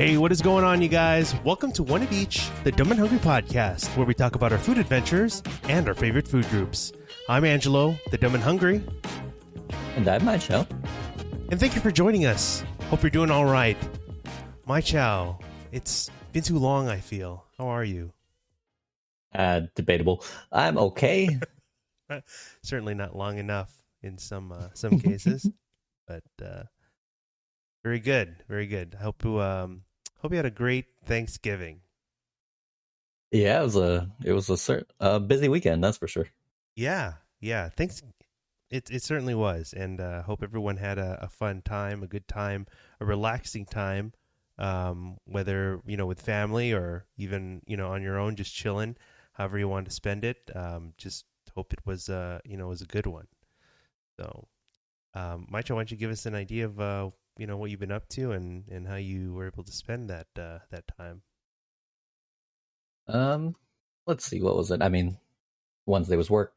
Hey, what is going on, you guys? Welcome to One of Each, the Dumb and Hungry podcast, where we talk about our food adventures and our favorite food groups. I'm Angelo, the Dumb and Hungry. And I'm Mychall. And thank you for joining us. Hope you're doing all right. Mychall, it's been too long, I feel. How are you? Debatable. I'm okay. Certainly not long enough in some cases, but very good, very good. I hope you had a great Thanksgiving. Yeah, it was a busy weekend, that's for sure. Yeah. Thanks. It certainly was, and hope everyone had a fun time, a good time, a relaxing time, whether with family or even on your own, just chilling, however you want to spend it. Just hope it was was a good one. So, Mychall, why don't you give us an idea of what you've been up to and how you were able to spend that time? Let's see, what was it? I mean, Wednesday was work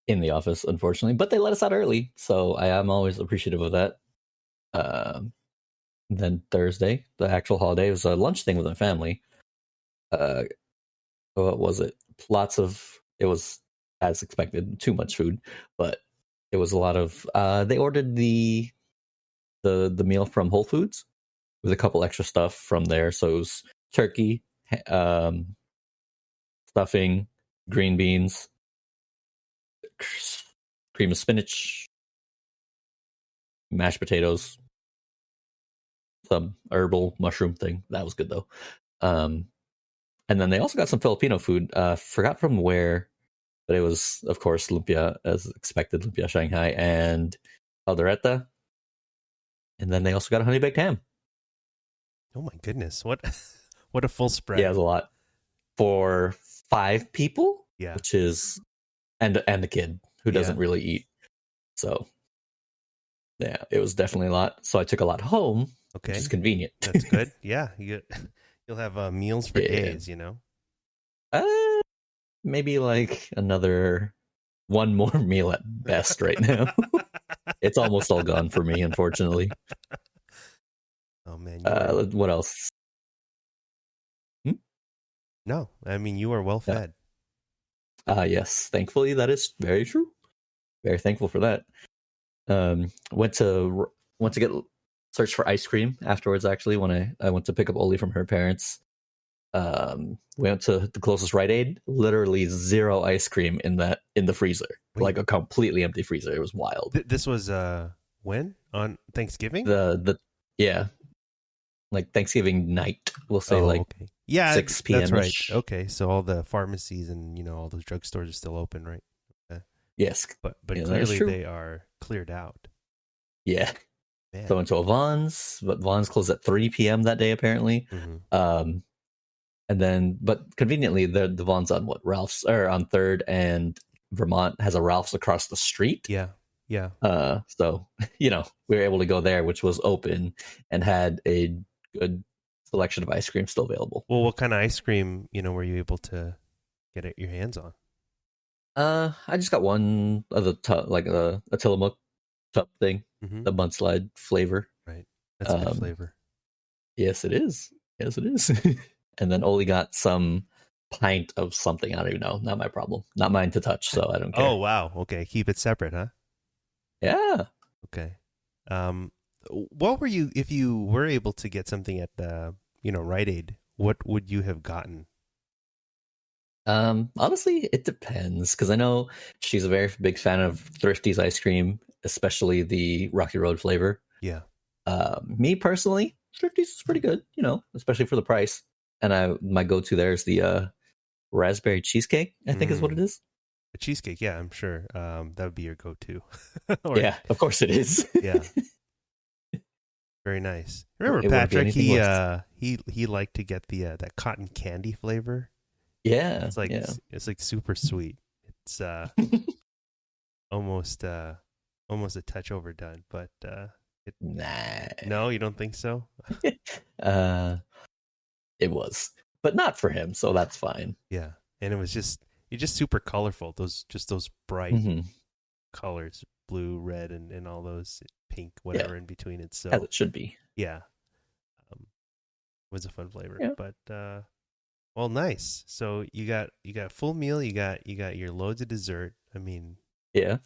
in the office, unfortunately, but they let us out early, so I am always appreciative of that. Then Thursday, the actual holiday, was a lunch thing with my family. What was it? It was, as expected, too much food, but it was a lot of, they ordered the meal from Whole Foods with a couple extra stuff from there. So it was turkey, stuffing, green beans, cream of spinach, mashed potatoes, some herbal mushroom thing. That was good though. And then they also got some Filipino food. Forgot from where, but it was, of course, lumpia, as expected, lumpia Shanghai and caldereta. And then they also got a honey baked ham. Oh my goodness! What a full spread! Yeah, it was a lot for 5 people. Yeah, which is and the kid who doesn't really eat. So yeah, it was definitely a lot. So I took a lot home, okay, which is convenient. That's good. Yeah, you'll have meals for days. Maybe like another one more meal at best right now. It's almost all gone for me, unfortunately. Oh man, what else? No, I mean you are well fed. Yes, thankfully that is very true. Very thankful for that. Went to get search for ice cream afterwards. Actually, when I went to pick up Oli from her parents, we went to the closest Rite Aid. Literally zero ice cream in the freezer. Wait. Like a completely empty freezer. It was wild. This was when? On Thanksgiving? Yeah, like Thanksgiving night. We'll say okay. Yeah, 6 p.m. That's right. Okay, so all the pharmacies and all those drugstores are still open, right? Okay. Yes, but clearly they are cleared out. Yeah. Man. So I went to a Vons, but Vons closed at 3 p.m. that day apparently. Mm-hmm. And then, but conveniently, the Vons on Ralph's, or on 3rd and Vermont has a Ralph's across the street. Yeah. So we were able to go there, which was open and had a good selection of ice cream still available. Well, what kind of ice cream, were you able to get your hands on? I just got one of the like a Tillamook tub thing, the mudslide flavor. Right, that's a good flavor. Yes, it is. And then Oli got some pint of something. I don't even know. Not my problem. Not mine to touch, so I don't care. Oh, wow. Okay. Keep it separate, huh? Yeah. Okay. What were you, if you were able to get something at the, Rite Aid, what would you have gotten? Honestly, it depends, because I know she's a very big fan of Thrifty's ice cream, especially the Rocky Road flavor. Yeah. Me personally, Thrifty's is pretty good, especially for the price. And my go-to there is the raspberry cheesecake, I think is what it is. A cheesecake, yeah, I'm sure. That would be your go-to. Yeah, of course it is. Yeah. Very nice. Remember Patrick? He liked to get the that cotton candy flavor. Yeah, it's like super sweet. It's almost a touch overdone, but nah. No, you don't think so? It was, but not for him, so that's fine. Yeah, and it's just super colorful. Those bright colors, blue, red, and all those pink, whatever in between. It's so as it should be. Yeah. was a fun flavor. Yeah. But well, nice. So you got full meal. You got your loads of dessert. I mean, Yeah.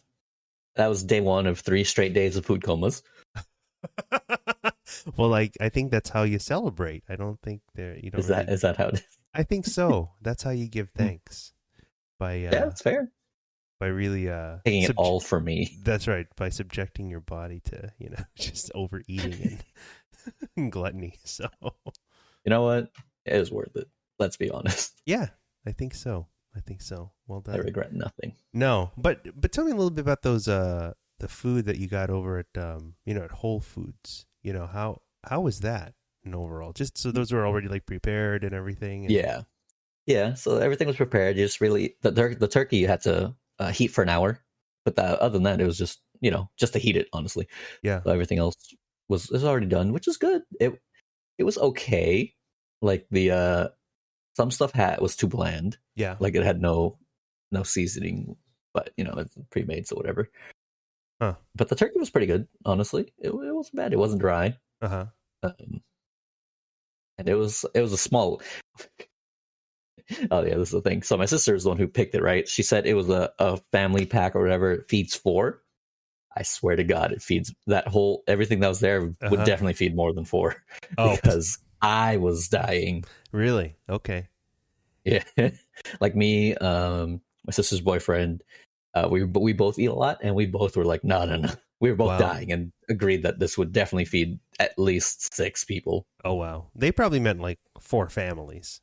That was day 1 of 3 straight days of food comas. well, like I think that's how you celebrate. I don't think there you don't Is really. that how it is? I think so. That's how you give thanks by Yeah, that's fair. really Taking it all for me. That's right, by subjecting your body to just overeating and gluttony. So You know what? It was worth it. Let's be honest. yeah, I think so. Well I done. regret nothing. No, but tell me a little bit about those the food that you got over at at Whole Foods. How was that in overall? Just so those were already like prepared and everything. And... Yeah. So everything was prepared. You just really the turkey you had to heat for an hour, but other than that, it was just just to heat it. Honestly, Yeah. so everything else was already done, which is good. It was okay. Like the some stuff was too bland. Yeah. Like it had no seasoning, but it's pre-made, so whatever. Huh. But the turkey was pretty good, honestly. It wasn't bad. It wasn't dry. Uh-huh. And it was a small. Oh yeah, this is the thing. So my sister is the one who picked it, right? She said it was a family pack or whatever. It feeds 4. I swear to God, it feeds everything that was there would definitely feed more than 4. Oh, because I was dying. Really? Okay. Yeah, like me, my sister's boyfriend. We both eat a lot, and we both were like, no. We were both dying, and agreed that this would definitely feed at least 6 people. Oh wow, they probably meant like 4 families.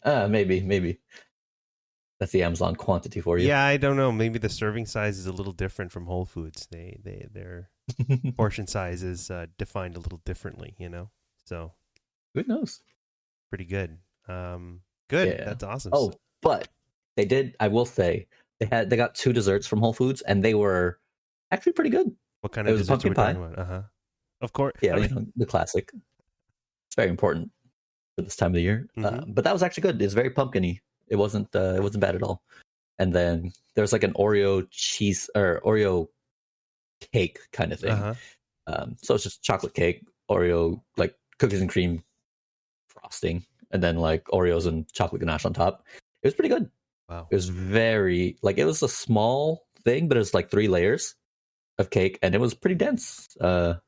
Maybe that's the Amazon quantity for you. Yeah, I don't know. Maybe the serving size is a little different from Whole Foods. Their portion size is defined a little differently. So who knows? Pretty good. Good. Yeah. That's awesome. Oh, but they did. I will say they got 2 desserts from Whole Foods, and they were actually pretty good. What kind of desserts pumpkin pie? Of course. Yeah, the classic. It's very important for this time of the year. Mm-hmm. But that was actually good. It's very pumpkin-y. It wasn't bad at all. And then there's like an Oreo cheese or Oreo cake kind of thing. So it's just chocolate cake, Oreo like cookies and cream frosting, and then like Oreos and chocolate ganache on top. It was pretty good. Wow. It was very it was a small thing, but it was like 3 layers of cake, and it was pretty dense. It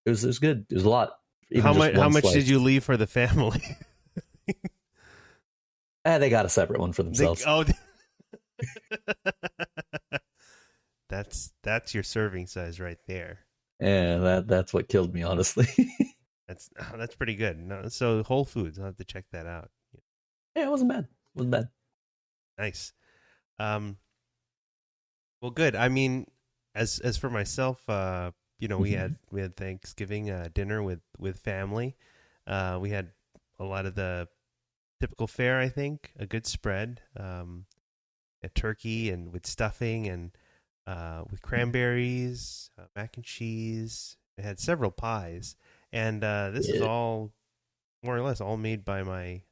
was good. It was a lot. How much did you leave for the family? They got a separate one for themselves. That's your serving size right there. Yeah, that's what killed me, honestly. That's pretty good. No, so Whole Foods, I'll have to check that out. Yeah, it wasn't bad. Nice. Well, good. I mean, as for myself, we had Thanksgiving dinner with family. We had a lot of the typical fare, I think, a good spread, a turkey and with stuffing and with cranberries, mac and cheese. It had several pies, and this is all more or less all made by my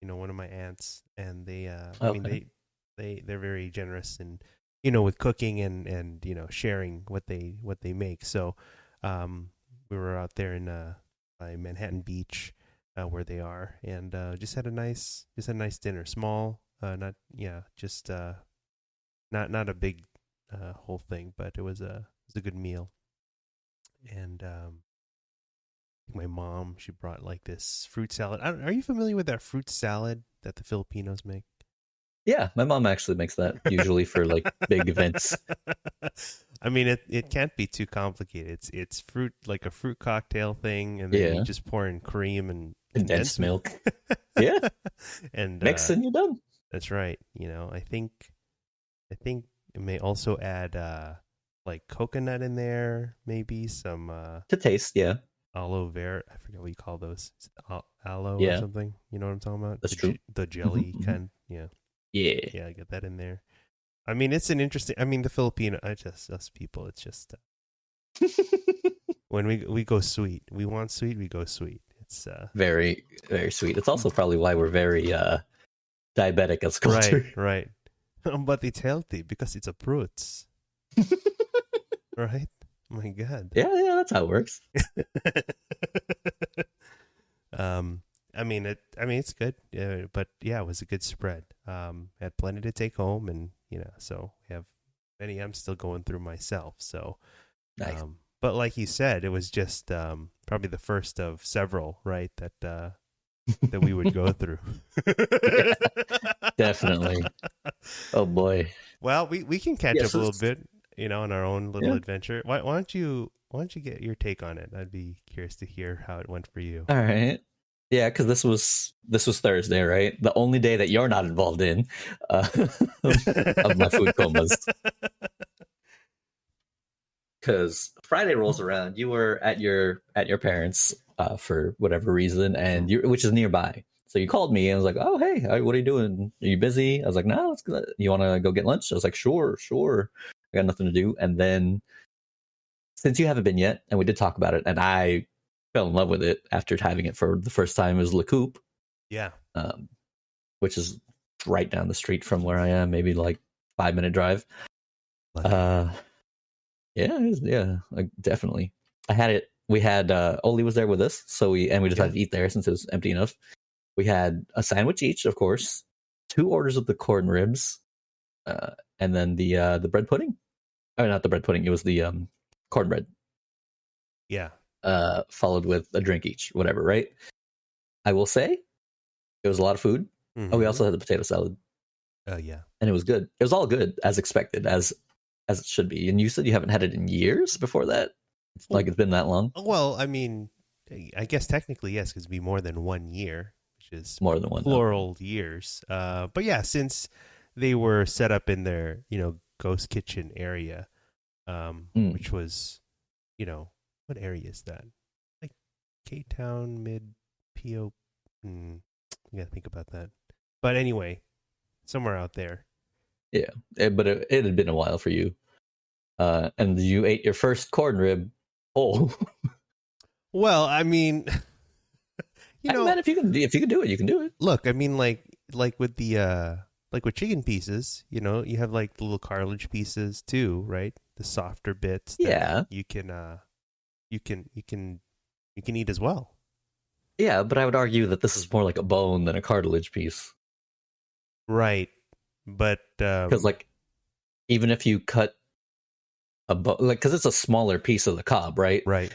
one of my aunts, and they I mean they're very generous and with cooking and sharing what they make. So we were out there in by Manhattan Beach where they are, and just had a nice dinner. Small, not a big whole thing, but it was a good meal. And my mom, she brought like this fruit salad. Are you familiar with that fruit salad that the Filipinos make? Yeah, my mom actually makes that usually for like big events. I mean, it can't be too complicated. It's fruit, like a fruit cocktail thing, and then you just pour in cream and condensed milk. Yeah, and mix and you're done. That's right. I think it may also add like coconut in there, maybe some to taste. Yeah, aloe vera. I forget what you call those. Aloe or something. You know what I'm talking about? That's true. The jelly kind. Yeah. Yeah, get that in there. I mean, it's an interesting. I mean, the Filipino, us people. It's just when we go sweet, we want sweet. We go sweet. It's very, very sweet. It's also probably why we're very diabetic as a culture. Right. But it's healthy because it's a fruits. Right? Oh my God. Yeah, that's how it works. It's good, but yeah, it was a good spread. Had plenty to take home, and so we have many. I'm still going through myself. So, Nice. but like you said, it was just probably the first of several, right? That we would go through. Yeah, definitely. Oh boy. Well, we can catch up a little bit, on our own little adventure. Why don't you get your take on it? I'd be curious to hear how it went for you. All right. Yeah, because this was Thursday, right? The only day that you're not involved in of my food comas. Because Friday rolls around, you were at your parents' for whatever reason, and which is nearby. So you called me and I was like, "Oh, hey, what are you doing? Are you busy?" I was like, "No, let's go. You want to go get lunch?" I was like, "Sure. I got nothing to do." And then, since you haven't been yet, and we did talk about it, and I fell in love with it after having it for the first time, is La Coupe. Yeah. Which is right down the street from where I am, maybe like 5-minute drive. Like definitely. I had it. We had Oli was there with us, so we decided to eat there since it was empty enough. We had a sandwich each, of course, 2 orders of the corn ribs, and then the bread pudding. Oh, not the bread pudding. It was the cornbread. Yeah. Followed with a drink each, whatever. Right. I will say, it was a lot of food. Mm-hmm. Oh, we also had the potato salad. Yeah. And it was good. It was all good as expected, as it should be. And you said you haven't had it in years before that. It's been that long. Well, I mean, I guess technically yes, because it'd be more than 1 year, which is more than one plural years. But yeah, since they were set up in their ghost kitchen area, which was what area is that? Like K-Town, mid PO. You gotta think about that. But anyway, somewhere out there. Yeah, but it had been a while for you. And you ate your first corn rib whole. Well, I mean, man, if you can do it, you can do it. Look, I mean, like with the like with chicken pieces, you have like the little cartilage pieces too, right? The softer bits. Yeah, you can eat as well. Yeah, but I would argue that this is more like a bone than a cartilage piece. Right. But because even if you cut a bone, because it's a smaller piece of the cob, right? Right.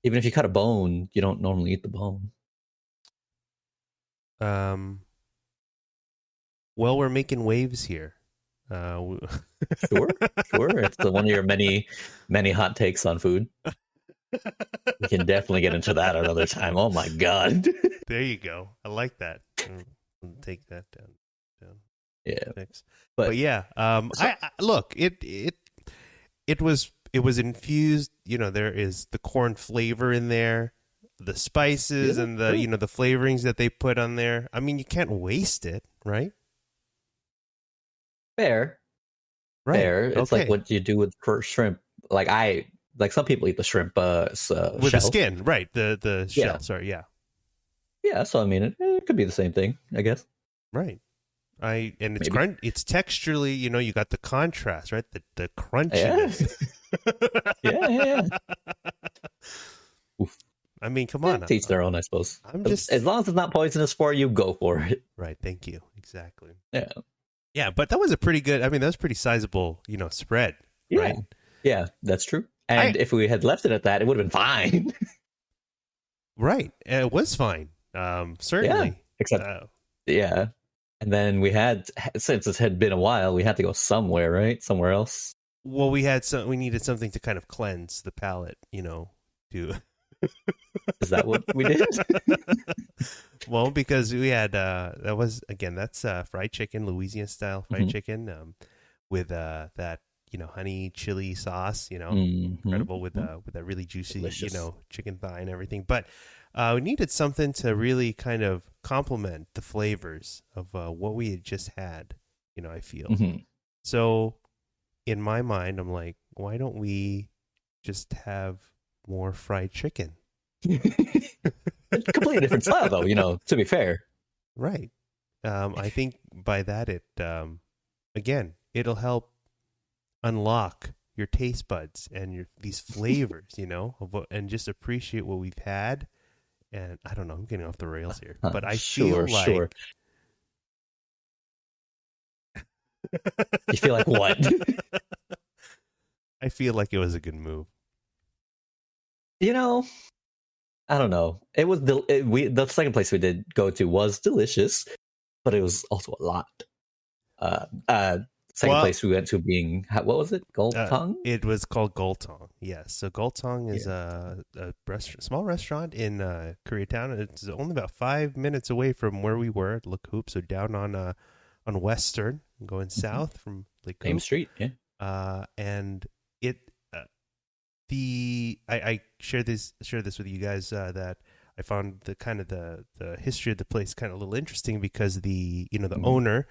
Even if you cut a bone, you don't normally eat the bone. Well, we're making waves here. Sure. It's one of your many hot takes on food. We can definitely get into that another time. Oh my god. There you go. I like that. I'll take that down. Yeah. Thanks. But yeah, I look, it was infused, there is the corn flavor in there, the spices and the the flavorings that they put on there. I mean, you can't waste it, right? Fair. Right. Fair. It's like what you do with shrimp. Like some people eat the shrimp with shell. The skin, right? The shell. Sorry, yeah. Yeah, so I mean, it could be the same thing, I guess. Right. And it's it's texturally, you got the contrast, right? The crunchiness. Yeah. Oof. I mean, come on. Teach their own, I suppose. As long as it's not poisonous for you, go for it. Right. Thank you. Exactly. Yeah. Yeah, but that was a pretty good. I mean, that was pretty sizable, spread. Yeah. Right. Yeah, that's true. And if we had left it at that, it would have been fine. Right. It was fine. Certainly. Yeah. Except, yeah. And then since it had been a while, we had to go somewhere, right? Somewhere else. Well, we needed something to kind of cleanse the palate, to. Is that what we did? Well, because we had that's fried chicken, Louisiana style fried chicken, with that honey chili sauce, incredible with that really juicy, delicious. Chicken thigh and everything. But we needed something to really kind of complement the flavors of what we had just had, I feel. Mm-hmm. So in my mind, I'm like, why don't we just have more fried chicken? Completely different style, though, to be fair. Right. I think by that, it'll help unlock, your taste buds and these flavors, and just appreciate what we've had. And I don't know, I'm getting off the rails here, but I feel like sure. You feel like what? I feel like it was a good move. I don't know. It was the second place we did go to was delicious, but it was also a lot. Second place we went to being, what was it? Gultong? It was called Gultong. Yes. So Gultong is a small restaurant in Koreatown. It's only about 5 minutes away from where we were at Lake Hoop. So down on Western, going south from Lake Hoop. Same street, yeah. And it I share this with you guys that I found the history of the place kind of a little interesting because the owner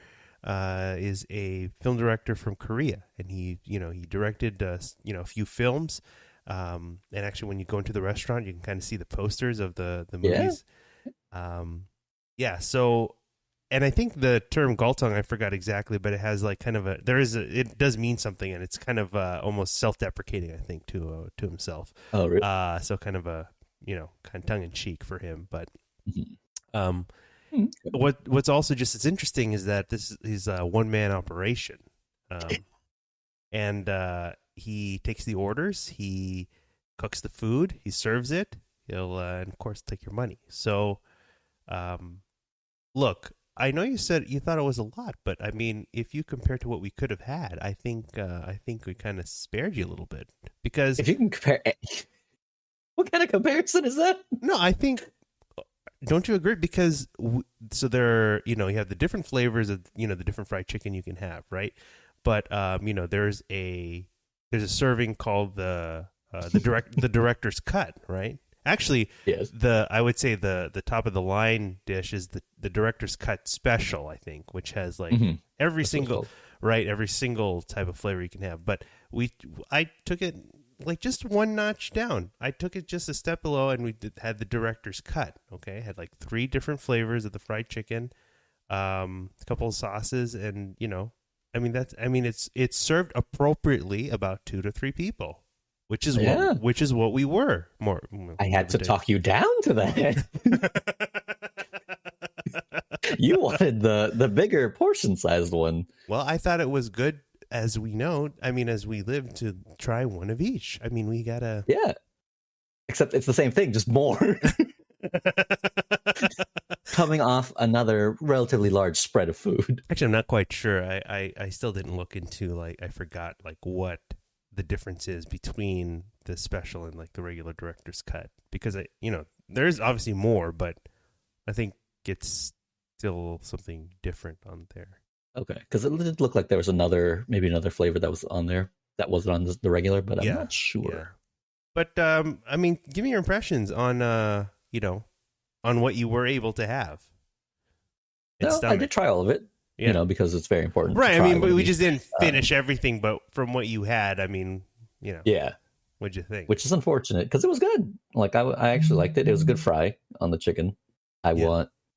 is a film director from Korea, and he directed a few films, and actually when you go into the restaurant you can kind of see the posters of the movies. So, and I think the term Galtong, I forgot exactly, but it has like kind of it does mean something, and it's kind of almost self-deprecating, I think, to himself. Oh, really? So kind of a kind of tongue in cheek for him, but what's also just as interesting is that this is a one-man operation, and he takes the orders, he cooks the food, he serves it, he'll and of course take your money. So, look, I know you said you thought it was a lot, but I mean, if you compare to what we could have had, I think we kind of spared you a little bit, because if you can compare, what kind of comparison is that? No, I think. Don't you agree? Because so there, you have the different flavors of the different fried chicken you can have, right? But there's a serving called the director's cut, right? Actually, yes. I would say the top of the line dish is the director's cut special, I think, which has like every single type of flavor you can have. But I took it like just one notch down. I took it just a step below, and we had the director's cut. Okay, had like 3 different flavors of the fried chicken, a couple of sauces, and it's served appropriately about 2 to 3 people. Which is what we were. I had to talk you down to that. You wanted the bigger portion sized one. Well, I thought it was good, as we know. I mean, as we live, to try one of each. I mean, we gotta. Yeah. Except it's the same thing, just more. Coming off another relatively large spread of food. Actually, I'm not quite sure. I still didn't look into I forgot what the difference is between the special and like the regular director's cut, because there's obviously more, but I think it's still something different on there. Okay, because it did look like there was another flavor that was on there that wasn't on the regular, but I'm not sure. Yeah. But I mean, give me your impressions on on what you were able to have. I did try all of it. Yeah. Because it's very important. Right. I mean, but we just didn't finish everything, but from what you had, I mean, Yeah. What'd you think? Which is unfortunate, because it was good. Like, I actually liked it. It was a good fry on the chicken. I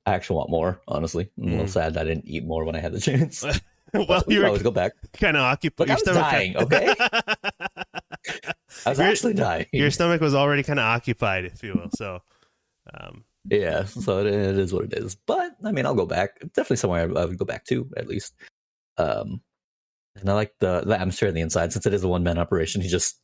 actually want more, honestly. I'm a little sad I didn't eat more when I had the chance. Well, you always go back. Kind of occupied. Look, I was dying, okay? I was actually dying. Your stomach was already kind of occupied, if you will. So, yeah, so it is what it is. But I mean, I'll go back. Definitely somewhere I would go back to, at least. And I like the atmosphere on the inside, since it is a one-man operation. He just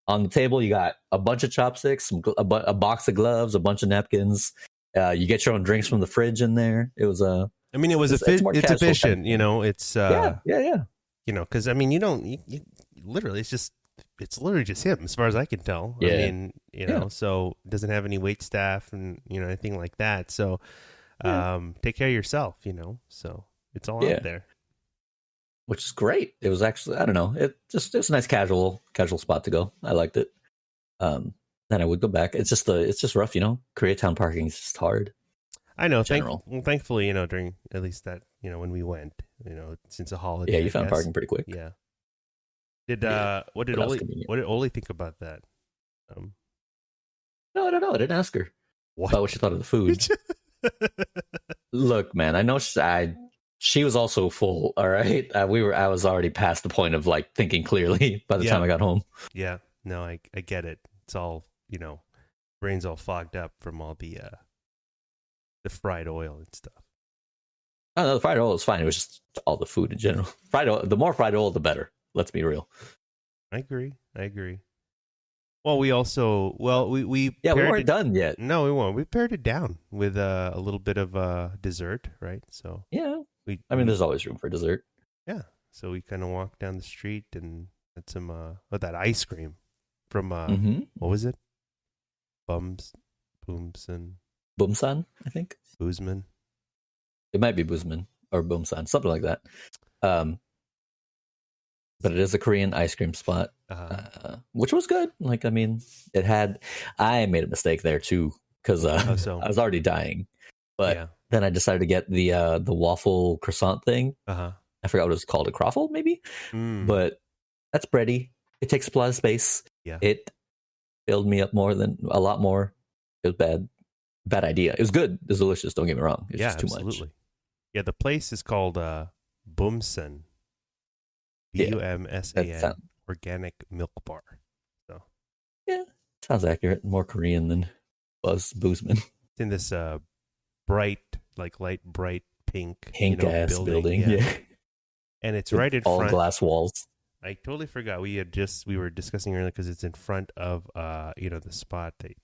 on the table. You got a bunch of chopsticks, a box of gloves, a bunch of napkins. You get your own drinks from the fridge in there. It was a. I mean, it's efficient. It's yeah. Because I mean, you literally it's literally just him, as far as I can tell. Yeah. I mean, so it doesn't have any wait staff and anything like that. So, take care of yourself. So it's all out there, which is great. It was actually, I don't know, it was a nice casual spot to go. I liked it. Then I would go back. It's just rough, Koreatown parking is just hard. I know. Thankfully, during at least that, when we went, since a holiday. Yeah, you found parking pretty quick. Yeah. What did Oli think about that? No, I don't know. I didn't ask her about what she thought of the food. Look, man, I know she was also full. All right, I was already past the point of like thinking clearly by the time I got home. Yeah, no, I get it. It's all brain's all fogged up from all the fried oil and stuff. Oh, no, the fried oil was fine. It was just all the food in general. Fried oil, the more fried oil, the better. Let's be real. I agree. Well, we also we weren't done yet. No, we won't. We pared it down with a little bit of dessert, right? So yeah, there's always room for dessert. Yeah, so we kind of walked down the street and had some that ice cream from what was it? Boomsan, I think. Boozman. It might be Boozman or Boomsan, something like that. But it is a Korean ice cream spot, which was good. Like, I mean, I made a mistake there too, because I was already dying. But then I decided to get the waffle croissant thing. I forgot what it was called, a croffle maybe? But that's bready. It takes up a lot of space. Yeah. It filled me up a lot more. It was bad. Bad idea. It was good. It was delicious. Don't get me wrong. It's just too much. Yeah, the place is called Boomsan. Bumsan, organic milk bar. So yeah, sounds accurate. More Korean than Boozman. It's in this bright pink ass building. Yeah. And it's right in all front. All glass walls. I totally forgot. We were discussing earlier because it's in front of the spot that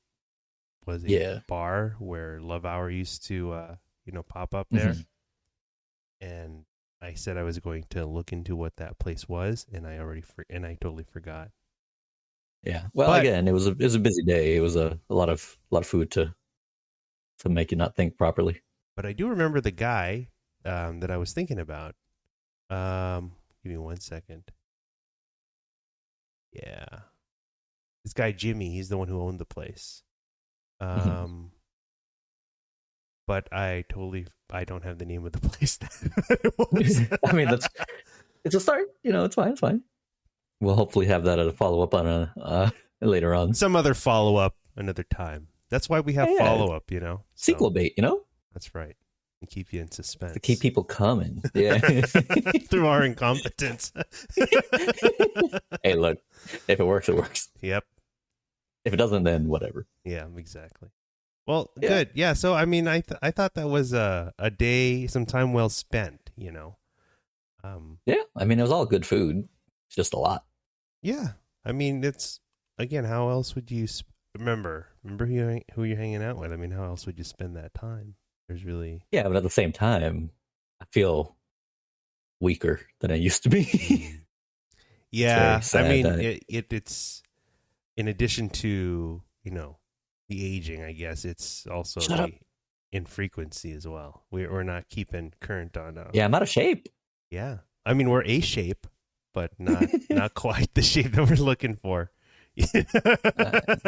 was a bar where Love Hour used to pop up there. And I said I was going to look into what that place was, and I totally forgot. Yeah. Well, again, it was a busy day. It was a lot of food to make you not think properly. But I do remember the guy that I was thinking about. Give me 1 second. Yeah, this guy Jimmy. He's the one who owned the place. But I don't have the name of the place that it was. I mean, it's a start. It's fine. We'll hopefully have that at a follow-up on later on. Some other follow-up another time. That's why we have follow-up, Sequel bait, That's right. And keep you in suspense. To keep people coming. Yeah. Through our incompetence. Hey, look. If it works, it works. Yep. If it doesn't, then whatever. Yeah, exactly. Well, good. Yeah, so I mean, I thought that was a day, some time well spent, Yeah, I mean, it was all good food. It's just a lot. Yeah, I mean, it's again, how else would you remember who you're hanging out with? I mean, how else would you spend that time? There's really but at the same time, I feel weaker than I used to be. Yeah, I mean, it's in addition to the aging, I guess it's also the infrequency as well. We're not keeping current on. I'm out of shape. Yeah, I mean we're a shape, but not quite the shape that we're looking for.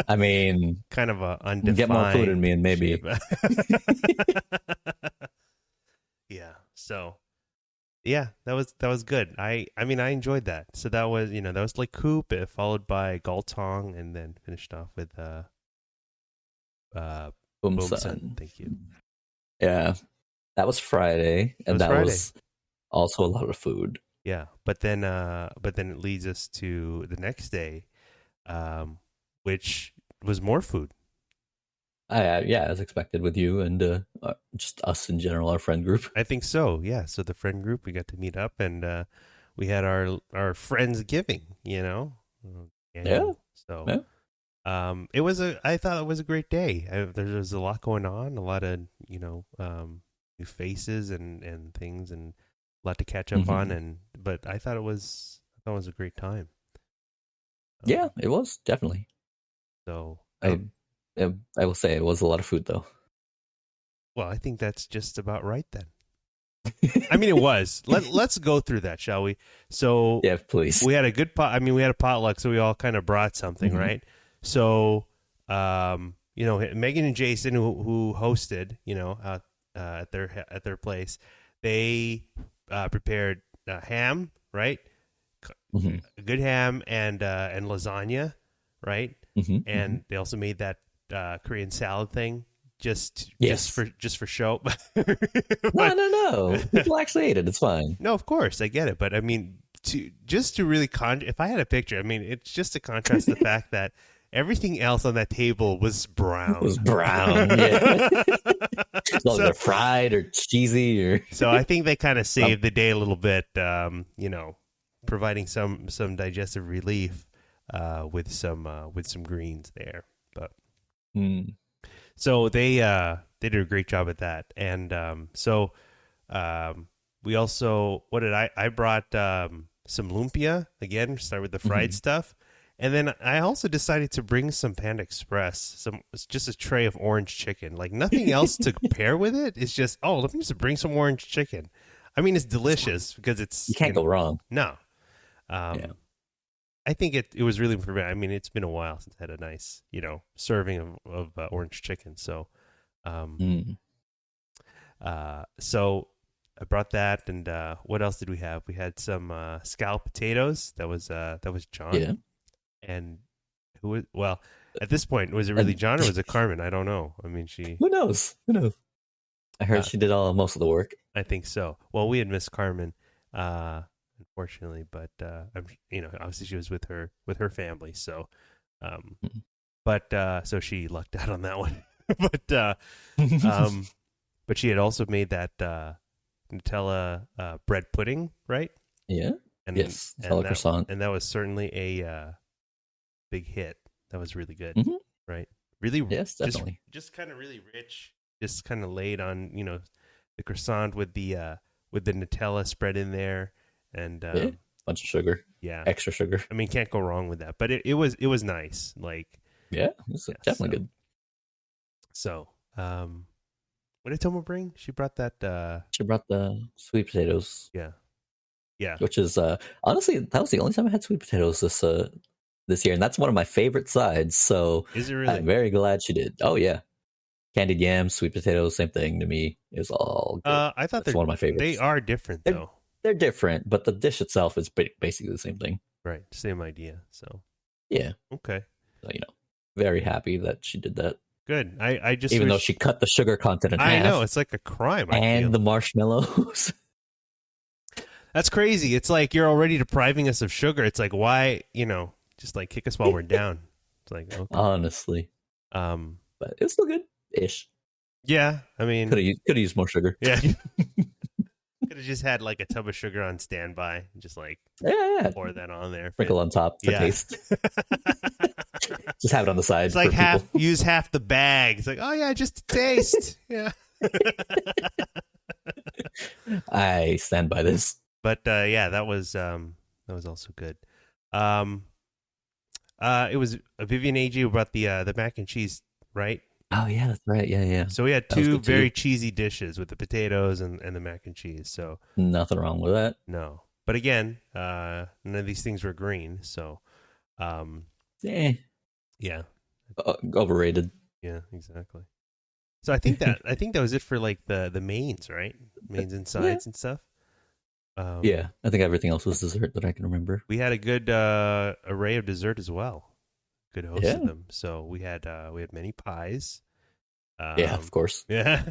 I mean, kind of a undefined. Get more food in me, and maybe. Yeah. So. Yeah, that was good. I mean I enjoyed that. So that was that was like Coop, followed by Galtong, and then finished off with Boomsan. Thank you. Yeah, that was Friday, and that was also a lot of food. Yeah, but then it leads us to the next day, which was more food. As expected with you and just us in general, our friend group. I think so. Yeah. So the friend group, we got to meet up, and we had our Friendsgiving. So. It was I thought it was a great day. There was a lot going on, a lot of new faces and things, and a lot to catch up on. But I thought it was a great time. Yeah, it was definitely. So I will say it was a lot of food, though. Well, I think that's just about right then. I mean, it was. Let's go through that, shall we? So yeah, please. We had a good we had a potluck, so we all kind of brought something, right? So, Megan and Jason, who hosted, at their place, they prepared ham, right? A good ham and lasagna, right? And they also made that Korean salad thing. Yes. just for show. No. People actually ate it. It's fine. No, of course I get it, but I mean, to really if I had a picture, I mean, it's just to contrast the fact that everything else on that table was brown. It was brown. Yeah. So they're fried or cheesy or. So I think they kind of saved the day a little bit. Providing some digestive relief with some greens there, but. So they did a great job at that, and we also I brought some lumpia again. Start with the fried stuff, and then I also decided to bring some Panda Express, just a tray of orange chicken, like nothing else to pair with it. It's just let me just bring some orange chicken. I mean, it's delicious because you can't go wrong. No, I think it was really for me. I mean, it's been a while since I had a nice, serving of orange chicken. So, so I brought that, and what else did we have? We had some scalloped potatoes. That was John. Yeah. And at this point, was it really John or was it Carmen? I don't know. I mean, Who knows? I heard she did most of the work. I think so. Well, we had missed Carmen. Unfortunately, but obviously she was with her family, so so she lucked out on that one. But she had also made that Nutella bread pudding, right? Yeah. And yes, Nutella croissant, and that was certainly a big hit. That was really good, right? Really, yes, definitely. Just kind of really rich, just kind of laid on the croissant with the Nutella spread in there. And bunch of sugar, extra sugar. I mean, can't go wrong with that. But it was nice, like it's definitely good. So, what did Tomo bring? She brought that. She brought the sweet potatoes. Yeah. Which is honestly, that was the only time I had sweet potatoes this year, and that's one of my favorite sides. So is it really? I'm very glad she did. Oh yeah, candied yams, sweet potatoes, same thing to me. Is all good. I thought that's one of my favorites. They are different though. They're different, but the dish itself is basically the same thing. Right. Same idea. So. Yeah. Okay. So, very happy that she did that. Good. I just though she cut the sugar content in half. I know, it's like a crime. And the marshmallows. That's crazy. It's like you're already depriving us of sugar. It's like, why, just like kick us while we're down. It's like, okay. Honestly. But it's still good-ish. Yeah. I mean. Could have used more sugar. Yeah. Could have just had like a tub of sugar on standby, and just like pour that on there, sprinkle on top for taste. Just have it on the side. It's like use half the bag. It's like, oh yeah, just to taste. Yeah. I stand by this. But that was also good. It was Vivian AG who brought the mac and cheese, right? Oh yeah, that's right. Yeah. So we had two very cheesy dishes with the potatoes and the mac and cheese. So nothing wrong with that. No, but again, none of these things were green. So, yeah, overrated. Yeah, exactly. So I think that was it for like the mains, right? Mains and sides and stuff. I think everything else was dessert that I can remember. We had a good array of dessert as well. Good host of them. So we had many pies. Of course. Yeah.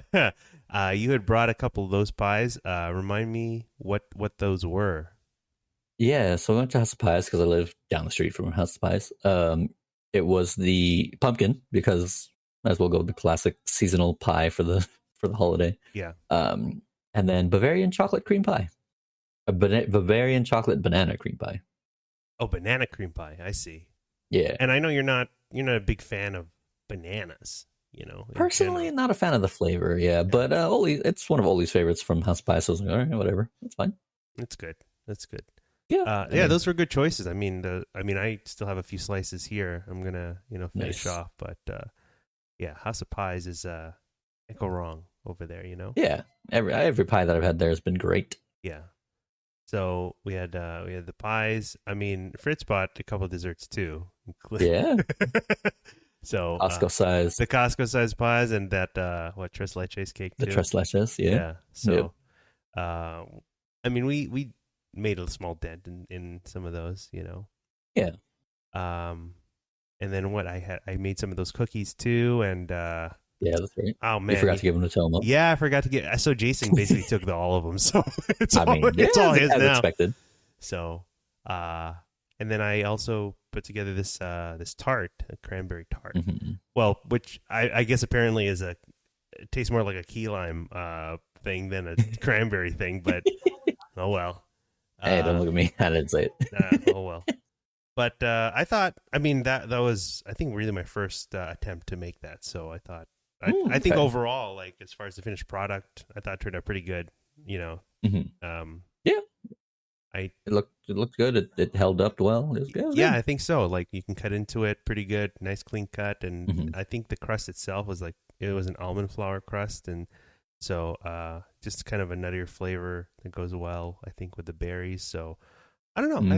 You had brought a couple of those pies. Remind me what those were. Yeah, so I went to House of Pies because I live down the street from House of Pies. It was the pumpkin because might as well go with the classic seasonal pie for the holiday. Yeah. And then Bavarian chocolate cream pie. Bavarian chocolate banana cream pie. Oh, banana cream pie. I see. Yeah. And I know you're not a big fan of bananas, Personally, not a fan of the flavor, but it's one of Oli's favorites from House of Pies, so I was like, all right, whatever. That's fine. That's good. Yeah. Those were good choices. I mean, I still have a few slices here. I'm going to, finish off, but House of Pies is can't go wrong over there, Yeah. Every pie that I've had there has been great. Yeah. So we had the pies. I mean, Fritz bought a couple of desserts too. Yeah. So Costco size. The Costco size pies and that tres leches cake too. The tres leches, yeah. Yeah. So I mean we made a small dent in some of those, Yeah. And then I made some of those cookies too, and Yeah, that's right. Oh You man, forgot to give him the Tillamook. yeah, I forgot to get. So Jason basically took all of them, so I mean, it's all his as now. expected. So, and then I also put together this this tart, a cranberry tart. Mm-hmm. Well, which I guess apparently is it tastes more like a key lime thing than a cranberry thing, but oh well. Hey, don't look at me. I didn't say it. Oh well. But I thought, I mean, that was, I think, really my first attempt to make that. So I thought, I think okay. overall, like as far as the finished product, I thought it turned out pretty good. You know, Mm-hmm. Yeah, it looked good. It held up well. It was good. Yeah, I think so. Like you can cut into it pretty good, nice clean cut, and Mm-hmm. I think the crust itself was like it was an almond flour crust, and so just kind of a nuttier flavor that goes well, I think, with the berries. So I don't know.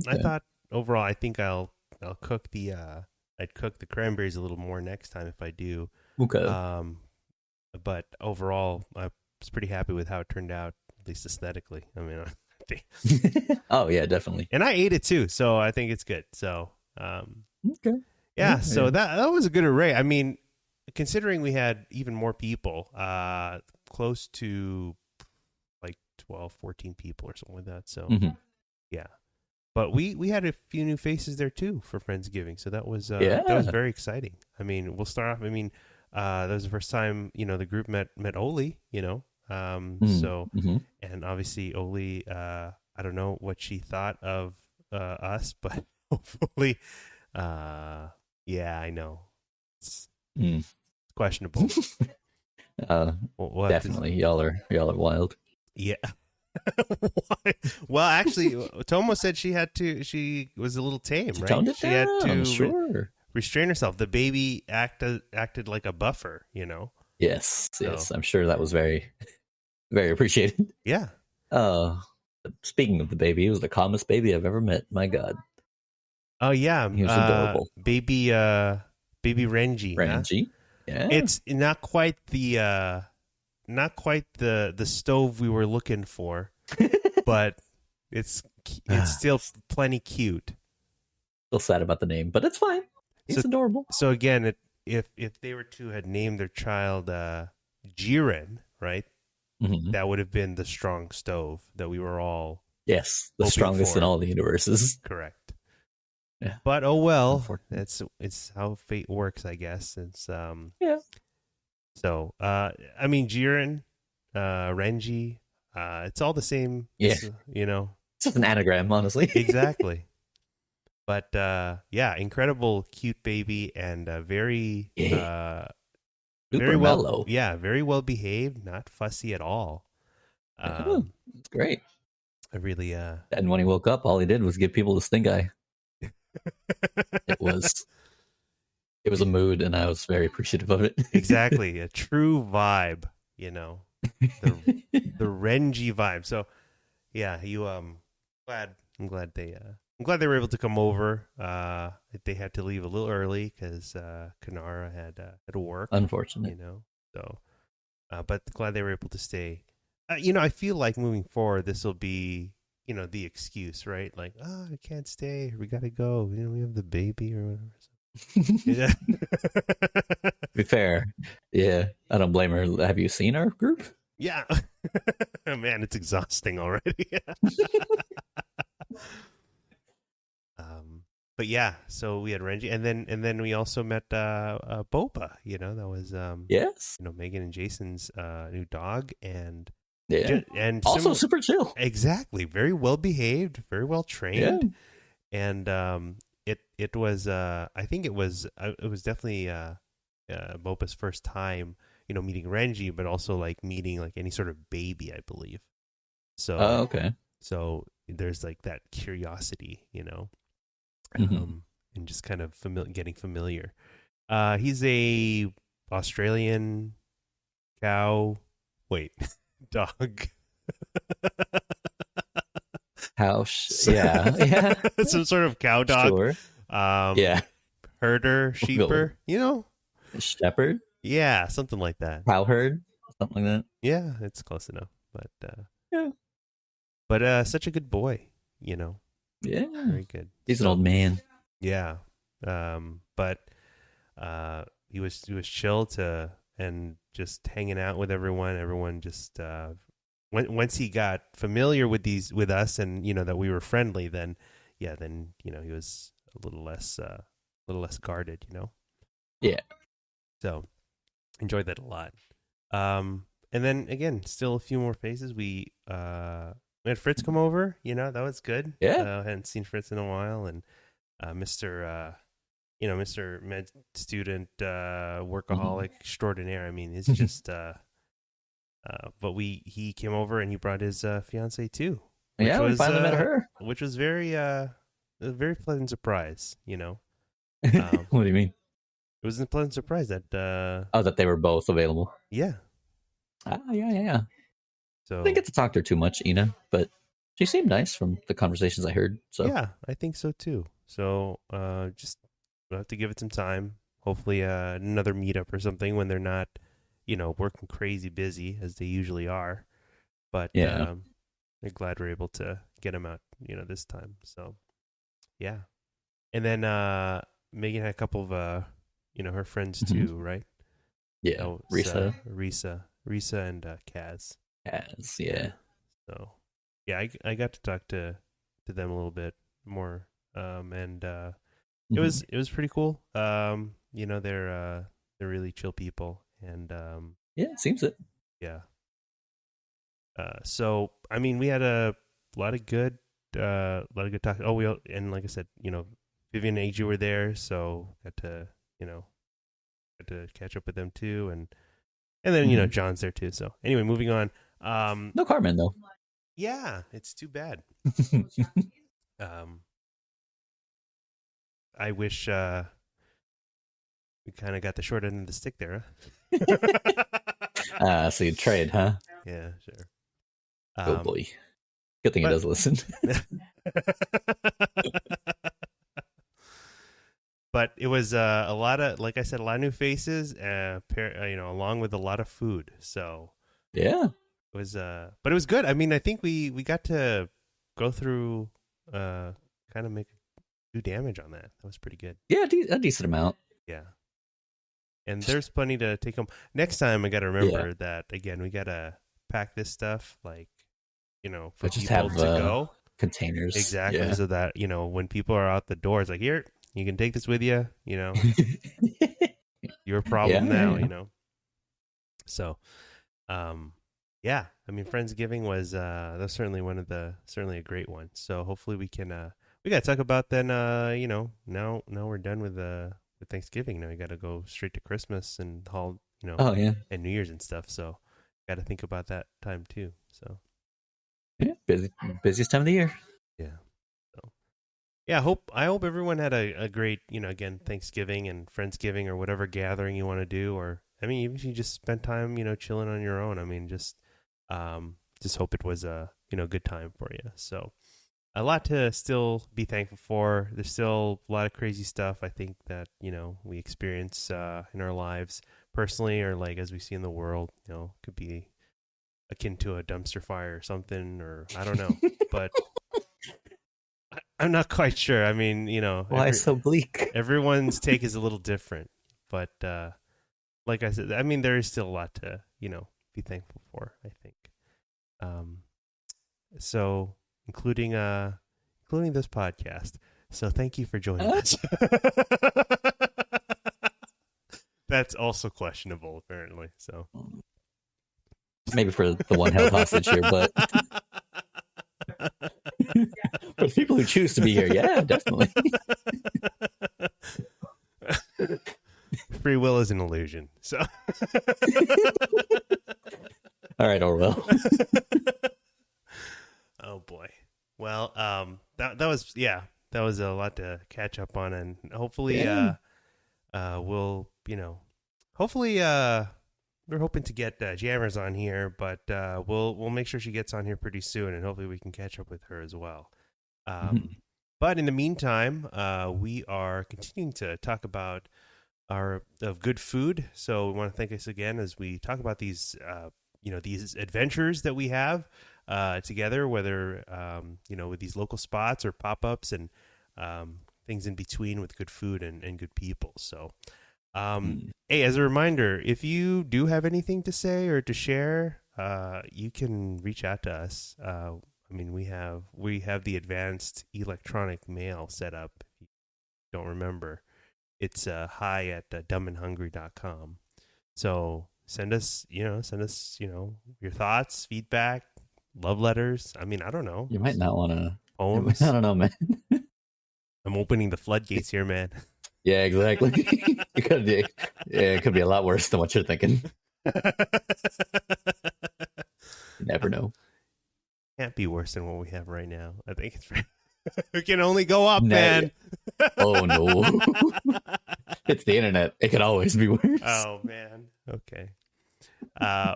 I thought overall, I think I'll cook the I'd cook the cranberries a little more next time if I do. Okay. But overall, I was pretty happy with how it turned out, at least aesthetically. I mean, oh yeah, definitely. and I ate it too, so I think it's good. So Okay. yeah, so that was a good array. I mean, considering we had even more people, close to like 12, 14 people or something like that. So yeah. But we had a few new faces there too for Friendsgiving, so that was very exciting. I mean, we'll start off. I mean, that was the first time the group met Oli. So and obviously Oli, I don't know what she thought of us, but hopefully, yeah, I know it's questionable. Definitely, y'all are wild. Yeah. Well, actually, Tomo said she was a little tame, right? Toned it she down, had to sure. restrain herself. The baby acted like a buffer, Yes, yes. I'm sure that was very, very appreciated. Yeah. Speaking of the baby, he was the calmest baby I've ever met. My God. Oh yeah. He was adorable. Baby Renji. Renji. Huh? Yeah. It's not quite the stove we were looking for, but it's still plenty cute. Still sad about the name, but it's fine. He's adorable. So again, if they were to had named their child Jiren, right? Mm-hmm. That would have been the strong stove that we were all the strongest in all the universes. Correct. Yeah. But oh well, it's how fate works, I guess. It's yeah. So I mean Jiren, Renji, it's all the same. Yeah. It's just an anagram, honestly. Exactly. But yeah, incredible, cute baby, and very very well mellow. Yeah, very well behaved, not fussy at all. It's great. I really and when he woke up, all he did was give people the stink eye. It was a mood, and I was very appreciative of it. Exactly, a true vibe, the Renji vibe. So yeah, I'm glad they were able to come over. They had to leave a little early because Kanara had work. Unfortunate, So, but glad they were able to stay. I feel like moving forward, this will be the excuse, right? Like, I can't stay. We gotta go. We have the baby or whatever. Yeah. To be fair, yeah, I don't blame her. Have you seen our group? Yeah. Man, it's exhausting already. But yeah, so we had Renji, and then we also met Boba. That was yes, Megan and Jason's new dog, and and also super chill. Exactly, very well behaved, very well trained, and it was I think it was definitely Boba's first time meeting Renji, but also like meeting like any sort of baby, I believe. So okay, so there's like that curiosity, and just kind of getting familiar. He's a Australian dog. House, yeah. Some sort of cow dog. Sure. Herder, sheeper, shepherd. Yeah, something like that. Cow herd, something like that. Yeah, it's close enough. But such a good boy, Yeah, very good. He's an old man. Yeah, but he was chill to and just hanging out with everyone. Everyone just once he got familiar with us, and that we were friendly, then he was a little less guarded. Yeah. So enjoyed that a lot. And then again, still a few more faces. We had Fritz come over. That was good. Yeah. Hadn't seen Fritz in a while, and Mr. Med student, workaholic extraordinaire. I mean, it's just. But he came over and he brought his fiance too. Yeah, we finally met her, which was a very pleasant surprise. What do you mean? It was a pleasant surprise that. That they were both available. Yeah. Yeah. So I didn't get to talk to her too much, Ina, but she seemed nice from the conversations I heard. So yeah, I think so too. So just we'll have to give it some time. Hopefully, another meetup or something when they're not, working crazy busy as they usually are. But yeah, they're glad we're able to get them out, this time. So yeah, and then Megan had a couple of her friends too, right? Yeah, Oh, Risa, and Kaz. Kaz, yeah. So yeah, I got to talk to them a little bit more, and it was pretty cool. They're really chill people, and yeah, it seems it. Yeah. So I mean, we had a lot of good talk. Oh, and like I said, Vivian and AJ were there, so got to catch up with them too, and then John's there too. So anyway, moving on. No Carmen though. Yeah, it's too bad. I wish we kind of got the short end of the stick there. Huh? So you trade, huh? Yeah, sure. Oh boy. Good thing he does listen. But it was a lot of, like I said, a lot of new faces, along with a lot of food. So yeah, it was, but it was good. I mean, I think we got to go through, kind of do damage on that. That was pretty good. Yeah, a decent amount. Yeah. And there's plenty to take home. Next time, I got to remember that, again, we got to pack this stuff, like, for just people have, to go. Containers. Exactly. Yeah. So that, when people are out the door, it's like, here, you can take this with you, your problem now, So, yeah, I mean, Friendsgiving was that's certainly a great one. So hopefully we can we got to talk about then now we're done with Thanksgiving. Now we got to go straight to Christmas and Oh yeah, and New Year's and stuff. So got to think about that time too. So yeah, busiest time of the year. yeah. So yeah, I hope everyone had a great again, Thanksgiving and Friendsgiving or whatever gathering you want to do, or I mean, even if you just spend time chilling on your own. I mean, just hope it was a good time for you. So a lot to still be thankful for. There's still a lot of crazy stuff I think that we experience in our lives personally, or like as we see in the world. Could be akin to a dumpster fire or something, or I don't know, but I'm not quite sure. I mean, why so bleak? Everyone's take is a little different, but like I said, I mean, there is still a lot to be thankful for, I think. So including this podcast. So thank you for joining us. That's also questionable, apparently. So maybe for the one held hostage here, but for the people who choose to be here, yeah, definitely. Free will is an illusion. So all right, Orwell. Oh boy. Well, that was a lot to catch up on, and hopefully we'll hopefully we're hoping to get Jammers on here, but we'll make sure she gets on here pretty soon, and hopefully we can catch up with her as well. But in the meantime, we are continuing to talk about of good food. So we want to thank us again as we talk about these these adventures that we have together, whether with these local spots or pop-ups and things in between with good food and good people. So Mm. Hey, as a reminder, if you do have anything to say or to share, you can reach out to us. I mean, we have the advanced electronic mail set up. If you don't remember, it's hi at dumbandhungry.com. So send us your thoughts, feedback, love letters. I mean, I don't know, You might not want to. I poems. don't know, man. I'm opening the floodgates here, man. Yeah, exactly. It could be, yeah, it could be a lot worse than what you're thinking. You never know. Can't be worse than what we have right now. I think it's right. It can only go up, Nah, man. oh no, it's the internet. It could always be worse. Oh man. Okay.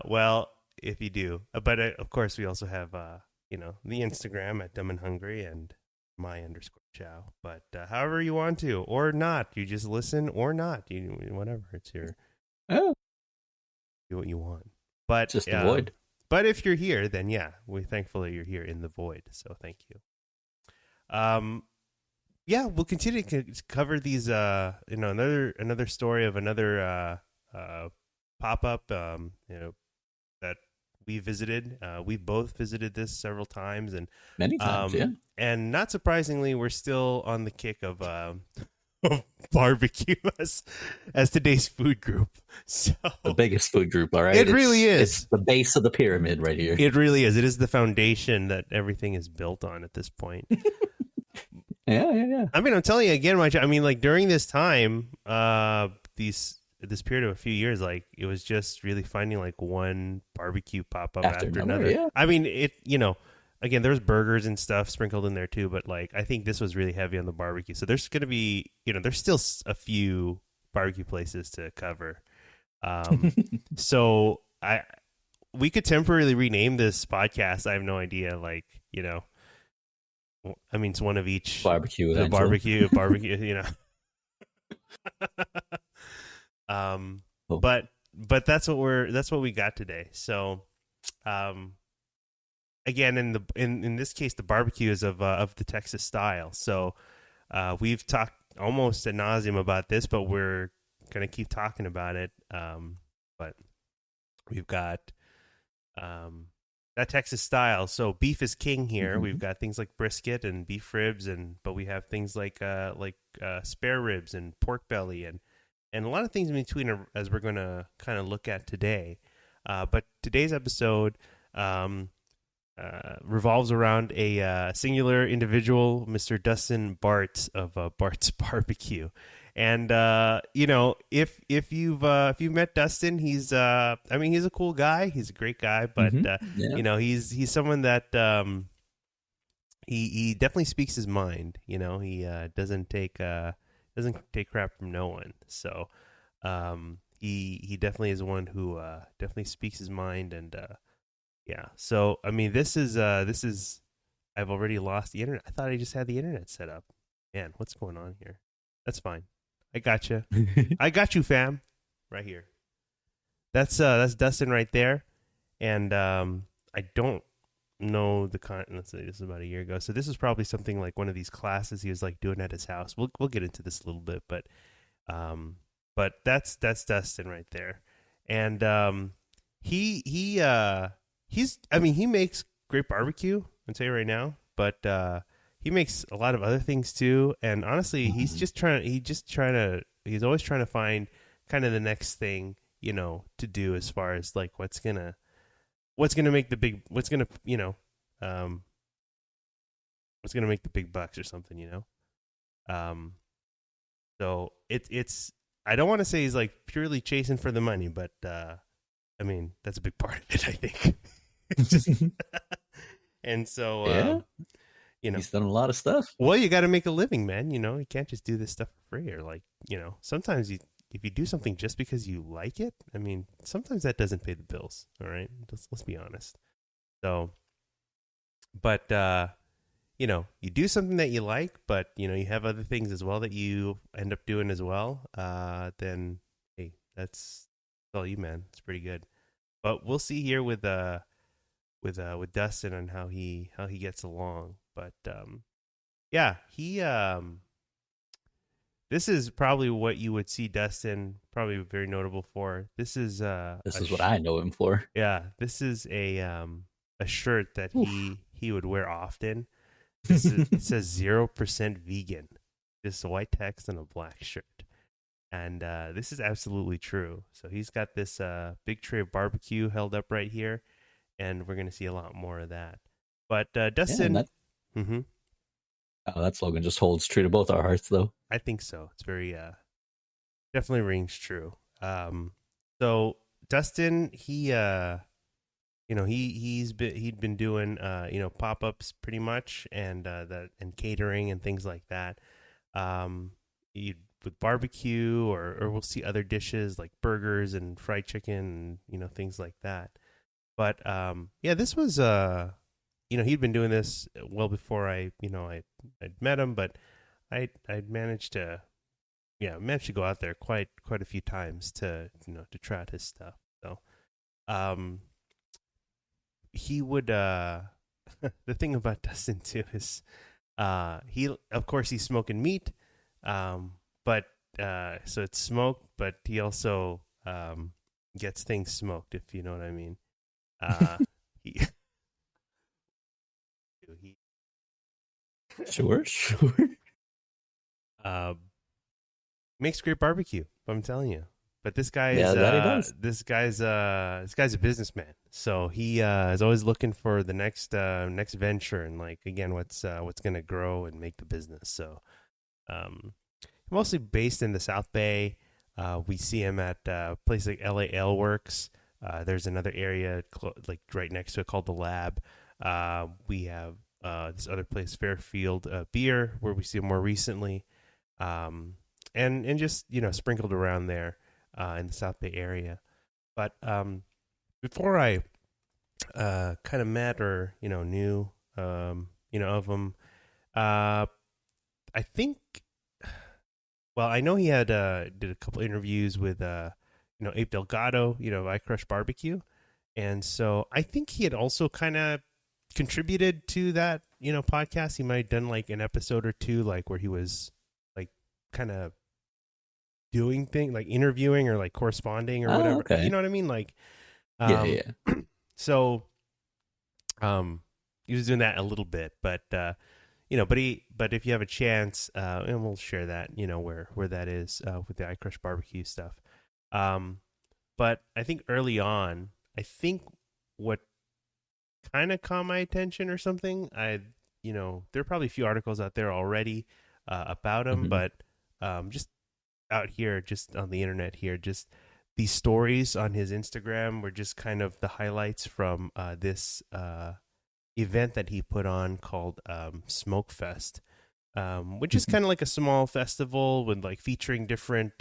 Well, if you do, but of course we also have the Instagram at Dumb and Hungry and my_chow. But however you want to, or not, you just listen or not. You whatever. It's your Oh, do what you want. But just avoid. But if you're here, then yeah, we're thankful that you're here in the void. So thank you. Yeah, we'll continue to cover these. Another story of another pop up. That we visited. We both visited this several times, and Many times, yeah. And not surprisingly, we're still on the kick of barbecue as today's food group. So The biggest food group, all right? It really is. It's the base of the pyramid right here. It really is. It is the foundation that everything is built on at this point. Yeah. I mean, I'm telling you again, like during this time, this period of a few years, like it was just really finding like one barbecue pop up after another. Yeah. I mean, again, there's burgers and stuff sprinkled in there too, but like I think this was really heavy on the barbecue. So there's going to be, there's still a few barbecue places to cover. So we could temporarily rename this podcast. I have no idea. Like, I mean, it's one of each Barbecue. the barbecue, Oh. But that's what we got today. So, again, in this case, the barbecue is of the Texas style. So, we've talked almost ad nauseum about this, but we're gonna keep talking about it. But we've got that Texas style. So beef is king here. Mm-hmm. We've got things like brisket and beef ribs, but we have things like spare ribs and pork belly and a lot of things in between, as we're going to kind of look at today. But today's episode revolves around a singular individual, Mr. Dustin Bartz of Bartz Barbecue. And if you've met Dustin, he's he's a cool guy. He's a great guy, but he's someone that he definitely speaks his mind. He doesn't take crap from no one. So he definitely is one who definitely speaks his mind. And yeah. So I mean, this is I've already lost the internet. I thought I just had the internet set up. Man, what's going on here? That's fine. I got you. I got you, fam. Right here. That's Dustin right there. And I don't know the let's say this is about a year ago. So this is probably something like one of these classes he was like doing at his house. We'll get into this a little bit, but that's Dustin right there. And he makes great barbecue, I'll tell you right now, but he makes a lot of other things too. And honestly, he's always trying to find kind of the next thing, to do as far as like what's gonna make the big bucks or something. So it's I don't want to say he's like purely chasing for the money, but I mean that's a big part of it, I think. And so he's done a lot of stuff. Well, you got to make a living, man. You can't just do this stuff for free. Or like, sometimes if you do something just because you like it, I mean, sometimes that doesn't pay the bills. All right, let's be honest. So, but you do something that you like, but you have other things as well that you end up doing as well. Then hey, that's all you, man. It's pretty good. But we'll see here with Dustin and how he gets along. But yeah, he This is probably what you would see Dustin probably very notable for. This is This is what I know him for. yeah, this is a shirt that Oof. he would wear often. This is it says 0% vegan. Just white text and a black shirt. And this is absolutely true. So he's got this big tray of barbecue held up right here, and we're going to see a lot more of that. But Yeah, and Dustin, that hmm that slogan just holds true to both our hearts, though. I think so. It's very definitely rings true. So Dustin, he'd been doing pop ups pretty much, and and catering and things like that. You with barbecue, or we'll see other dishes like burgers and fried chicken, and things like that. But yeah, this was he'd been doing this well before I'd met him, but I'd managed to go out there quite a few times to to try out his stuff. So um he would the thing about Dustin too is he of course he's smoking meat, but so it's smoked, but he also gets things smoked, if you know what I mean. He, he Sure, sure. uh, makes great barbecue. I'm telling you. But this guy is Yeah, that he does. this guy's a businessman. So he is always looking for the next venture, and like again what's going to grow and make the business. So mostly based in the South Bay. We see him at places like LA Ale Works. There's another area like right next to it called the Lab. We have this other place, Fairfield Beer, where we see him more recently, and just sprinkled around there in the South Bay area. But before I kind of met or knew of him, I think. Well, I know he had did a couple interviews with Abe Delgado, I Crush Barbecue, and so I think he had also kind of contributed to that podcast. He might have done like an episode or two, like where he was like kind of doing things like interviewing or like corresponding or Oh, whatever. You okay. know what I mean? Like, Yeah, um, yeah. so he was doing that a little bit, but but if you have a chance, and we'll share that, where that is with the I Crush Barbecue stuff. Um, but I think early on, I think what kind of caught my attention or something, there are probably a few articles out there already about him, Hmm. but just out here, just on the internet here, just these stories on his Instagram were just kind of the highlights from this event that he put on called Smoke Fest, which is kind of like a small festival with like featuring different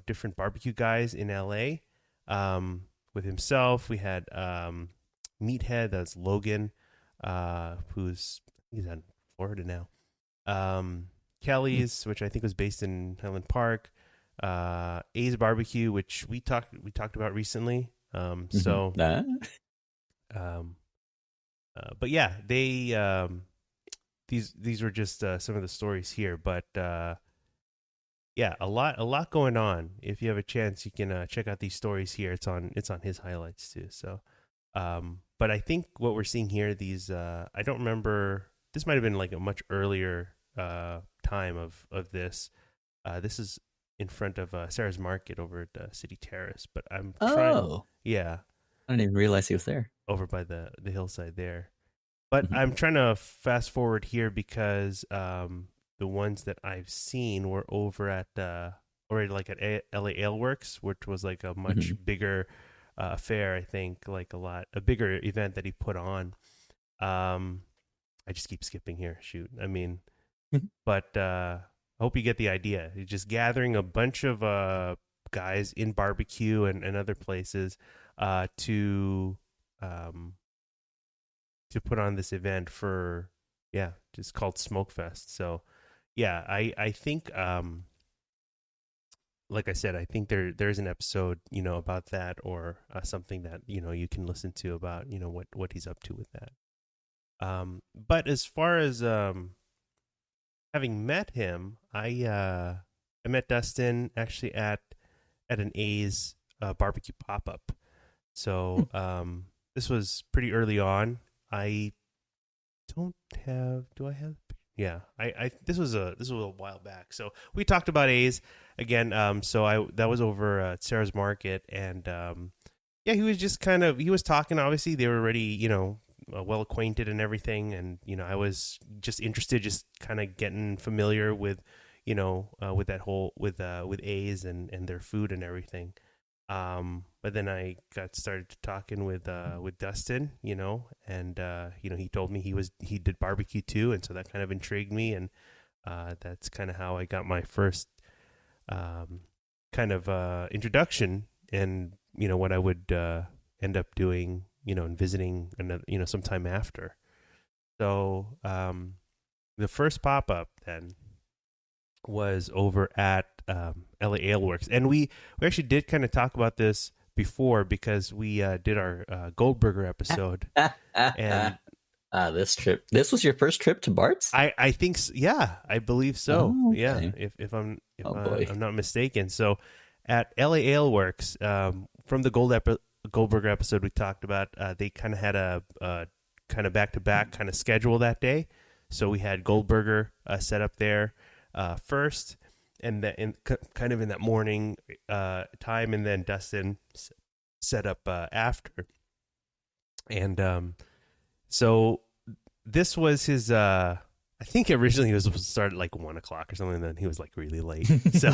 different barbecue guys in LA. With himself, we had Meathead, that's Logan, he's in Florida now. Kelly's, which I think was based in Highland Park. A's Barbecue, which we talked about recently. So Nah. um, but yeah, they these were just some of the stories here, but yeah, a lot going on. If you have a chance, you can check out these stories here. It's on his highlights too. So, but I think what we're seeing here, these I don't remember. This might have been like a much earlier time of this. This is in front of Sarah's Market over at City Terrace, but I'm trying. Oh, Yeah, I didn't even realize he was there. over by the hillside there. But Mhm. I'm trying to fast forward here because the ones that I've seen were over at already like at LA Ale Works, which was like a much Mhm. bigger affair. I think like a bigger event that he put on. Um, I just keep skipping here. Shoot, I mean, but I hope you get the idea. He's just gathering a bunch of guys in barbecue and other places to um, put on this event for just called Smokefest. So yeah, I think like I said, I think there's an episode about that, or something that you can listen to about what he's up to with that. But as far as having met him, I met Dustin actually at an A's barbecue pop up. Hmm. So this was pretty early on. I don't have. Do I have? Yeah, I this was a while back. So we talked about A's again. So I that was over at Sarah's Market, and yeah, he was just kind of he was talking. Obviously, they were already well acquainted and everything, and I was just interested, just kind of getting familiar with with that whole with A's and their food and everything. But then I got started talking with Dustin, and he told me he did barbecue too, and so that kind of intrigued me, and that's kind of how I got my first um, kind of introduction, and what I would end up doing, and visiting another, sometime after. So the first pop up then was over at LA Ale Works, and we actually did kind of talk about this before because we did our Goldberger episode, and this was your first trip to Bart's? I think yeah, I believe so. Oh, okay. Yeah, if I'm boy. I'm not mistaken. So at LA Ale Works, from the Goldberger episode we talked about, they kind of had a kind of back to back kind of schedule that day. So we had Goldberger set up there first, and kind of in that morning time, and then Dustin set up after. And so this was his. I think originally he was supposed to start at like 1:00 or something, and then he was like really late. So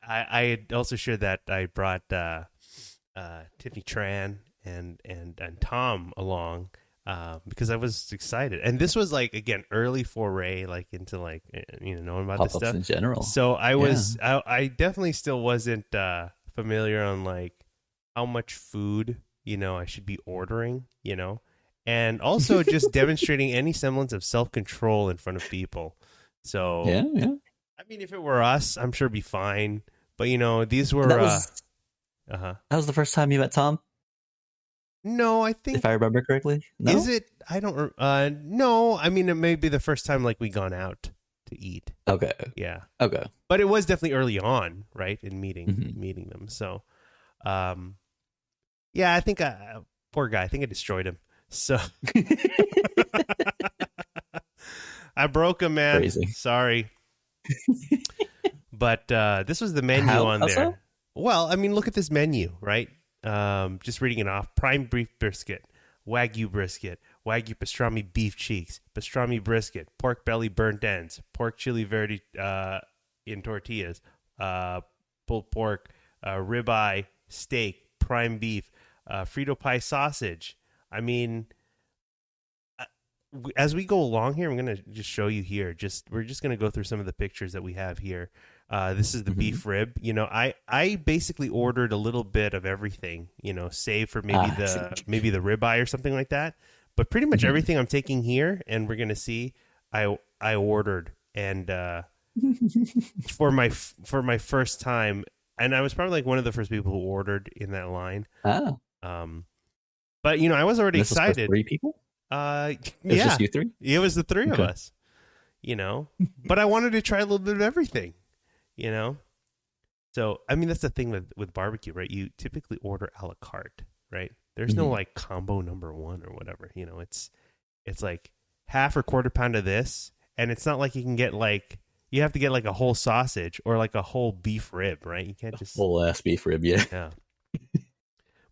I had also shared that I brought Tiffany Tran and Tom along. Because I was excited, and this was like again early foray, like into like knowing about this Pop-ups stuff in general. So I definitely still wasn't familiar on like how much food I should be ordering, and also just demonstrating any semblance of self control in front of people. So yeah. I mean, if it were us, I'm sure it'd be fine. But these were that was the first time you met Tom. No, I think if I remember correctly. No? Is it? I don't. No, I mean it may be the first time like we gone out to eat. Okay. Yeah. Okay. But it was definitely early on, right? In meeting them. So, yeah, I think poor guy. I think I destroyed him. So I broke him, man. Crazy. Sorry. But this was the menu on there. So? Well, I mean, look at this menu, right? Just reading it off: prime beef brisket, Wagyu brisket, Wagyu pastrami beef cheeks, pastrami brisket, pork belly burnt ends, pork chili verde in tortillas, pulled pork, ribeye, steak, prime beef, Frito pie sausage. I mean, as we go along here, I'm going to just show you here. We're just going to go through some of the pictures that we have here. This is the beef rib. I basically ordered a little bit of everything, save for maybe the ribeye or something like that. But pretty much everything I'm taking here, and we're gonna see, I ordered, and for my first time, and I was probably like one of the first people who ordered in that line. Ah. But I was already excited. 3 people. Yeah, just you 3. It was the 3 of us. But I wanted to try a little bit of everything. So I mean that's the thing with barbecue, right? You typically order a la carte, right? There's no like combo number 1 or whatever. It's like half or quarter pound of this, and it's not like you can get like you have to get like a whole sausage or like a whole beef rib, right? You can't just whole ass beef rib, yeah.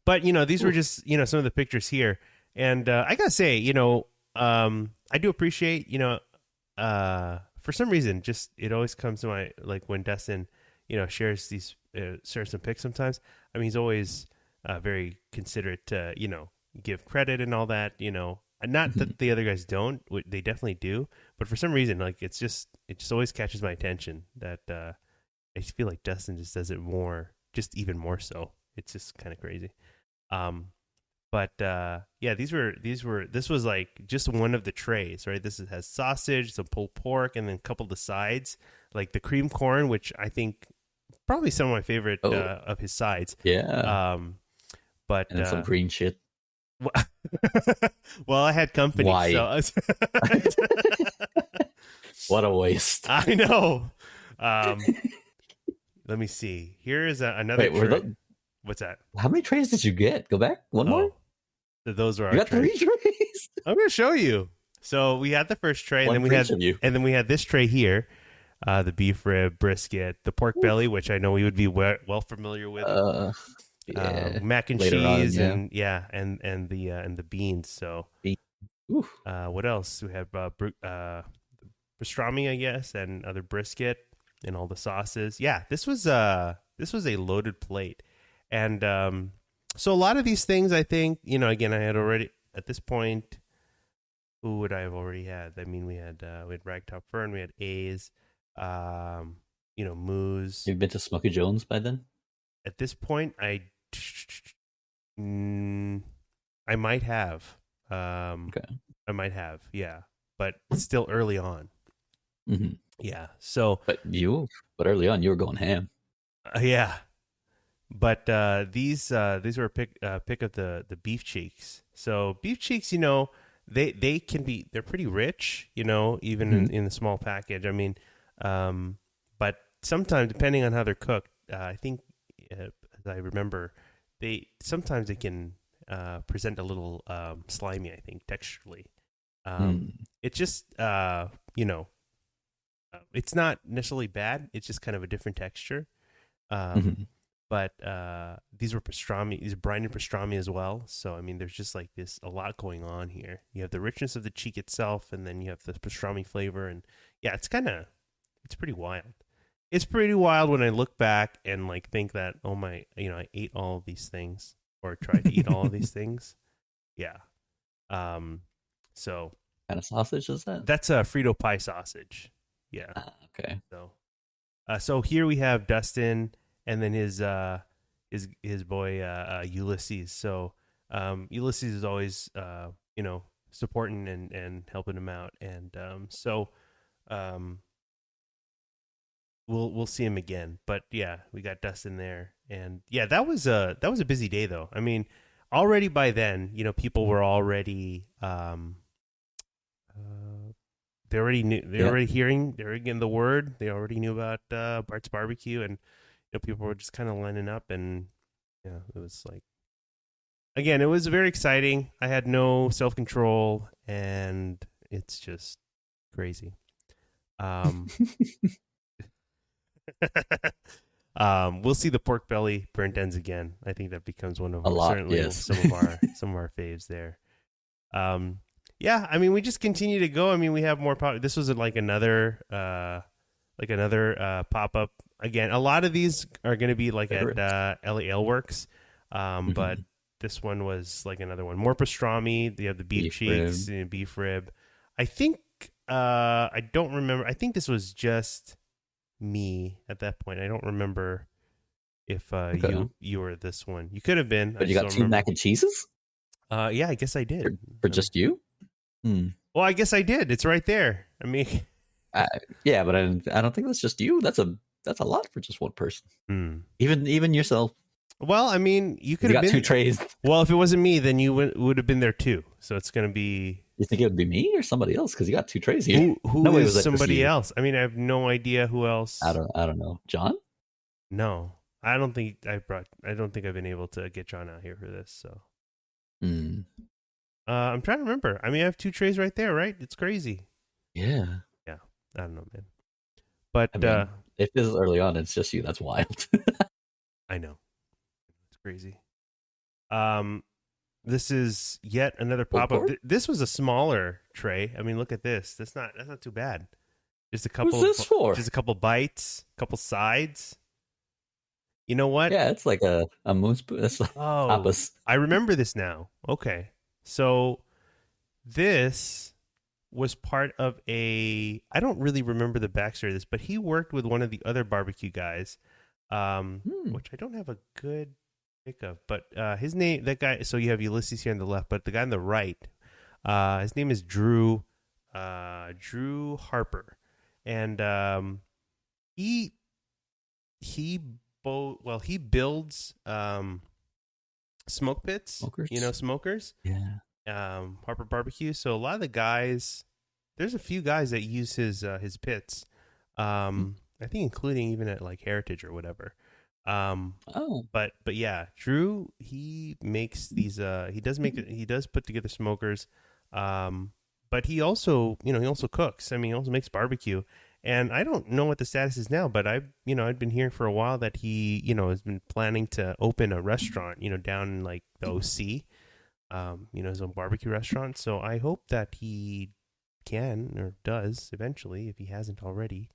But these were just some of the pictures here, and I gotta say, I do appreciate for some reason, just it always comes to my like when Dustin, shares some pics sometimes. I mean, he's always very considerate to give credit and all that. Not that the other guys don't; they definitely do. But for some reason, like it just always catches my attention that I feel like Dustin just does it more, just even more so. It's just kind of crazy. But yeah, this was like just one of the trays, right? This has sausage, some pulled pork, and then a couple of the sides, like the cream corn, which I think probably some of my favorite of his sides. Yeah. But and some green shit. Well, I had company. Why? So What a waste. I know. Um, let me see. Here is another Wait, were tray. the, What's that? how many trays did you get? Go back. One more? Oh, those were You our got trays. 3 trays? I'm gonna show you. So we had the first tray, and One then we for had each of you. this tray here, the beef rib, brisket, the pork belly, which I know we would be well familiar with, Yeah. mac and Later on, cheese, yeah. and and the beans. So, Oof. what else? We have pastrami, I guess, and other brisket and all the sauces. Yeah, this was a loaded plate, and so a lot of these things, I think, again, I had already at this point. Who would I have already had? I mean, we had Ragtop Fern, we had A's, Moose. You've been to Smoky Jones by then? At this point, I might have. Okay. I might have, yeah, but it's still early on. Mm-hmm. Yeah, so But early on, you were going ham. yeah, but these were a pick of the beef cheeks. So beef cheeks, they can be, they're pretty rich, even in the small package. I mean, but sometimes depending on how they're cooked, I think as I remember, sometimes they can present a little slimy. I think texturally, it's just it's not necessarily bad. It's just kind of a different texture. But these were pastrami, these brine pastrami as well. So I mean, there's just like a lot going on here. You have the richness of the cheek itself, and then you have the pastrami flavor, and yeah, it's pretty wild. It's pretty wild when I look back and like think that, oh my, I ate all of these things or tried to eat all of these things. Yeah. So What kind of sausage is that? that's a Frito pie sausage. Yeah. Okay. So here we have Dustin, and then his boy Ulysses. So Ulysses is always supporting and helping him out, and we'll see him again. But yeah, we got Dustin there, and yeah, that was a busy day though. I mean, already by then, people were already they already knew, already getting the word. They already knew about Bart's barbecue, and people were just kind of lining up, and yeah, it was like, again, it was very exciting. I had no self-control, and it's just crazy. We'll see the pork belly burnt ends again. I think that becomes one of certainly some of our faves there. Yeah, I mean, we just continue to go. I mean, we have more pop. This was like another pop up. Again, a lot of these are going to be like at LA Ale Works, but this one was like another one. More pastrami. You have the beef cheeks and beef rib. I think I don't remember. I think this was just me at that point. I don't remember if you were this one. You could have been. But you got two mac and cheeses? Yeah, I guess I did. For just you? Well, I guess I did. It's right there. I mean, yeah, but I don't think that's just you. That's a lot for just one person. Even yourself. Well, I mean, you could have got 2 trays. Well, if it wasn't me, then you would have been there too. So it's going to be. You think it would be me or somebody else? Because you got 2 trays here. Who is somebody else? I mean, I have no idea who else. I don't know. John? No, I don't think I've been able to get John out here for this. So. I'm trying to remember. I mean, I have 2 trays right there, right? It's crazy. Yeah. Yeah. I don't know, man. But I mean, if this is early on, it's just you. That's wild. I know. It's crazy. This is yet another pop-up. This was a smaller tray. I mean, look at this. That's not too bad. Just a couple. What's this for? Just a couple bites, a couple sides. You know what? Yeah, it's like a moon spoon. That's like tapas. I remember this now. Okay. So this was part of I don't really remember the backstory of this, but he worked with one of the other barbecue guys, which I don't have a good pick of. But his name, that guy, so you have Ulysses here on the left, but the guy on the right, his name is Drew Harper. And he builds smoke pits, smokers. Yeah. Harper Barbecue. So a lot of the guys there's a few guys that use his pits. I think including even at like Heritage or whatever. Oh. But yeah, Drew, he makes these he does put together smokers. But he also, he also cooks. I mean, he also makes barbecue. And I don't know what the status is now, but I'd been hearing for a while that he, has been planning to open a restaurant, down in like the OC, his own barbecue restaurant. So I hope that he can or does eventually, if he hasn't already.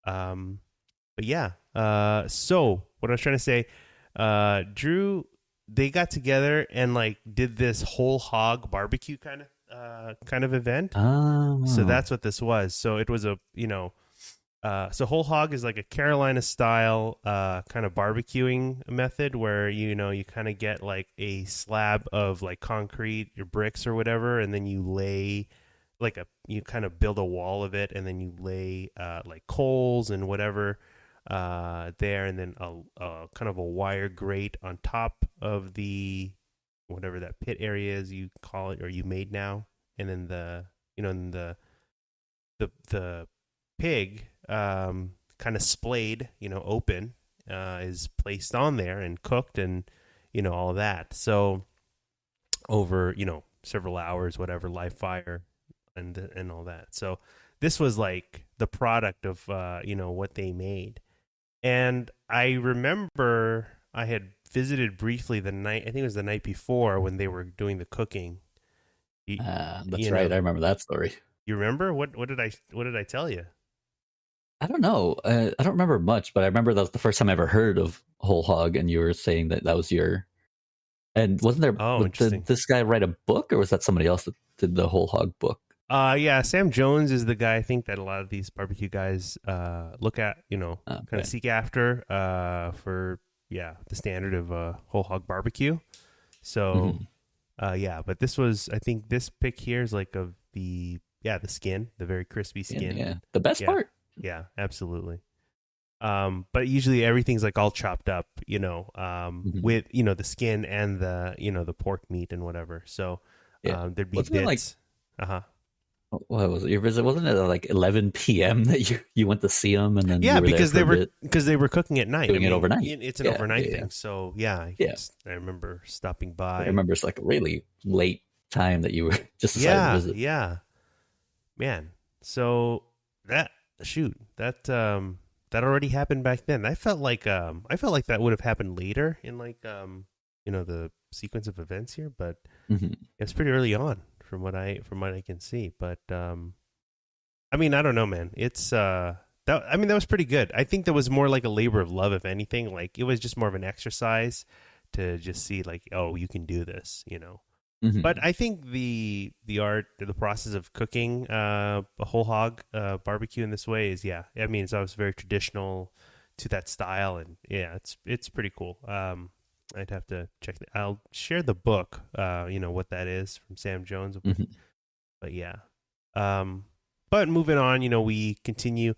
But yeah, so what I was trying to say, Drew, they got together and like did this whole hog barbecue kind of event. Oh. So that's what this was. So it was so whole hog is like a Carolina style kind of barbecuing method where you kind of get like a slab of like concrete or bricks or whatever, and then you lay you kind of build a wall of it, and then you lay like coals and whatever there, and then a kind of a wire grate on top of the whatever that pit area is you call it or you made now, and then the pig kind of splayed open is placed on there and cooked and all that. So over several hours, whatever, live fire and all that. So this was like the product of what they made. And I remember I had visited briefly the night, I think it was the night before when they were doing the cooking. That's right. I remember that story. You remember? What did I tell you? I don't know. I don't remember much, but I remember that was the first time I ever heard of whole hog, and you were saying that was your. And wasn't there? Interesting. Did this guy write a book, or was that somebody else that did the whole hog book? Yeah, Sam Jones is the guy I think that a lot of these barbecue guys look at, kind of seek after for the standard of whole hog barbecue. So yeah, but this was, I think this pick here is like of the skin, the very crispy skin. Yeah, the best part. Yeah, absolutely. But usually everything's like all chopped up, with the skin and the the pork meat and whatever. So there'd be bits. What was it? Your visit wasn't it at like 11 p.m. that you went to see them, and then because they were cooking at night, doing it overnight. It's an overnight thing, so I remember stopping by. I remember it's like a really late time that you were just decided to visit. Yeah, man. So that already happened back then. I felt like that would have happened later in like the sequence of events here, but it's pretty early on. From what I can see, but I mean, I don't know, man. It's that was pretty good. I think that was more like a labor of love, if anything. Like it was just more of an exercise to just see, like, oh, you can do this, But I think the art, the process of cooking a whole hog barbecue in this way is, I mean, it's always very traditional to that style, and it's pretty cool. I'd have to check. I'll share the book, what that is from Sam Jones. But but moving on, we continue.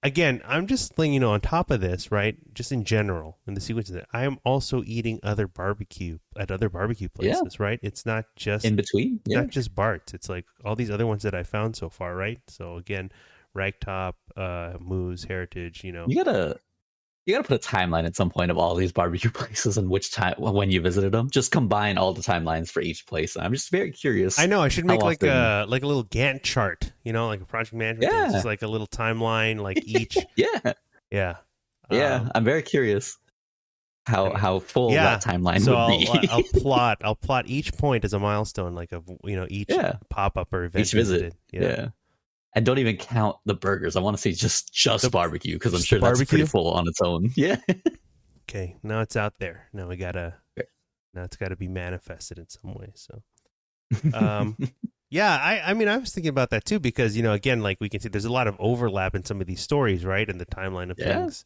Again, I'm just letting on top of this, right? Just in general, in the sequence of that, I am also eating other barbecue at other barbecue places, right? It's not just in between, not just Bartz. It's like all these other ones that I found so far, right? So again, Ragtop, Moose, Heritage, You gotta put a timeline at some point of all these barbecue places and which time when you visited them. Just combine all the timelines for each place. I'm just very curious. I know I should make like a little Gantt chart, like a project management. Thing. It's just like a little timeline, like each. yeah. I'm very curious how full that timeline would be. I'll plot each point as a milestone, like of each pop up or event, each visit. Yeah. And don't even count the burgers. I want to see just barbecue, because I'm sure that's pretty full on its own. Yeah. Okay. Now it's out there. Now it's got to be manifested in some way. So, I mean, I was thinking about that too, because, again, like we can see there's a lot of overlap in some of these stories, right? In the timeline of things.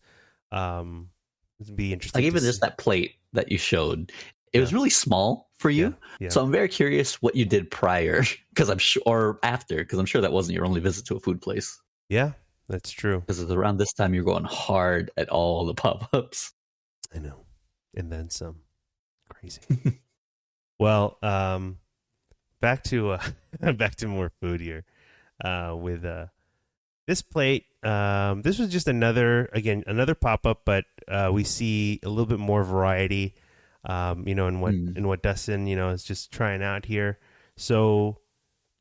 It'd be interesting. Like even just that plate that you showed, it was really small for you. So I'm very curious what you did prior, because I'm sure, or after, because I'm sure that wasn't your only visit to a food place. Yeah, that's true. Because it's around this time you're going hard at all the pop-ups. I know. And then some. Crazy. Well, back to more food here. with this plate. This was just another pop up, but we see a little bit more variety. In what Dustin is just trying out here. So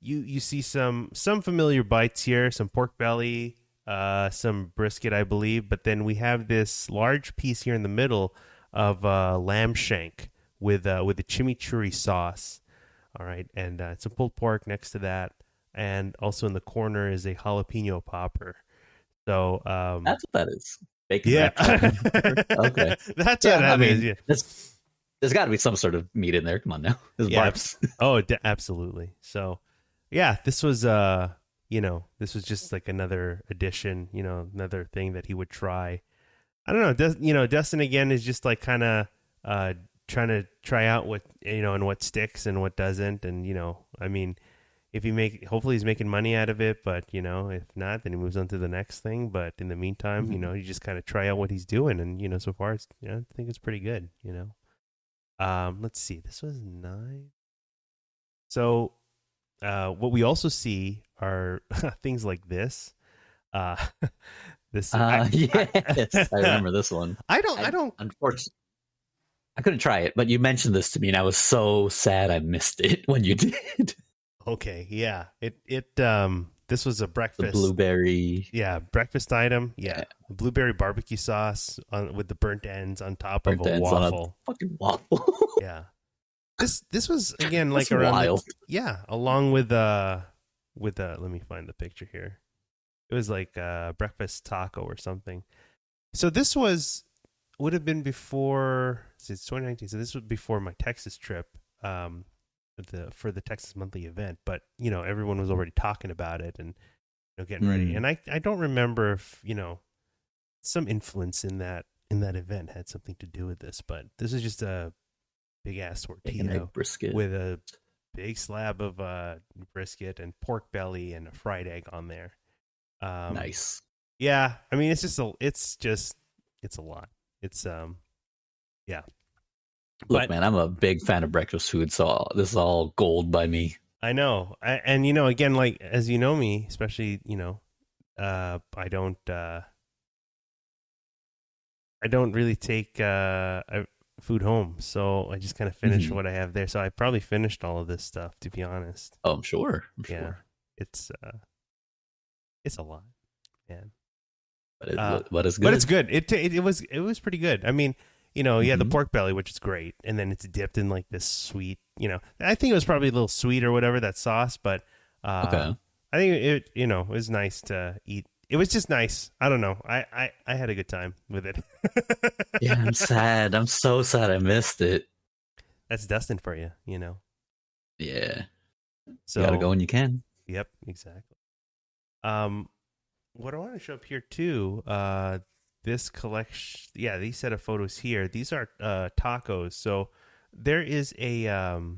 you see some familiar bites here, some pork belly, some brisket, I believe, but then we have this large piece here in the middle of lamb shank with a chimichurri sauce. All right, and some pulled pork next to that, and also in the corner is a jalapeno popper. So that's what that is. Bacon yeah, wrapped jalapeno popper. Okay, that's what that is. Yeah, there's got to be some sort of meat in there. Come on now, this is Bartz. Oh, absolutely. So yeah, this was this was just like another addition, another thing that he would try. I don't know. Dustin again is just like kind of trying to try out what and what sticks and what doesn't, and I mean, if hopefully he's making money out of it, but if not, then he moves on to the next thing. But in the meantime, you just kind of try out what he's doing, and so far, I think it's pretty good. Let's see. This was 9. So, what we also see are things like this. Yes, I remember this one. I don't. Unfortunately, I couldn't try it, but you mentioned this to me, and I was so sad I missed it when you did. Okay, yeah. This was a breakfast. The blueberry. Yeah, breakfast item. Yeah. Blueberry barbecue sauce with the burnt ends on top of a waffle. On a fucking waffle. Yeah. This was again like That's around wild. along with let me find the picture here. It was like a breakfast taco or something. So this would have been before, it's 2019, so this was before my Texas trip. For the Texas Monthly event, but everyone was already talking about it and getting ready. And I don't remember if some influence in that event had something to do with this, but this is just a big ass tortilla brisket with a big slab of brisket and pork belly and a fried egg on there. Nice. Yeah, I mean it's a lot. It's yeah. Look, man, I'm a big fan of breakfast food, so this is all gold by me. I know. And again, like, as you know me, especially, I don't really take food home. So I just kind of finish what I have there. So I probably finished all of this stuff, to be honest. Oh, I'm sure. Yeah. It's a lot, man. But it's good. But it's good. It was pretty good. I mean, you had the pork belly, which is great, and then it's dipped in like this sweet, I think it was probably a little sweet or whatever, that sauce, but okay. I think it was nice to eat. It was just nice. I don't know. I had a good time with it. Yeah, I'm sad. I'm so sad I missed it. That's Dustin for you, Yeah. So you gotta go when you can. Yep, exactly. What I want to show up here too, this collection, these set of photos here, these are tacos. So there is there's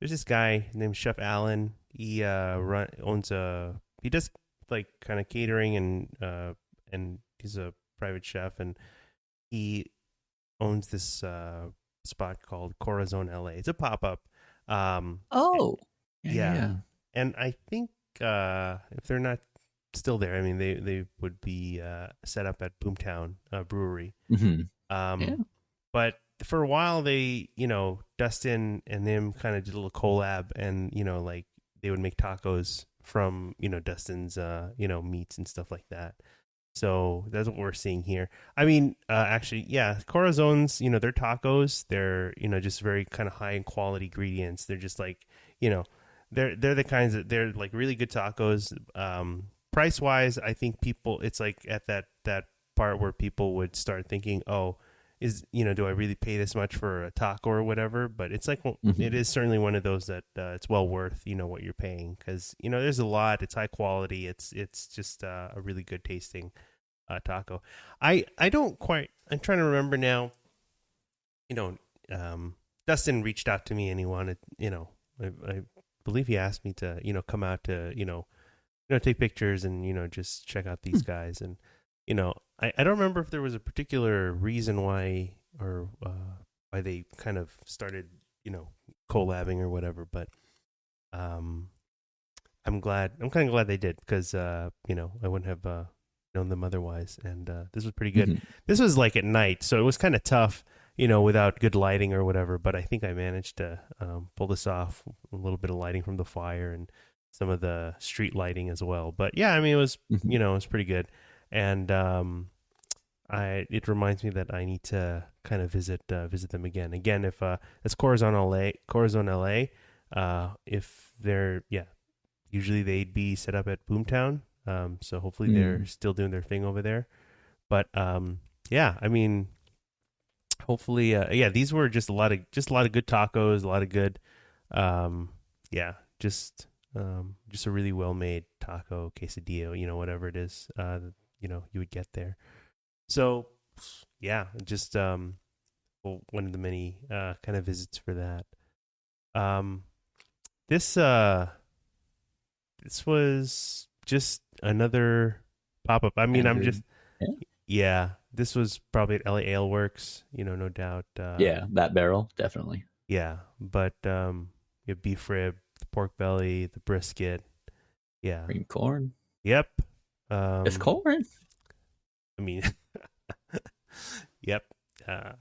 this guy named Chef Allen. He he does like kind of catering and he's a private chef, and he owns this spot called Corazon LA. It's a pop-up. Yeah. And I think if they're not still there, I mean, they would be set up at Boomtown Brewery. But for a while, they, Dustin and them kind of did a little collab, and like they would make tacos from Dustin's meats and stuff like that. So that's what we're seeing here. I mean, actually, yeah, Corazon's, their tacos, they're just very kind of high in quality ingredients. They're just like, they're the kinds that they're like really good tacos. Price wise, I think it's like at that part where people would start thinking, oh, do I really pay this much for a taco or whatever? But it's like, it is certainly one of those that it's well worth, what you're paying, because, there's a lot, it's high quality. It's just a really good tasting taco. I'm trying to remember now, Dustin reached out to me and he wanted, I believe he asked me to, come out to, take pictures and, just check out these guys. And, I don't remember if there was a particular reason why or why they kind of started, collabing or whatever, but I I'm glad. I'm kind of glad they did because I wouldn't have known them otherwise. And this was pretty good. Mhm. This was like at night, so it was kind of tough, without good lighting or whatever. But I think I managed to pull this off. A little bit of lighting from the fire and some of the street lighting as well. But yeah, I mean, it was Mhm. it was pretty good. And it reminds me that I need to kind of visit them again. Again, if it's Corazon LA. If they're usually they'd be set up at Boomtown. So hopefully they're Mm. still doing their thing over there. But yeah, I mean, hopefully, these were just a lot of good tacos, a lot of good, yeah, just a really well made taco quesadilla, whatever it is, you would get there. So yeah, just one of the many kind of visits for that. Um, this this was just another pop up. I mean, I'm Standard. just Yeah. yeah. This was probably at LA Ale Works, no doubt. Yeah, that barrel definitely. Yeah, but you have beef rib, the pork belly, the brisket. Yeah. Cream corn. Yep. It's corn. I mean, yep. Uh,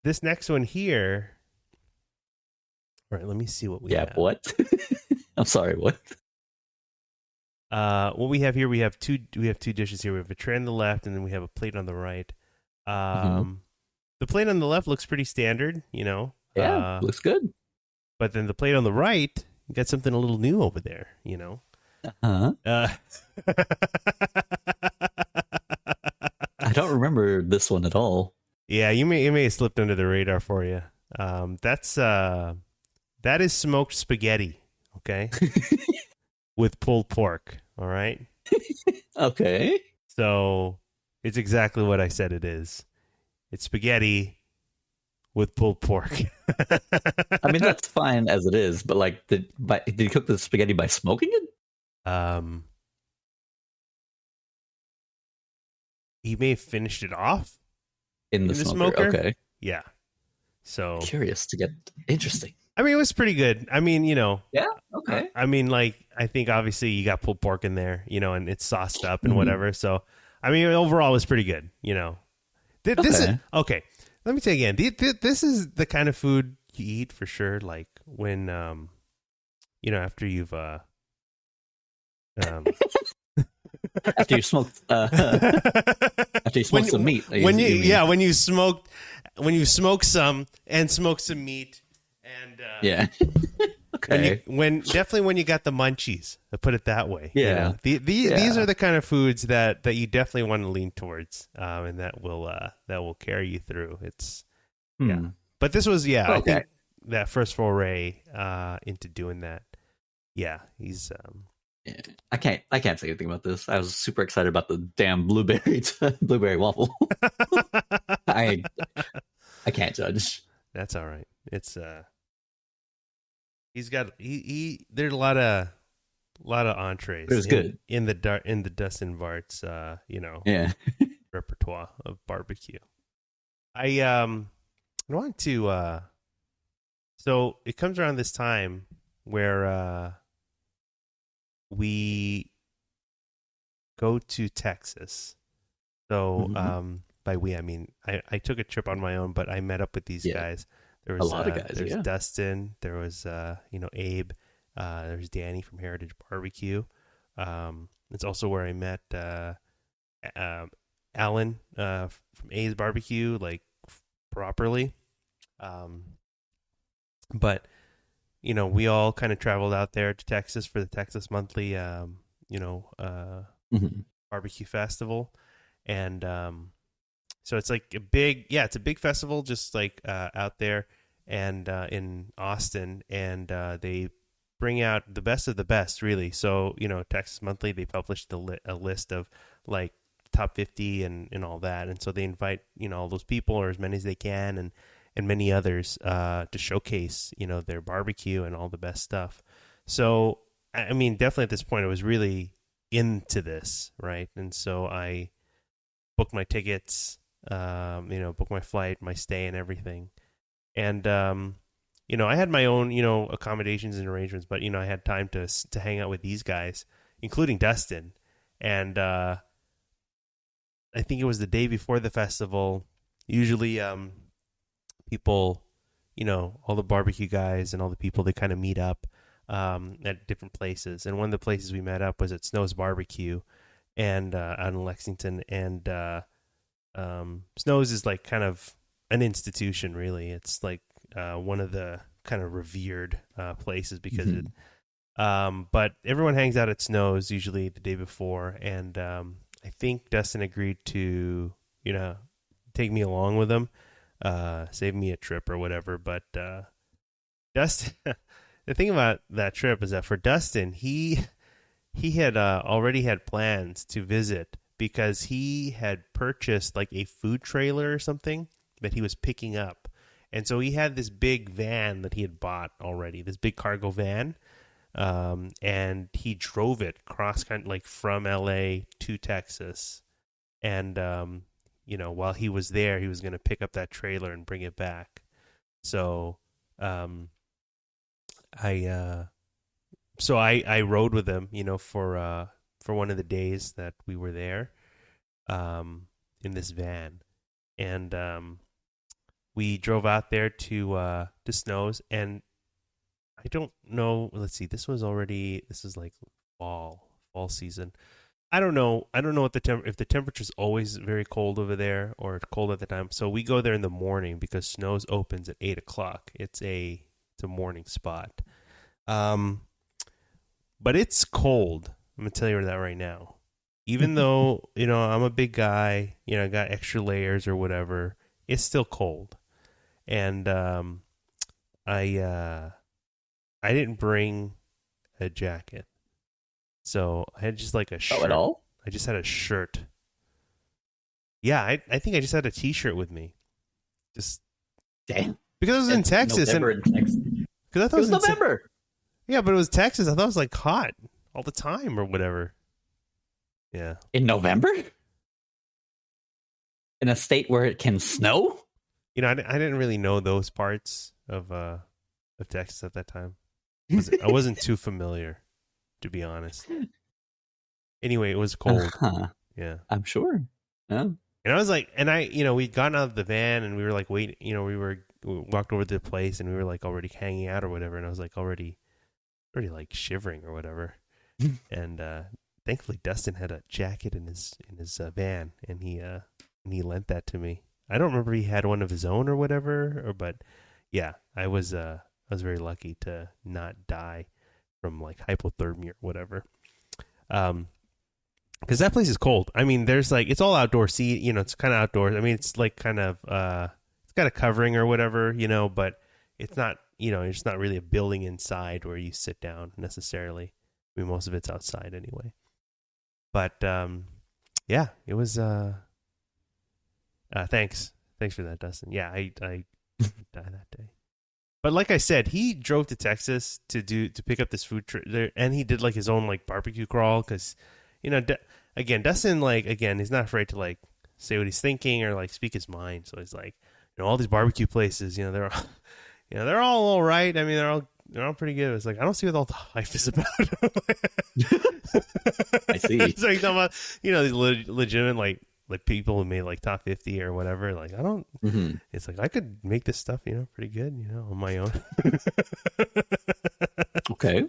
this next one here. All right, let me see what we Yeah. have. What? I'm sorry. What? What we have here, we have two dishes here. We have a tray on the left, and then we have a plate on the right. Mhm. The plate on the left looks pretty standard, Yeah, looks good. but then the plate on the right got something a little new over there, Huh? Uh, I don't remember this one at all. yeah, you may have slipped under the radar for you. That is smoked spaghetti, okay, with pulled pork. All right, Okay. so it's exactly what I said it is. It's spaghetti with pulled pork. I mean, that's fine as it is, but like, did you cook the spaghetti by smoking it um, he may have finished it off in in the the smoker? smoker. Okay. Yeah. So Curious to get interesting. I mean, it was pretty good. I mean, Yeah. I, Okay. I mean, like I think obviously you got pulled pork in there, and it's sauced up and Mhm. whatever. So I mean, overall, it was pretty good. This is Okay. okay. Let me tell you again. This is the kind of food you eat for sure. Like when after you've um After you smoked, after you smoked some meat, when you you mean? yeah when you smoke some and smoke some meat and Yeah. Okay. definitely when you got the munchies, I put it that way. Yeah. These Yeah. are the kind of foods that you definitely want to lean towards, and that will carry you through. It's Hmm. but this was I Okay. think that first foray into doing that. Yeah, he's Yeah. I can't say anything about this. I was super excited about the damn blueberry waffle. I I can't judge. That's all right. It's he's got there's a lot of entrees. It was good. in the Dustin Bartz Yeah. repertoire of barbecue. I want to so it comes around this time where we go to Texas. So Mhm. by we I mean I took a trip on my own, but I met up with these Yeah. guys. There A was lot of guys. there's Yeah. Dustin, there was Abe, there's Danny from Heritage Barbecue. It's also where I met Alan from A's Barbecue, like properly. But we all kind of traveled out there to Texas for the Texas Monthly, Mhm. barbecue festival, and so it's like it's a big festival, just like out there and in Austin, and they bring out the best of the best, really. So Texas Monthly, they published a list of like top 50 and all that, and so they invite all those people or as many as they can, and many others to showcase their barbecue and all the best stuff. So I mean, definitely at this point, I was really into this, right? And so I booked my tickets, booked my flight, my stay, and everything. And I had my own, accommodations and arrangements, but I had time to hang out with these guys, including Dustin. And I think it was the day before the festival. Usually, people, all the barbecue guys and all the people, they kind of meet up at different places. And one of the places we met up was at Snow's Barbecue, and out in Lexington. And Snow's is like kind of an institution, really. It's like one of the kind of revered places because it. But everyone hangs out at Snow's usually the day before, and I think Dustin agreed to, take me along with him, save me a trip or whatever. But Dustin, the thing about that trip is that for Dustin, he had already had plans to visit because he had purchased like a food trailer or something that he was picking up. And so he had this big van that he had bought already, this big cargo van. And he drove it cross country, like from LA to Texas. And, while he was there, he was going to pick up that trailer and bring it back. So, I rode with him, for one of the days that we were there, in this van. And, we drove out there to Snow's, and I don't know. Let's see. This is like fall season. I don't know what if the temperature's always very cold over there or cold at the time. So we go there in the morning because Snow's opens at 8:00. It's a morning spot. But it's cold. I'm gonna tell you that right now. Even though, I'm a big guy, I got extra layers or whatever, it's still cold. And I didn't bring a jacket. So I had just like a shirt. Oh, at all? I just had a shirt. Yeah, I think I just had a t-shirt with me. Just damn. Because I was in Texas. November in Texas. Because I thought it was November. Yeah, but it was Texas. I thought it was like hot all the time or whatever. Yeah. In November? In a state where it can snow? I didn't really know those parts of Texas at that time. I wasn't too familiar, to be honest. Anyway, it was cold. Yeah, I'm sure. Yeah. And I was like, we'd gotten out of the van and we were like waiting. We walked over to the place and we were like already hanging out or whatever. And I was like already like shivering or whatever. And thankfully, Dustin had a jacket in his van, and he lent that to me. I don't remember if he had one of his own or whatever, but yeah, I was very lucky to not die from like hypothermia or whatever. Because that place is cold. I mean, there's like, it's all outdoor it's kind of outdoors. I mean, it's like kind of, it's got a covering or whatever, but it's not, it's not really a building inside where you sit down necessarily. I mean, most of it's outside anyway. But, yeah, it was, thanks for that, Dustin. Yeah, I died that day. But like I said, he drove to Texas to pick up this food there, and he did like his own like barbecue crawl because, again, Dustin he's not afraid to like say what he's thinking or like speak his mind. So he's like, all these barbecue places, they're all, they're all right. I mean, they're all pretty good. It's like I don't see what all the hype is about. I see. It's like talking about these legitimate like people who made like top 50 or whatever. Like I don't. Mm-hmm. It's like I could make this stuff pretty good on my own. Okay.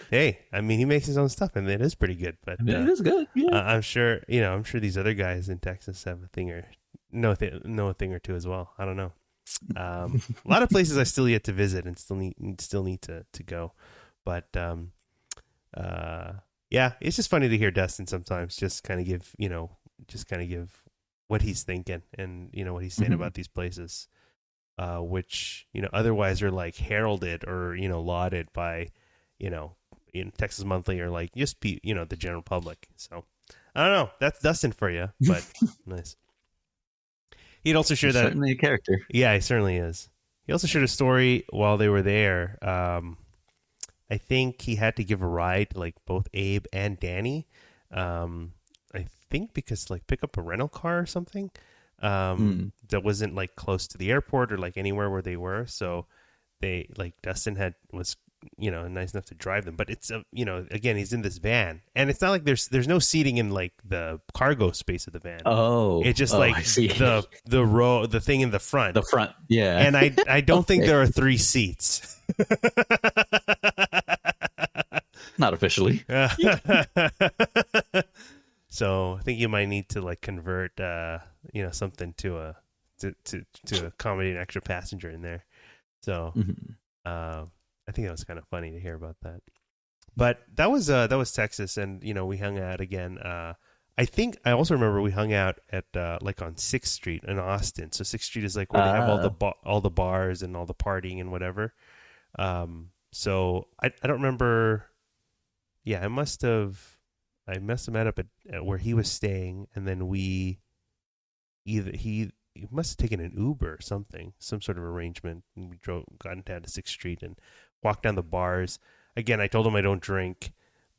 Hey, I mean he makes his own stuff and it is pretty good. But it is good. Yeah. I'm sure these other guys in Texas have a thing or know a thing or two as well. I don't know. A lot of places I still yet to visit and still need to go, but yeah, it's just funny to hear Dustin sometimes just kind of give what he's thinking and what he's saying about these places, which otherwise are like heralded or lauded by in Texas Monthly or like just the general public. So I don't know. That's Dustin for you, but nice. He'd also shared that certainly a character. Yeah, he certainly is. He also shared a story while they were there. I think he had to give a ride to like both Abe and Danny. I think because like pick up a rental car or something that wasn't like close to the airport or like anywhere where they were. So they like Dustin was nice enough to drive them, but it's again, he's in this van, and it's not like there's no seating in like the cargo space of the van. It's just like I see. the thing in the front. The front, yeah. And I don't think there are 3 seats. Not officially. So I think you might need to like convert something to accommodate an extra passenger in there. So I think that was kind of funny to hear about that. But that was Texas, and we hung out again. I think I also remember we hung out at like on 6th Street in Austin. So 6th Street is like where they have all the bars and all the partying and whatever. So I don't remember. Yeah, I must have met up at where he was staying, and then he must have taken an Uber or something, some sort of arrangement, and we got down to 6th Street and walked down the bars. Again, I told him I don't drink,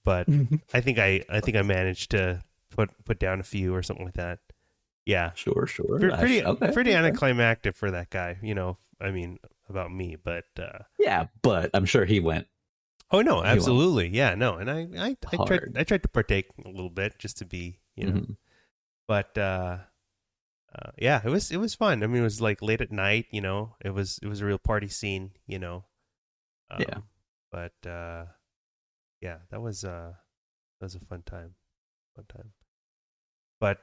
but I think I managed to put down a few or something like that. Yeah, sure. Pretty anticlimactic for that guy. I mean, about me, but yeah, but I'm sure he went. Oh no, absolutely, yeah, no, and I tried to partake a little bit just to be, but yeah, it was fun. I mean, it was like late at night, it was a real party scene, yeah. But yeah, that was a fun time. But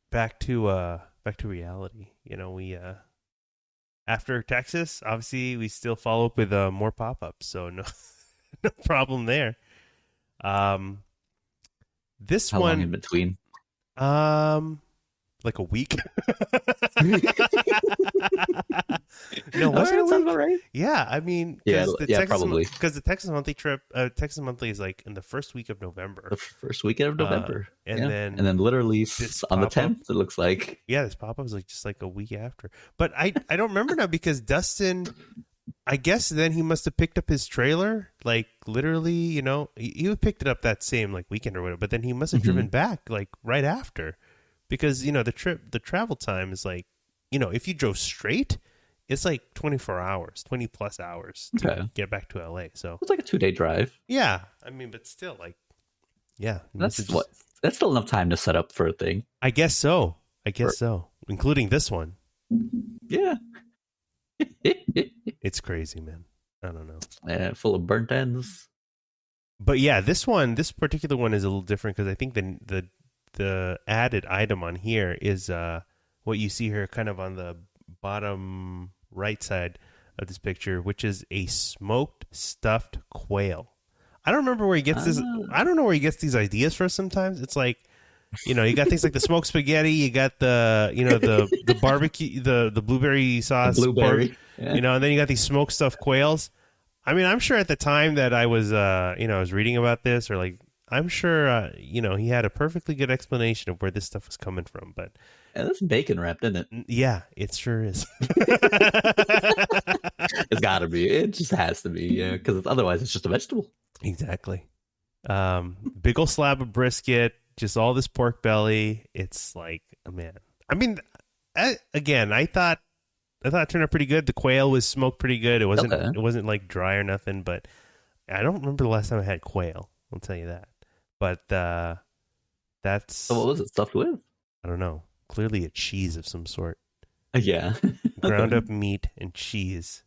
back to reality. We after Texas, obviously we still follow up with more pop-ups, so no no problem there. This How one long in between? Like a week. No, wasn't it a week? Right? Yeah, I mean, probably because the Texas Monthly trip, Texas Monthly is like in the first week of November. The first weekend of November, and then literally on the 10th, it looks like. Yeah, this pop up was like just like a week after. But I don't remember now because Dustin, I guess then he must have picked up his trailer, like literally, he picked it up that same like weekend or whatever. But then he must have driven back like right after, because the travel time is like, if you drove straight, it's like 24 hours, 20 plus hours to get back to LA. So it's like a 2-day drive. Yeah, I mean, but still, like, yeah, that's still enough time to set up for a thing. I guess so, including this one. Yeah. It's crazy, man. I don't know. Yeah, full of burnt ends. But yeah, this particular one is a little different because I think the added item on here is what you see here, kind of on the bottom right side of this picture, which is a smoked stuffed quail. I don't remember where he gets this. I don't know where he gets these ideas from. Sometimes it's like, you got things like the smoked spaghetti, you got the the barbecue, the blueberry sauce, and then you got these smoked stuffed quails. I mean, I'm sure at the time that I was I was reading about this, or like, I'm sure he had a perfectly good explanation of where this stuff was coming from, but that's bacon wrapped, isn't it? Yeah, it sure is. It's got to be. It just has to be, yeah, because otherwise it's just a vegetable. Exactly. Big old slab of brisket, just all this pork belly. It's like, man. I mean, I thought it turned out pretty good. The quail was smoked pretty good. It wasn't like dry or nothing, but I don't remember the last time I had quail. I'll tell you that. But that's. So what was it stuffed with? I don't know. Clearly a cheese of some sort. Yeah. Ground up meat and cheese.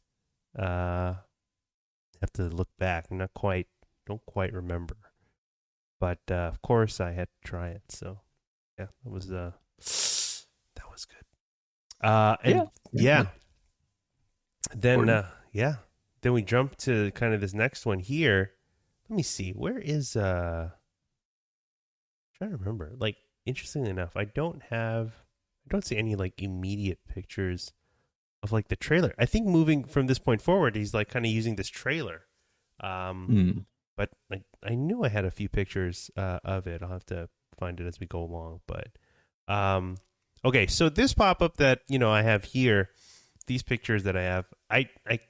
Have to look back. Don't quite remember. But of course I had to try it. So yeah, that was good. Then we jump to kind of this next one here. Let me see. Where is I'm trying to remember. Like, interestingly enough, I don't see any like immediate pictures of like the trailer. I think moving from this point forward, he's like kind of using this trailer. But like, I knew I had a few pictures of it. I'll have to find it as we go along. But okay, so this pop-up that I have here, these pictures that I have, I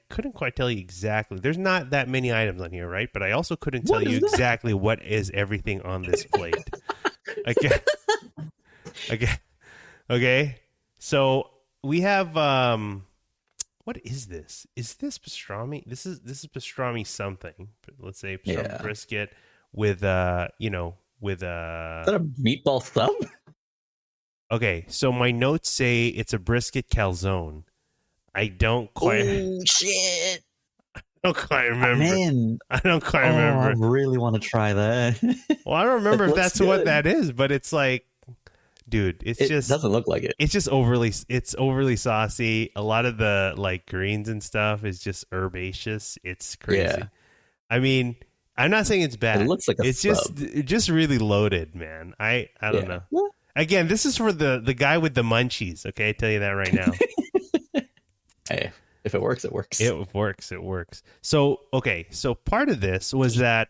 couldn't quite tell you exactly. There's not that many items on here, right? But I also couldn't tell you exactly what is everything on this plate. Okay. So we have what is this? Is this pastrami? This is pastrami something. Let's say pastrami Yeah. brisket with with Is that a meatball thumb? Okay, so my notes say it's a brisket calzone. I don't quite Oh shit! don't quite remember. Man, I don't quite oh, I remember. really want to try that. Well, I don't remember It if looks that's what good. that is, but it's like, dude, It doesn't look like it. it's overly saucy. A lot of the like greens and stuff is just herbaceous. It's crazy. Yeah, I mean, I'm not saying it's it bad. looks like a It's sub. just really loaded, man. I don't Yeah. know. Again, this is for the guy with the munchies. Okay, I tell you that right now. Hey, if it works, it works. It works. It works. So okay. So part of this was that,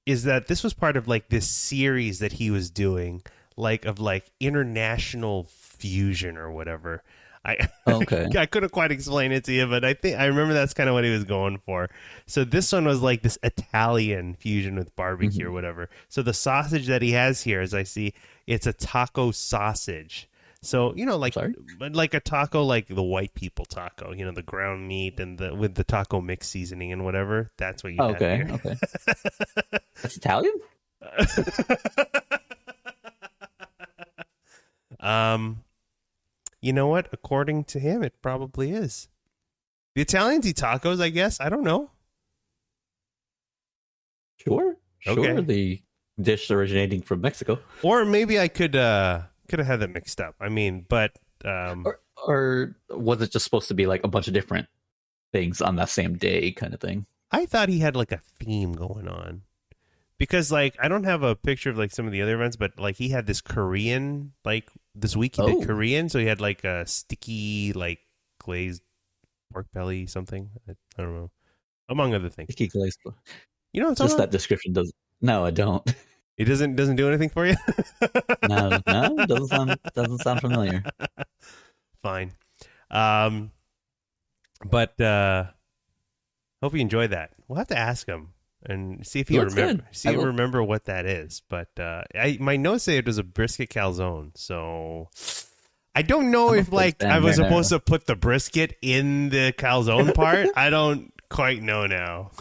is that this was part of like this series that he was doing, like of like international fusion or whatever. I Okay. I couldn't quite explain it to you, but I remember that's kind of what he was going for. So this one was like this Italian fusion with barbecue or whatever. So the sausage that he has here, as I see, it's a taco sausage. So Sorry? like a taco, like the white people taco. The ground meat and the with the taco mix seasoning and whatever. That's what you have Okay. here. Okay. That's Italian? You know what? According to him, it probably is. The Italians eat tacos, I guess. I don't know. Sure. Sure. Okay. The dish originating from Mexico. Or maybe I could have had that mixed up. I mean, but Or was it just supposed to be like a bunch of different things on that same day kind of thing? I thought he had like a theme going on. Because like I don't have a picture of like some of the other events, but like he had this Korean, like this week he did Korean, so he had like a sticky like glazed pork belly something. I don't know, among other things. Sticky glazed. You know what I'm Just talking that about? description does. No, I don't. It doesn't do anything for you. No, doesn't sound familiar. Fine, but hope you enjoy that. We'll have to ask him and see if he Looks remember. good. See if he remember what that is. But my notes say it was a brisket calzone, so I don't know if like I was supposed to put the brisket in the calzone part. I don't quite know now.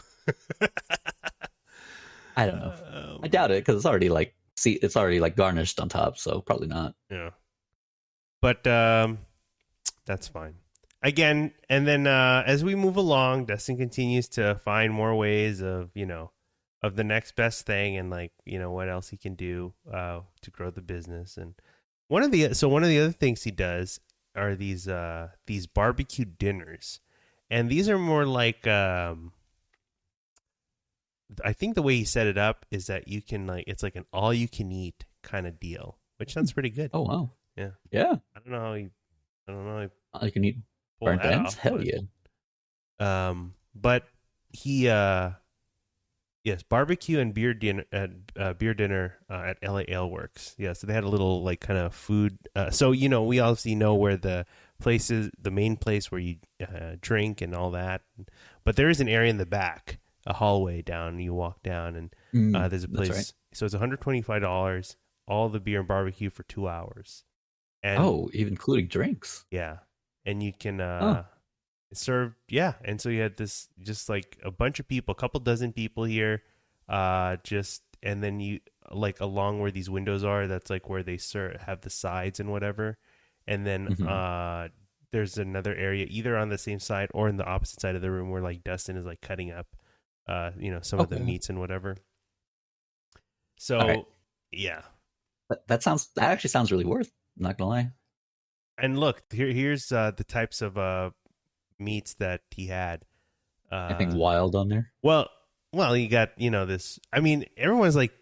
I don't know. I doubt it because it's already like it's already like garnished on top, so probably not. Yeah, but that's fine. Again, and then as we move along, Dustin continues to find more ways of of the next best thing, and like what else he can do to grow the business. And one of the other things he does are these barbecue dinners, and these are more like I think the way he set it up is that you can it's like an all you can eat kind of deal, which sounds pretty good. Oh wow, Yeah. I don't know how all you can eat pull burnt that ends. off, Hell but, yeah. But he yes, barbecue and beer dinner at LA Ale Works. Yeah, so they had a little like kind of food. So we obviously know where the place is, the main place where you drink and all that. But there is an area in the back, a hallway down. You walk down, and there's a place. Right. So it's $125, all the beer and barbecue for 2 hours. And even including drinks. yeah, and you can serve. Yeah, and so you had this just like a bunch of people, a couple dozen people here, and then you like along where these windows are. That's like where they have the sides and whatever, and then there's another area either on the same side or in the opposite side of the room where like Dustin is like cutting up, some of the meats and whatever. So yeah, that actually sounds really worth. I'm not gonna lie. And look, here's the types of meats that he had. Anything wild on there? Well, you got this. I mean, everyone's like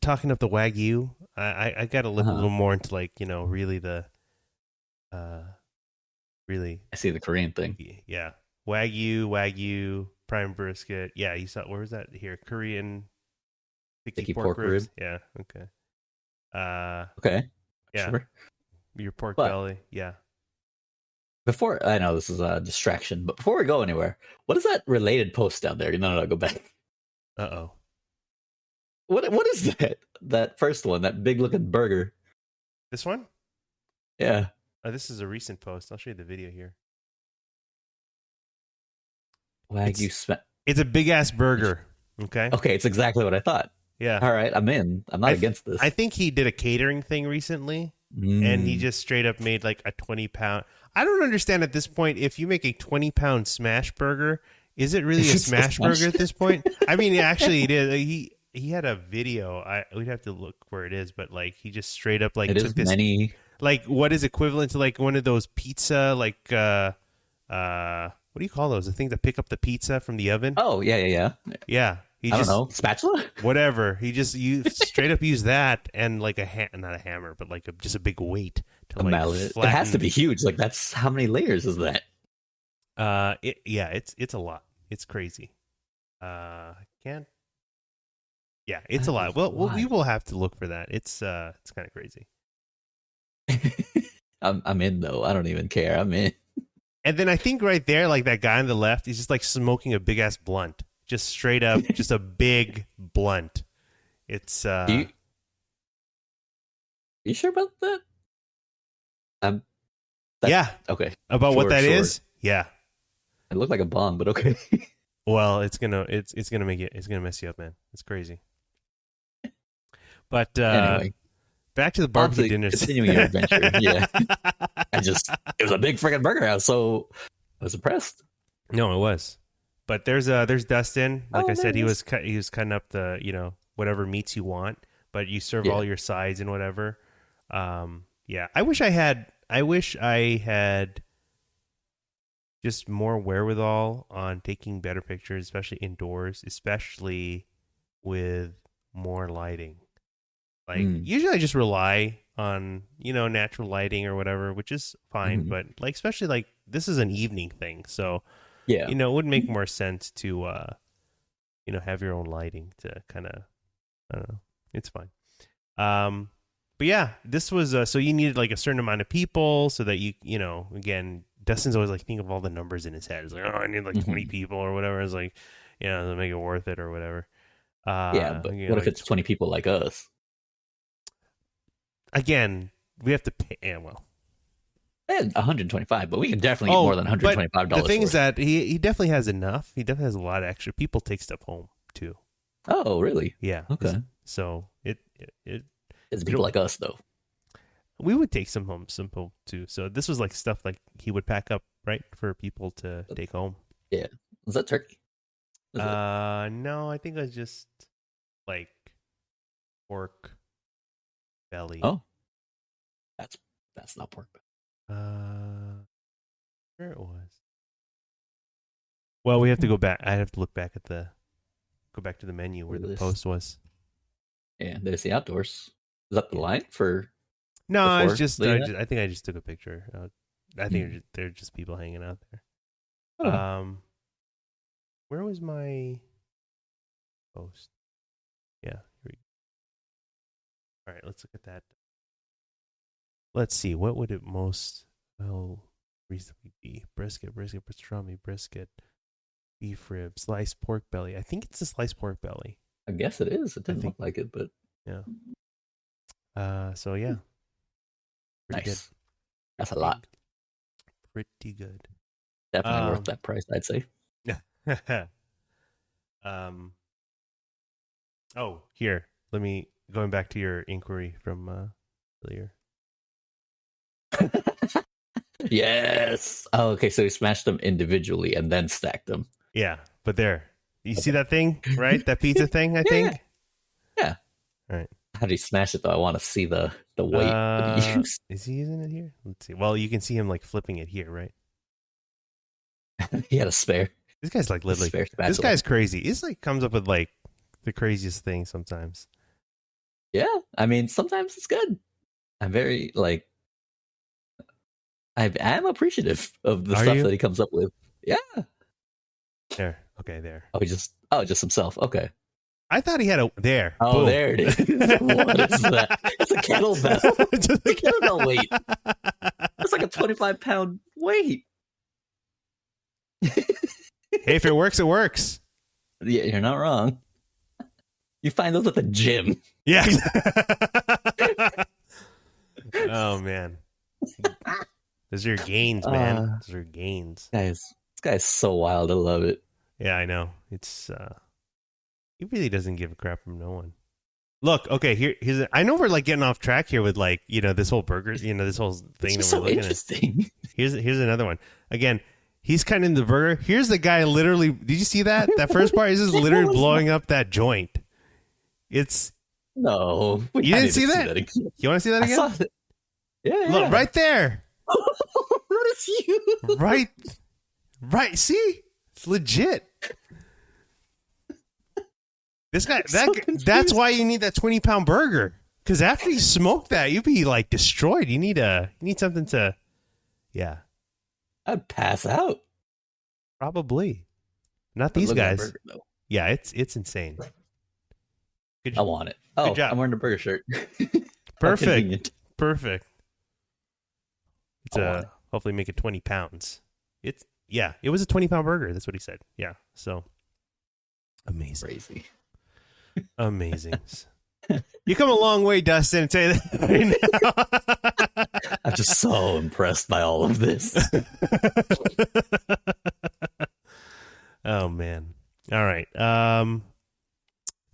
talking up the Wagyu. I got to look a little more into like really the really. I see the Korean thing. Yeah, Wagyu prime brisket. Yeah, you saw where was that here? Korean sticky pork ribs. Yeah. Okay. Okay. Yeah. Sure. Your pork belly. Yeah. Before, I know this is a distraction, but before we go anywhere, what is that related post down there? No, go back. Uh-oh. What is that? That first one, that big looking burger. This one? Yeah. This is a recent post. I'll show you the video here. Wagyu smash. It's a big ass burger. Okay. Okay, it's exactly what I thought. Yeah. All right, I'm in. I'm not against this. I think he did a catering thing recently, and he just straight up made like a 20-pound. I don't understand at this point if you make a 20-pound smash burger, is it really a smash burger at this point? I mean, actually, it is. He had a video. We'd have to look where it is, but like he just straight up like it took this many. Like what is equivalent to like one of those pizza like what do you call those? The things that pick up the pizza from the oven? Oh yeah. Yeah. I don't know, spatula. Whatever. He just straight up used that and like not a hammer, but like just a big weight to a like mallet. flatten. It has to be huge. Like that's how many layers is that? It's a lot. It's crazy. Can't. Yeah, it's a lot. Well, we will have to look for that. It's kind of crazy. I'm in though. I don't even care. I'm in. And then I think right there, like that guy on the left, he's just like smoking a big ass blunt, just straight up, just a big blunt. It's. You sure about that? Yeah. Okay. About what that is? Yeah. It looked like a bomb, but okay. Well, it's gonna mess you up, man. It's crazy. But anyway, back to the barbecue dinners. Continuing your adventure, yeah. It was a big freaking burger house, so I was impressed. No, it was. But there's Dustin. Like I said, he was cutting up the whatever meats you want, but you serve all your sides and whatever. Yeah, I wish I had just more wherewithal on taking better pictures, especially indoors, especially with more lighting. Like usually I just rely on, natural lighting or whatever, which is fine. But like, especially like this is an evening thing. So, yeah, it would make more sense to, have your own lighting to kind of, I don't know. It's fine. But yeah, this was, so you needed like a certain amount of people so that again, Dustin's always like think of all the numbers in his head. He's like, I need like 20 people or whatever. It's like, to make it worth it or whatever. Yeah, but what if it's 20 people like us? Again, we have to pay. Yeah, well, 125, but we can definitely get more than $125. The thing is that he definitely has enough. He definitely has a lot of extra. People take stuff home too. Oh, really? Yeah. Okay. So it's people like us though. We would take some home, simple too. So this was like stuff like he would pack up, right, for people to take home. Yeah. Was that turkey? No, I think it was just like pork belly. Oh, that's not pork belly. Where it was. Well, we have to go back. I have to look back to the menu where the post was. Yeah, there's the outdoors. Is that the line for? No, it's just. I think I just took a picture. I think they're just people hanging out there. Oh. Where was my post? Yeah, here we go. All right, let's look at that. Let's see. What would it most reasonably be? Brisket, pastrami, brisket, beef rib, sliced pork belly. I think it's a sliced pork belly. I guess it is. It doesn't look like it, but yeah. So yeah. Pretty nice. Good. That's a lot. Pretty good. Definitely worth that price, I'd say. Yeah. Oh, here. Going back to your inquiry from earlier. Yes. Oh, okay. So he smashed them individually and then stacked them. Yeah, but there. You see that thing, right? That pizza thing, I think? Yeah. All right. How did he smash it, though? I want to see the weight that he used. Is he using it here? Let's see. Well, you can see him like flipping it here, right? He had a spare. This guy's like literally. This guy's crazy. He's like comes up with like the craziest thing sometimes. Yeah, I mean, sometimes it's good. I'm very like. I am appreciative of the stuff that he comes up with. Yeah. There. Okay. There. Just himself. Okay. I thought he had there. Oh, Boom. there it is. What is that? It's a kettlebell. It's a kettlebell weight. It's like a 25-pound weight. Hey, if it works, it works. Yeah, you're not wrong. You find those at the gym. Yeah. Oh man. Those are your gains, man. Those are gains. This guy's so wild. I love it. Yeah, I know. It's he really doesn't give a crap from no one. Look, okay, I know we're like getting off track here with like, this whole burger, this whole It's thing that just we're so looking at. interesting. Here's another one. Again, he's cutting the burger. Here's the guy literally, did you see that? That first part is just literally blowing up that joint. It's No, You didn't see that? You want to see that again? I saw that. Yeah, Look, right there. What is you? Right. See? It's legit. This guy, that's why you need that 20-pound burger. Because after you smoke that, you'd be like destroyed. You need something to, yeah. I'd pass out. Probably. Not these guys. Burger, though. Yeah, it's insane. I want it. Oh, good job. I'm wearing a burger shirt. Perfect. It's hopefully make it 20 pounds. It was a 20-pound burger. That's what he said. Yeah. So amazing. Crazy. Amazing. You come a long way, Dustin. Tell you that right now. I'm just so impressed by all of this. Oh man. All right.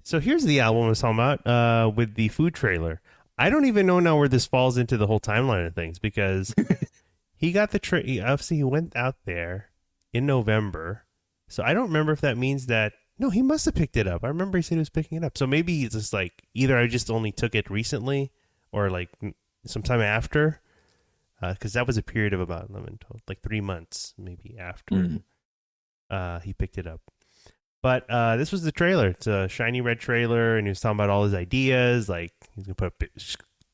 So here's the album I was talking about with the food trailer. I don't even know now where this falls into the whole timeline of things because he got the obviously he went out there in November. So I don't remember if that means that. No, he must have picked it up. I remember he said he was picking it up. So maybe he's just like either I just only took it recently or like sometime after. Because that was a period of about 11, 12, like 3 months maybe after he picked it up. But this was the trailer. It's a shiny red trailer, and he was talking about all his ideas, like he's gonna put up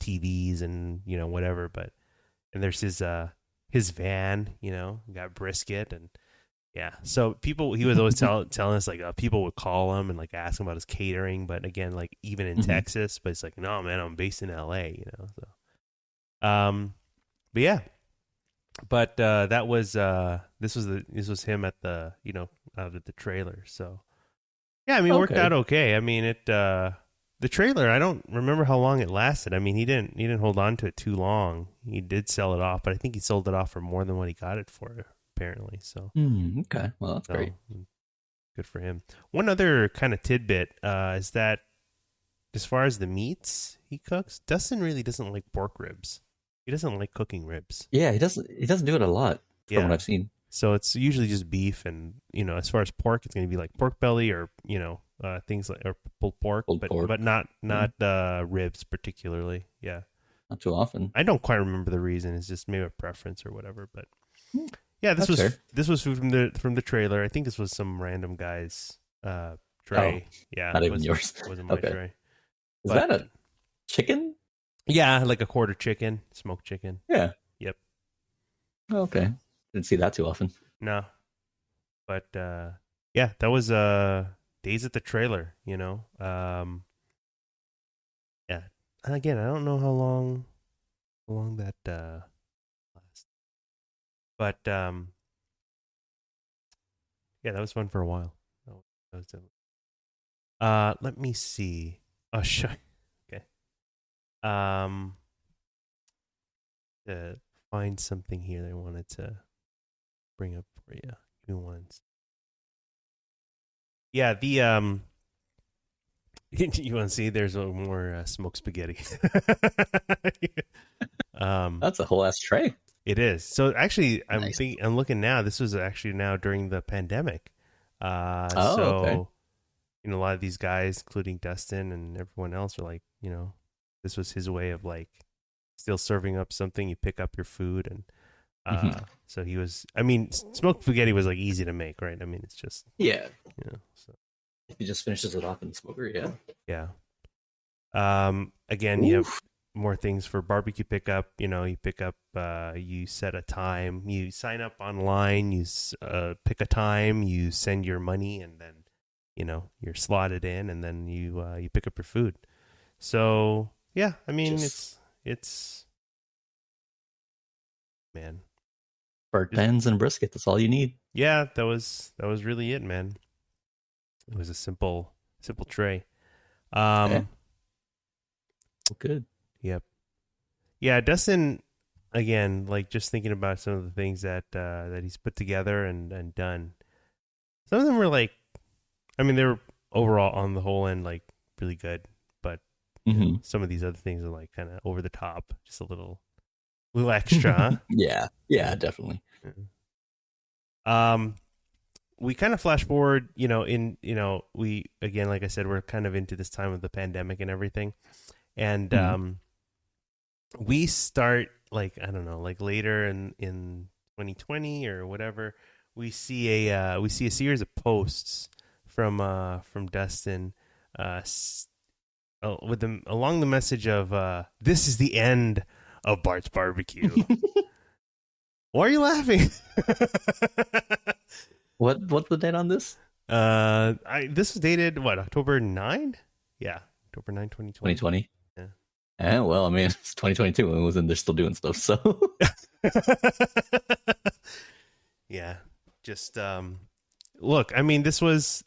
TVs and whatever. And there's his van, got brisket and yeah. So he was always telling us like people would call him and like ask him about his catering, but again, like even in Texas, but it's like no man, I'm based in LA, So, but yeah. But that was this was him at the out at the trailer. So yeah, I mean, it worked out okay. I mean, the trailer, I don't remember how long it lasted. I mean, he didn't hold on to it too long. He did sell it off, but I think he sold it off for more than what he got it for apparently. So okay, well that's great. Good for him. One other kind of tidbit is that as far as the meats he cooks, Dustin really doesn't like pork ribs. He doesn't like cooking ribs. Yeah, he doesn't do it a lot from what I've seen. So it's usually just beef and, as far as pork, it's going to be like pork belly or, things like or pulled pork, but not ribs particularly. Yeah. Not too often. I don't quite remember the reason. It's just maybe a preference or whatever, but yeah, this was food from the trailer. I think this was some random guy's tray. Oh, yeah. Not even yours. It wasn't my tray. Is that a chicken? Yeah, like a quarter chicken, smoked chicken. Yeah. Yep. Okay. Didn't see that too often. No. But yeah, that was days at the trailer, Yeah. And again, I don't know how long that lasts. But yeah, that was fun for a while. That was let me see. Oh, sure. To find something here that I wanted to bring up for you. Give me once. Yeah, the you want to see? There's a more smoked spaghetti. That's a whole ass tray. It is. So actually, Nice. I'm looking now. This was actually now during the pandemic. Okay. A lot of these guys, including Dustin and everyone else, are like, this was his way of like still serving up something. You pick up your food, and so he was. I mean, smoked spaghetti was like easy to make, right? I mean, it's just So he just finishes it off in the smoker. yeah. Again, you have more things for barbecue pickup. You pick up. You set a time. You sign up online. You pick a time. You send your money, and then you're slotted in, and then you pick up your food. So yeah, I mean it's man. Burnt ends and brisket. That's all you need. Yeah, that was really it, man. It was a simple tray. Good. Yep. Yeah, Dustin. Again, like just thinking about some of the things that he's put together and done. Some of them were like, I mean, they were overall on the whole end like really good, but some of these other things are like kind of over the top, just a little extra. Yeah, definitely. We kind of flash forward, we again, like I said, we're kind of into this time of the pandemic and everything, and we start like I don't know, like later in 2020 or whatever, we see a series of posts from Dustin, with them along the message of this is the end of Bart's barbecue. Why are you laughing? What's the date on this? This was dated what, October 9? Yeah, October 9, 2020. 2020. Yeah. Well, I mean, it's 2022 and it was in there still doing stuff. So yeah, just look. I mean, this was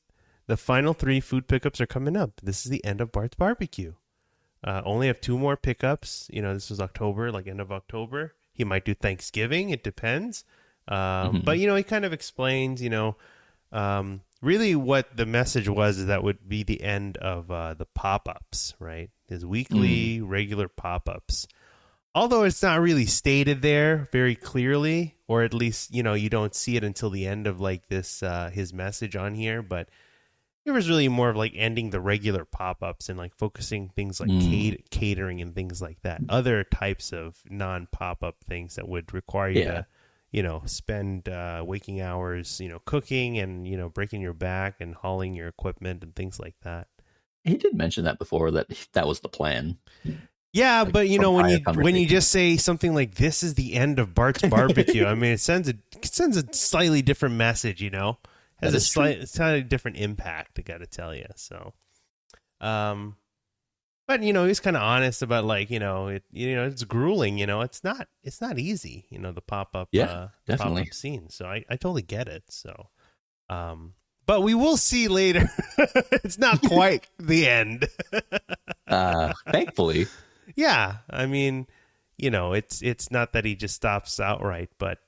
the final 3 food pickups are coming up. This is the end of Bart's barbecue. Only have 2 more pickups. This was October, like end of October. He might do Thanksgiving. It depends. But, he kind of explains, really what the message was is that would be the end of the pop-ups, right? His weekly, regular pop-ups. Although it's not really stated there very clearly, or at least, you don't see it until the end of like this, his message on here. But it was really more of like ending the regular pop-ups and like focusing things like catering and things like that. Other types of non-pop-up things that would require you to spend waking hours, cooking and, breaking your back and hauling your equipment and things like that. He did mention that before, that was the plan. Yeah, like, but when you just say something like this is the end of Bart's barbecue, I mean, it sends a slightly different message, has a slightly different impact, I got to tell you. So, but he's kind of honest about like it's grueling. It's not easy. The pop up definitely pop-up scene. So I totally get it. So, but we will see later. It's not quite the end. Thankfully. Yeah, I mean, it's not that he just stops outright, but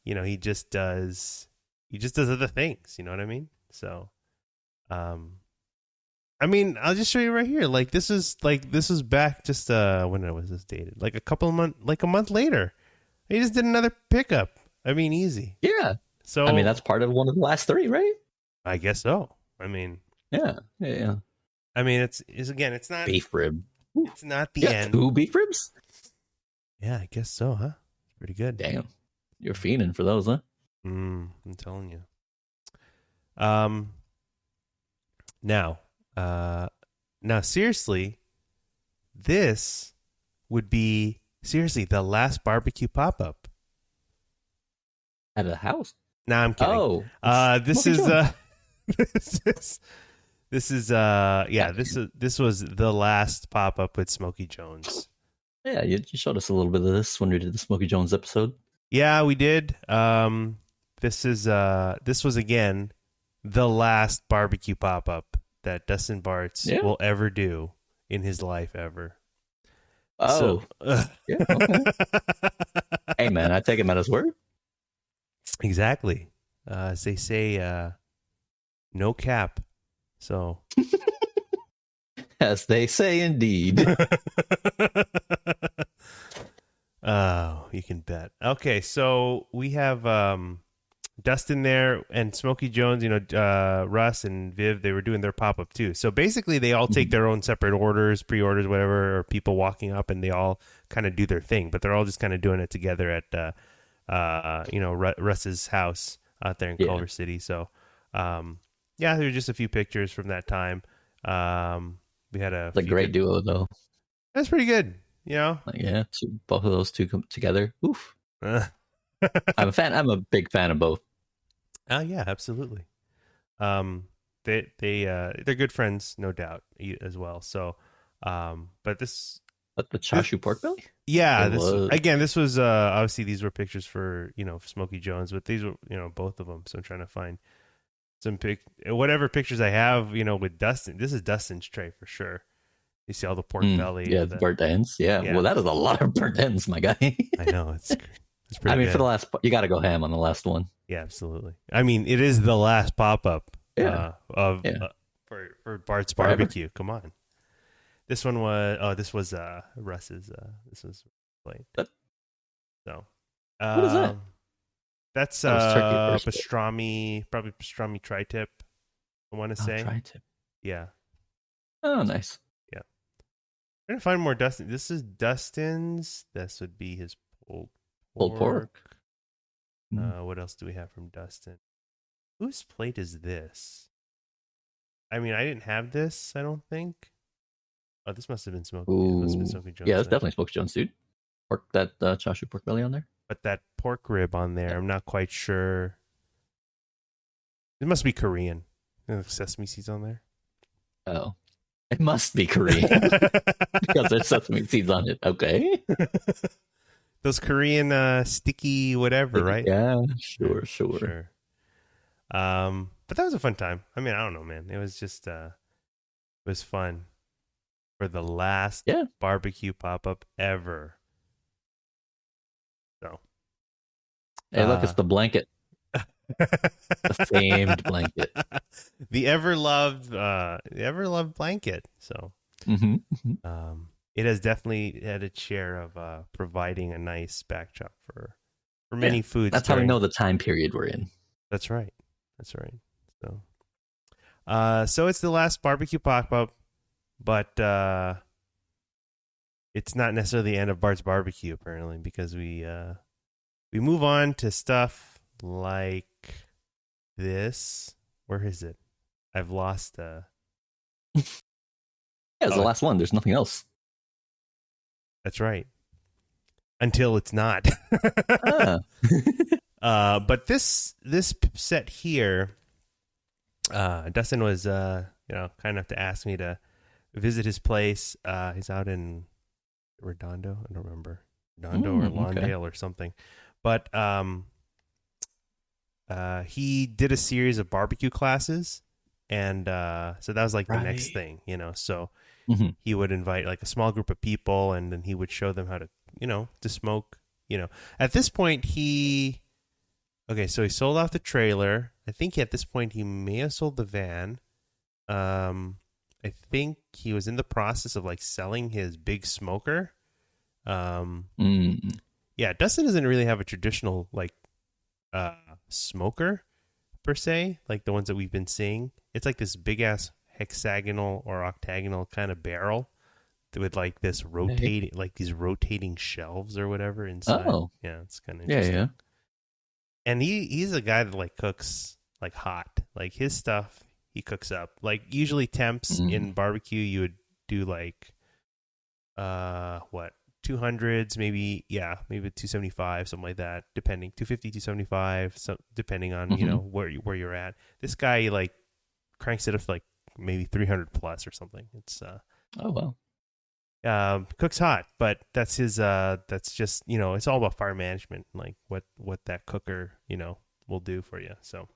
he just does other things. You know what I mean? So, I mean, I'll just show you right here. Like this was back just when was this dated? Like a month later. He just did another pickup. I mean, easy. Yeah. So I mean, that's part of one of the last 3, right? I guess so. I mean, yeah. I mean, it's not beef rib. It's not the end. 2 beef ribs? Yeah, I guess so, huh? Pretty good. Damn. You're fiending for those, huh? I'm telling you. Now, seriously, this would be the last barbecue pop-up at a house. No, I'm kidding. Oh, this was the last pop-up with Smokey Jones. Yeah, you showed us a little bit of this when we did the Smokey Jones episode. Yeah, we did. This was again the last barbecue pop-up that Dustin Bartz will ever do in his life ever. Oh, yeah. Okay. Hey, man, I take him at his word. Exactly. As they say, no cap. So, as they say, indeed. Oh, you can bet. Okay, so we have Dustin there and Smokey Jones. Russ and Viv, they were doing their pop-up too. So basically, they all take their own separate orders, pre-orders, whatever, or people walking up, and they all kind of do their thing. But they're all just kind of doing it together at, Russ's house out there in Culver City. So, there were just a few pictures from that time. We had a great duo though. That's pretty good. Both of those two come together. Oof. I'm a big fan of both. Oh yeah, absolutely. They're good friends, no doubt, as well. So, but the chashu pork belly? Yeah, this was obviously these were pictures for Smokey Jones, but these were both of them. So I'm trying to find some whatever pictures I have with Dustin. This is Dustin's tray for sure. You see all the pork belly. Yeah, the burnt ends. Yeah. Well, that is a lot of burnt ends, my guy. I know. It's I pretty mean, for the good. last, you got to go ham on the last one. Yeah, absolutely. I mean, it is the last pop up Yeah, of yeah. for Bart's Forever. barbecue. Come on. This was Russ's. This was played. But So, what is that? um, that's That was turkey brisket. pastrami, probably pastrami tri-tip. I want to I'll say, try to. yeah, Oh, nice. yeah. I'm gonna find more Dustin. This is Dustin's. This would be his pulled Pulled pork. pork. Mm. What else do we have from Dustin? Whose plate is this? I mean, I didn't have this. I don't think. Oh, this must have been Smokey. This must have been Ooh. Smokey Jones. Yeah, that's definitely Smokey Jones, dude. Pork, that chashu pork belly on there. But that pork rib on there, Yeah. I'm not quite sure. It must be Korean. Sesame seeds on there. Oh, it must be Korean because there's sesame seeds on it. Okay. Those Korean sticky whatever, right? Yeah, sure. Sure. But that was a fun time. I mean, I don't know, man. It was just it was fun for the last barbecue pop up ever. So hey, look, it's the blanket. The famed blanket. The ever loved blanket. So it has definitely had its share of providing a nice backdrop for many foods. That's how we know the time period we're in. That's right. So it's the last barbecue pop up, but it's not necessarily the end of Bart's barbecue apparently, because we move on to stuff like this. Where is it? I've lost. Yeah, it's the last one. There's nothing else. That's right. Until it's not. But this set here, Dustin was kind enough to ask me to visit his place. He's out in Redondo. I don't remember Redondo or Lawndale or something. But he did a series of barbecue classes, and so that was like the next thing, So he would invite like a small group of people, and then he would show them how to, to smoke. At this point, so he sold off the trailer. I think at this point he may have sold the van. I think he was in the process of like selling his big smoker. Yeah, Dustin doesn't really have a traditional like smoker per se, like the ones that we've been seeing. It's like this big ass hexagonal or octagonal kind of barrel with like this rotating, like these rotating shelves or whatever inside. Oh, yeah, it's kind of interesting. Yeah. And he's a guy that like cooks like hot, like his stuff he cooks up. Like usually temps in barbecue, you would do like 200s, maybe 275, something like that, depending 250, 275, so depending on where you're at. This guy like cranks it up to like maybe 300 plus or something. It's oh wow. Cooks hot, but that's his that's just it's all about fire management, like what that cooker will do for you. So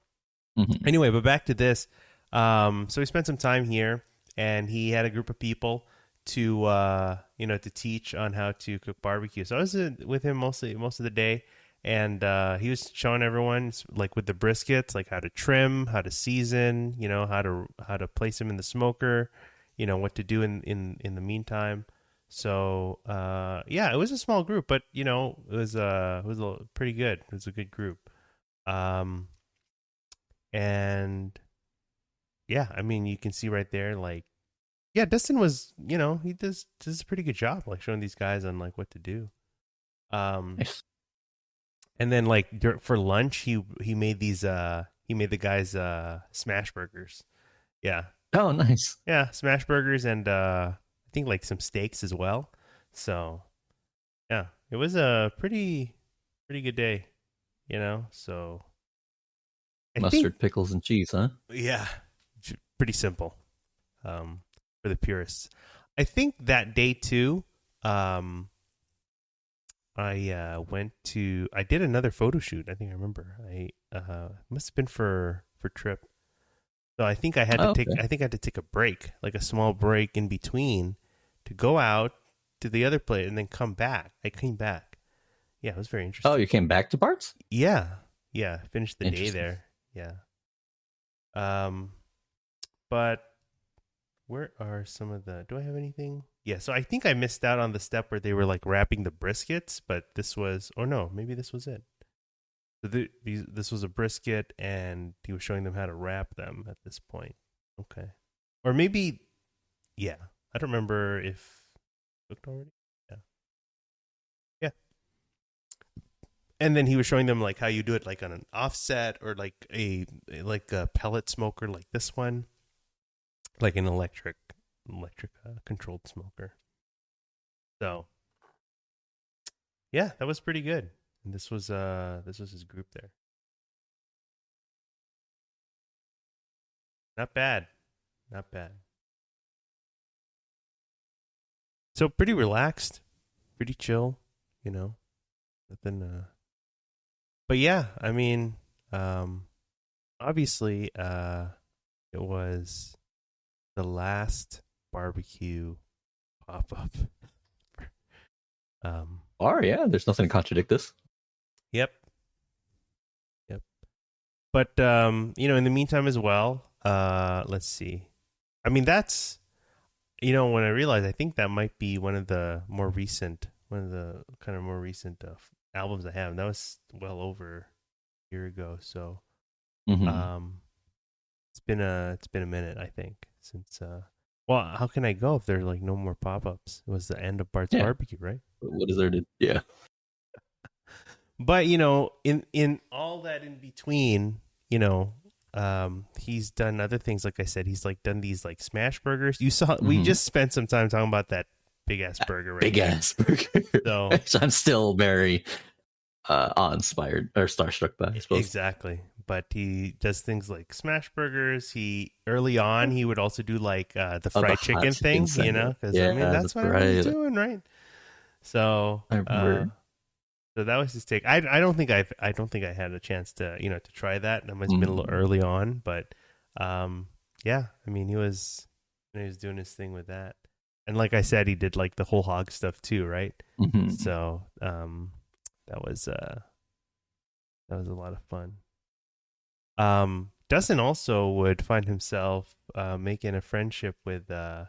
anyway, but back to this. So we spent some time here, and he had a group of people to to teach on how to cook barbecue. So I was with him most of the day, and he was showing everyone like with the briskets, like how to trim, how to season, how to place them in the smoker, what to do in the meantime. So it was a small group, but it was pretty good. It was a good group. And yeah, I mean, you can see right there, like, yeah, Dustin was, he does a pretty good job, like showing these guys on like what to do. Nice. And then like for lunch, he made these, he made the guys smash burgers. Yeah. Oh, nice. Yeah, smash burgers and I think like some steaks as well. So yeah, it was a pretty good day, So Mustard, pickles, and cheese, huh? Yeah, pretty simple for the purists. I think that day too, I did another photo shoot. I think I remember. I must have been for Trip. So I think I had to take a break, like a small break in between, to go out to the other place and then come back. I came back, Yeah, it was very Oh, interesting. you came back to Bartz? Yeah, yeah, finished the day Interesting. there. Yeah. Um, but where are some of the? Do I have anything? Yeah, so I think I missed out on the step where they were like wrapping the briskets, but this was, or no, maybe this was it. So this was a brisket, and he was showing them how to wrap them at this point. Okay, or maybe, yeah, I don't remember if cooked already. Yeah, yeah, and then he was showing them like how you do it, like on an offset or like a pellet smoker, like this one, like an electric controlled smoker. So yeah, that was pretty good. And this was his group there. Not bad, not bad. So pretty relaxed, pretty chill, you know. Nothing. But yeah, I mean, um, obviously, it was the last barbecue pop up. Oh, yeah. There's nothing to contradict this. Yep, yep. But in the meantime as well, let's see. I mean, that's when I realized, I think that might be one of the kind of more recent albums I have. And that was well over a year ago. So, Mm-hmm. it's been a minute, I think, since. Well, how can I go if there's like no more pop ups? It was the end of Bart's Yeah. Barbecue, right? What is there to? Yeah. But in all that in between, he's done other things. Like I said, he's like done these like smash burgers. You saw we Mm-hmm. just spent some time talking about that big ass burger right Big there. ass burger. So Which I'm still very awe-inspired or starstruck by, I suppose. exactly. But he does things like smash burgers. He early on he would also do like the Oh, the fried hot chicken chicken thing, sandwich. because I mean Yeah, that's that's what everyone's right. doing, right? So I remember. so that was his take. I don't think I had a chance to to try that. That must have been a little Mm-hmm. early on, but yeah. I mean, he was doing his thing with that, and like I said, he did like the whole hog stuff too, right? Mm-hmm. So that was a lot of fun. Dustin also would find himself making a friendship with um,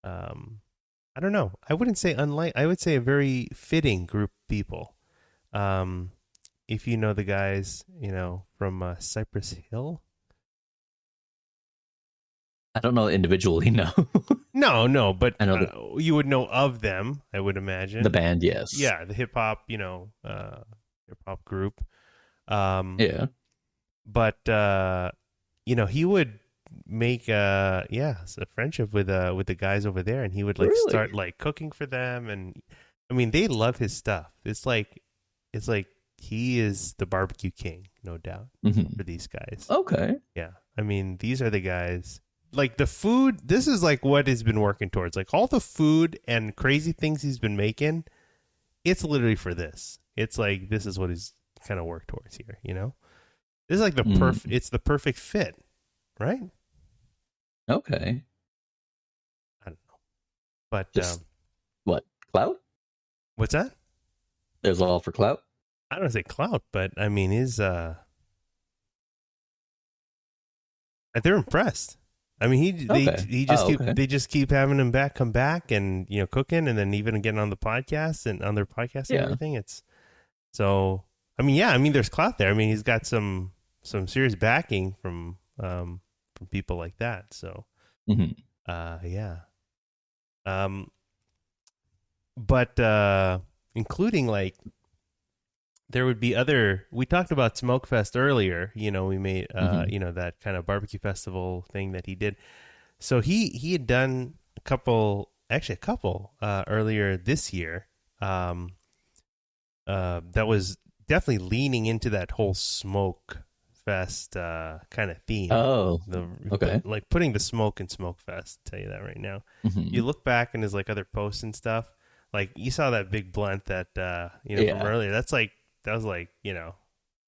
I don't know. I wouldn't say unlike. I would say a very fitting group of people. Um, if you know the guys, from Cypress Hill. I don't know individually, no. No, but I know the you would know of them. I would imagine. band, yes. Yeah, the hip hop, hip hop group. Um, Yeah. but he would make a friendship with the guys over there, and he would like Really? start like cooking for them, and I mean they love his stuff. It's like he is the barbecue king, no doubt, Mm-hmm. for these guys. Okay. Yeah, I mean these are the guys. Like the food, this is like what he's been working towards. Like all the food and crazy things he's been making, it's literally for this. It's like this is what he's kind of worked towards here. This is like Mm. it's the perfect fit, right? Okay. I don't know. But Just what? Clout? what's that? There's all for clout? I don't say clout, but I mean they're impressed. I mean Okay. he just Oh, keep okay. they just keep having him come back and cooking, and then even getting on the podcast and on their podcast and Yeah. everything. It's so I mean, yeah, I mean there's clout there. I mean he's got some serious backing from people like that. So Mm-hmm. yeah. Um but including like there would be other we talked about Smokefest earlier, we made Mm-hmm. that kind of barbecue festival thing that he did. So he had done a couple earlier this year, that was definitely leaning into that whole smoke fest kind of theme. Oh, okay. Like putting the smoke in Smoke Fest. Tell you that right now. Mm-hmm. You look back in his like other posts and stuff. Like you saw that big blunt that from Yeah. earlier. That was like it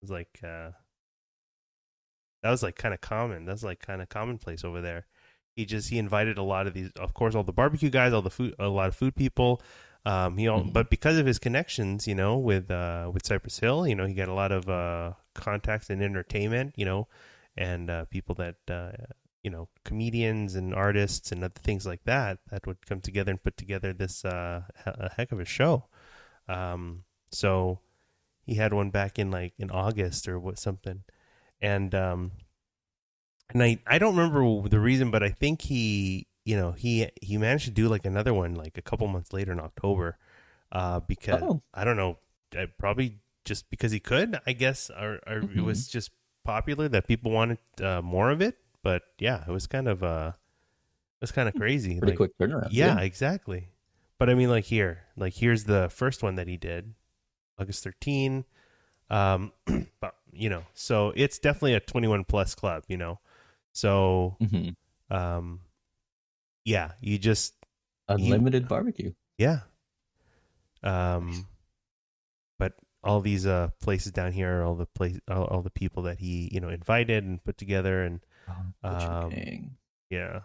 was like that was like kind of common. That's like kind of commonplace over there. He invited a lot of these, of course, all the barbecue guys, all the food, a lot of food people. But because of his connections, with Cypress Hill, he got a lot of contacts in entertainment, and people that comedians and artists and other things like that would come together and put together this a heck of a show. So he had one back in August or something, and I don't remember the reason, but I think he managed to do another one a couple months later in October, because I don't know, probably just because he could, I guess, or it was just popular that people wanted more of it. But yeah, it was kind of crazy. Pretty quick turnaround. Yeah, exactly. But I mean, here's the first one that he did, August 13. But so it's definitely a 21 plus club, So, yeah, you just unlimited barbecue. Yeah. But all these places down here are all the people that he invited and put together, and yeah,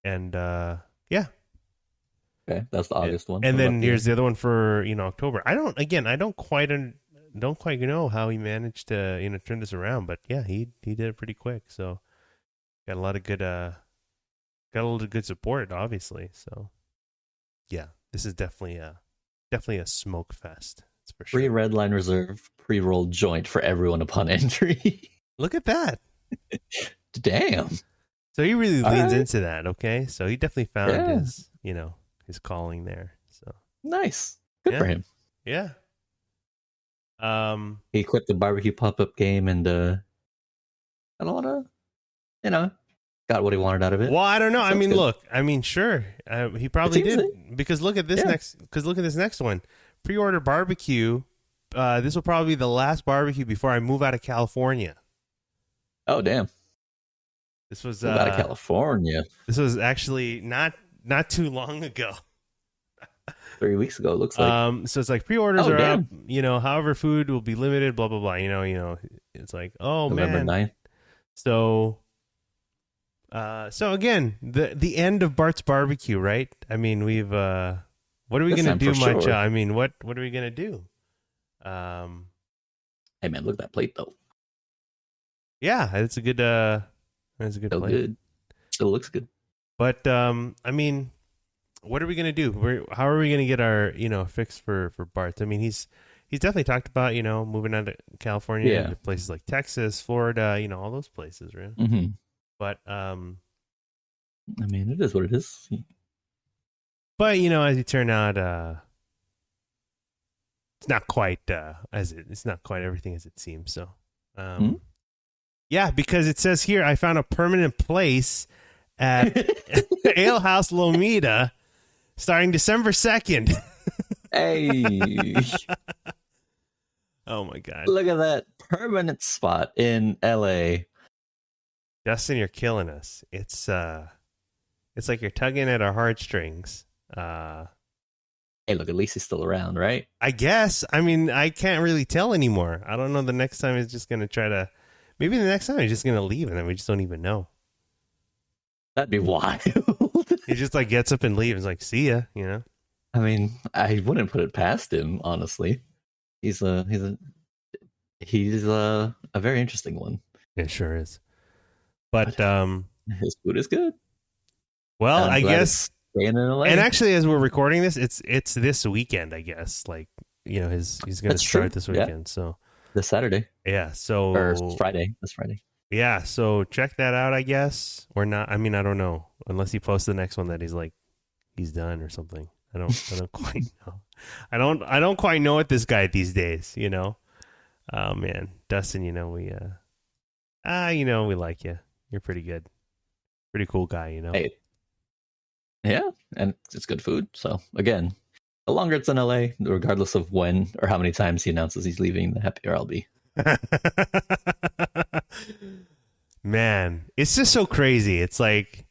and yeah. Okay, that's the August one. And then here's the other one for October. I don't quite know how he managed to turn this around, but yeah, he did it pretty quick. So got a lot of good support, obviously. So yeah, this is definitely a smoke fest. It's for sure. Free Red Line Reserve pre-rolled joint for everyone upon entry. Look at that. Damn. So he really leans into that. Okay, so he definitely found his calling there. So nice. Good for him. Yeah. He quit the barbecue pop-up game and got a lot of, got what he wanted out of it. Well, I don't know. Sounds good. Look, sure, he probably did, because look at this next one. Pre-order barbecue. This will probably be the last barbecue before I move out of California. Oh, damn. This was out of California. This was actually not too long ago. 3 weeks ago, it looks like. So it's pre-orders are up. However, food will be limited. Blah blah blah. It's November 9th. So again, the end of Bart's Barbecue, right? I mean, we've what are we gonna do, Mychall? Sure. I mean, what are we gonna do? Hey man, look at that plate though. Yeah, it's a good Still plate. Good. Still looks good. But I mean, what are we gonna do? How are we gonna get our fix for Bart's? I mean, he's definitely talked about moving out to California, to places like Texas, Florida, all those places, right? Mm-hmm. But I mean, it is what it is. But as you turn out, it's not quite it's not quite everything as it seems. So, yeah, because it says here, I found a permanent place at Ale House Lomita starting December 2nd. Hey. Oh my God. Look at that permanent spot in LA. Dustin, you're killing us. It's like you're tugging at our heartstrings. Hey, look, at least he's still around, right? I guess. I mean, I can't really tell anymore. I don't know. The next time he's just going to try to... Maybe the next time he's just going to leave and then we just don't even know. That'd be wild. He just gets up and leaves. Like, see ya, I mean, I wouldn't put it past him, honestly. He's a very interesting one. It sure is. But his food is good. Well, I guess... In LA. And actually, as we're recording this, it's this weekend, I guess. He's going to start this weekend. Yeah. So this Saturday. Yeah. So or Friday. This Friday. Yeah. So check that out, I guess, or not. I mean, I don't know, unless he posts the next one that he's done or something. I don't quite know. I don't quite know what this guy these days. Oh man, Dustin. We we like you. You're pretty good. Pretty cool guy. Hey. Yeah, and it's good food. So again, the longer it's in LA, regardless of when or how many times he announces he's leaving, the happier I'll be. Man, it's just so crazy. It's like,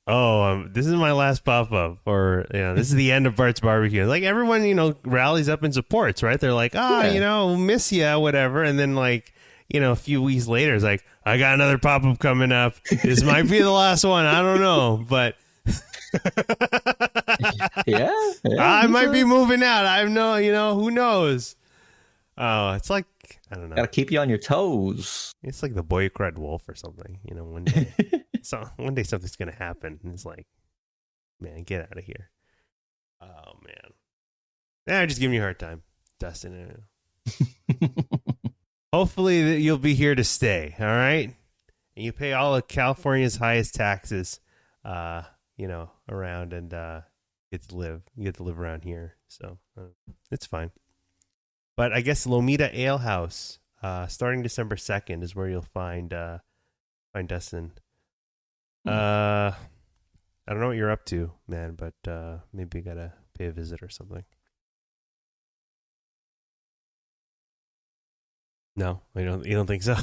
this is my last pop-up, or this is the end of Bart's Barbecue. Like everyone, rallies up and supports, right? They're like, miss ya, whatever, and then a few weeks later, it's like, I got another pop-up coming up. This might be the last one. I don't know, but. Yeah, I he's might be moving out. I know, who knows? Oh, it's like, I don't know. gotta keep you on your toes. It's like the boy who cried wolf or something. One day, one day something's gonna happen, and it's like, man, get out of here. Oh man, I'm just giving you a hard time, Dustin. Hopefully, you'll be here to stay. All right, and you pay all of California's highest taxes, around, and get to live. You get to live around here, so it's fine. But I guess Lomita Ale House, starting December 2nd, is where you'll find Dustin. I don't know what you're up to, man, but maybe you gotta pay a visit or something. No, you don't think so?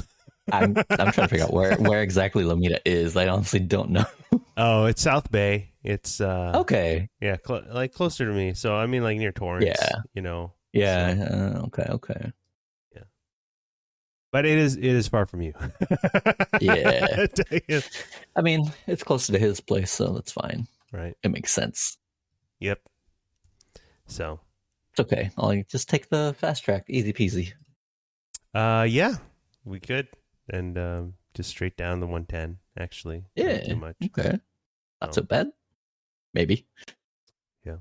I'm trying to figure out where exactly Lomita is. I honestly don't know. Oh, it's South Bay. It's okay. Yeah, like closer to me. So I mean, like near Torrance. Yeah. Yeah. So. Okay. Yeah, but it is far from you. Yeah. I mean, it's closer to his place, so that's fine. Right. It makes sense. Yep. So it's okay. I'll just take the fast track, easy peasy. Yeah, we could, and just straight down the 110. Actually, yeah, not too much. Okay, not so bad. Maybe. Yeah.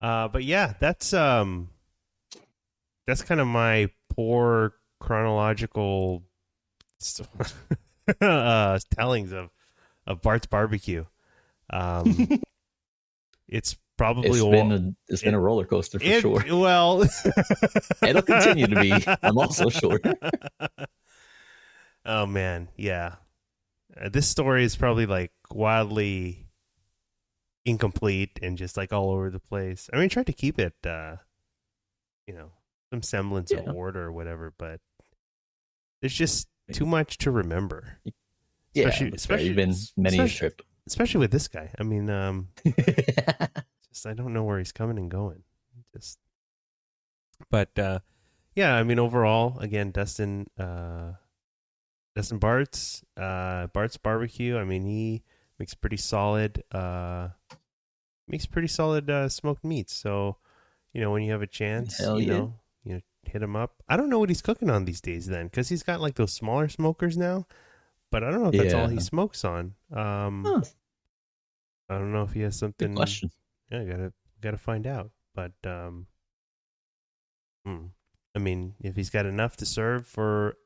But yeah, that's kind of my poor chronological tellings of Bart's barbecue. It's probably it's been a roller coaster for sure. Well, it'll continue to be. I'm also sure. Oh man, yeah. This story is probably like wildly incomplete and just like all over the place. I mean, I tried to keep it, some semblance of order or whatever, but there's just too much to remember. Yeah, especially been many a trip. Especially with this guy. I mean, just I don't know where he's coming and going. But yeah, I mean, overall, again, Dustin Bartz, Bart's Barbecue. I mean, he makes pretty solid, smoked meats. So, when you have a chance, hit him up. I don't know what he's cooking on these days, then, because he's got like those smaller smokers now. But I don't know if that's all he smokes on. I don't know if he has something. Good question. Yeah, gotta find out. But I mean, if he's got enough to serve for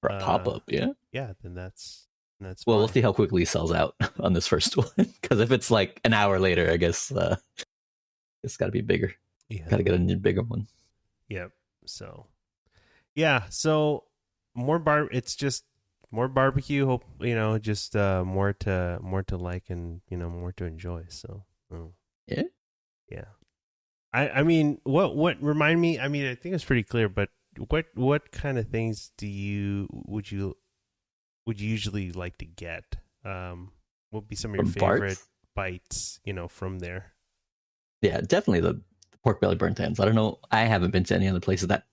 a pop up, then that's well. Fine. We'll see how quickly he sells out on this first one. Because if it's like an hour later, I guess it's got to be bigger. Yeah, got to get a bigger one. Yep. So, yeah. So it's just more barbecue. Hope just more to like and more to enjoy. So, yeah. I mean, what remind me? I mean, I think it's pretty clear, but what kind of things would you usually like to get? What would be some of your favorite bites? From there. Yeah, definitely the pork belly burnt ends. I don't know. I haven't been to any other places that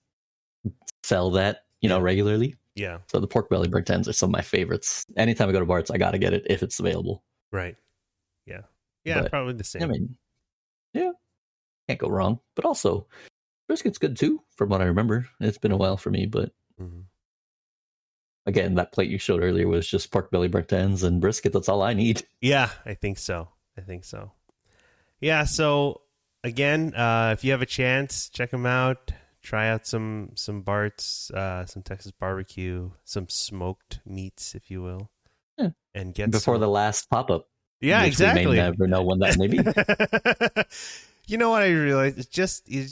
sell that regularly. Yeah. So the pork belly burnt ends are some of my favorites. Anytime I go to Bart's, I gotta get it if it's available. Right. Yeah. Yeah. But, probably the same. I mean, yeah, can't go wrong. But also, brisket's good too, from what I remember. It's been a while for me, but again, that plate you showed earlier was just pork belly burnt ends and brisket. That's all I need. Yeah, I think so. Yeah. So again, if you have a chance, check them out. Try out some Bart's, some Texas barbecue, some smoked meats, if you will, and get before the last pop up. Yeah, exactly. We may never know when that may be. You know what I realized? It's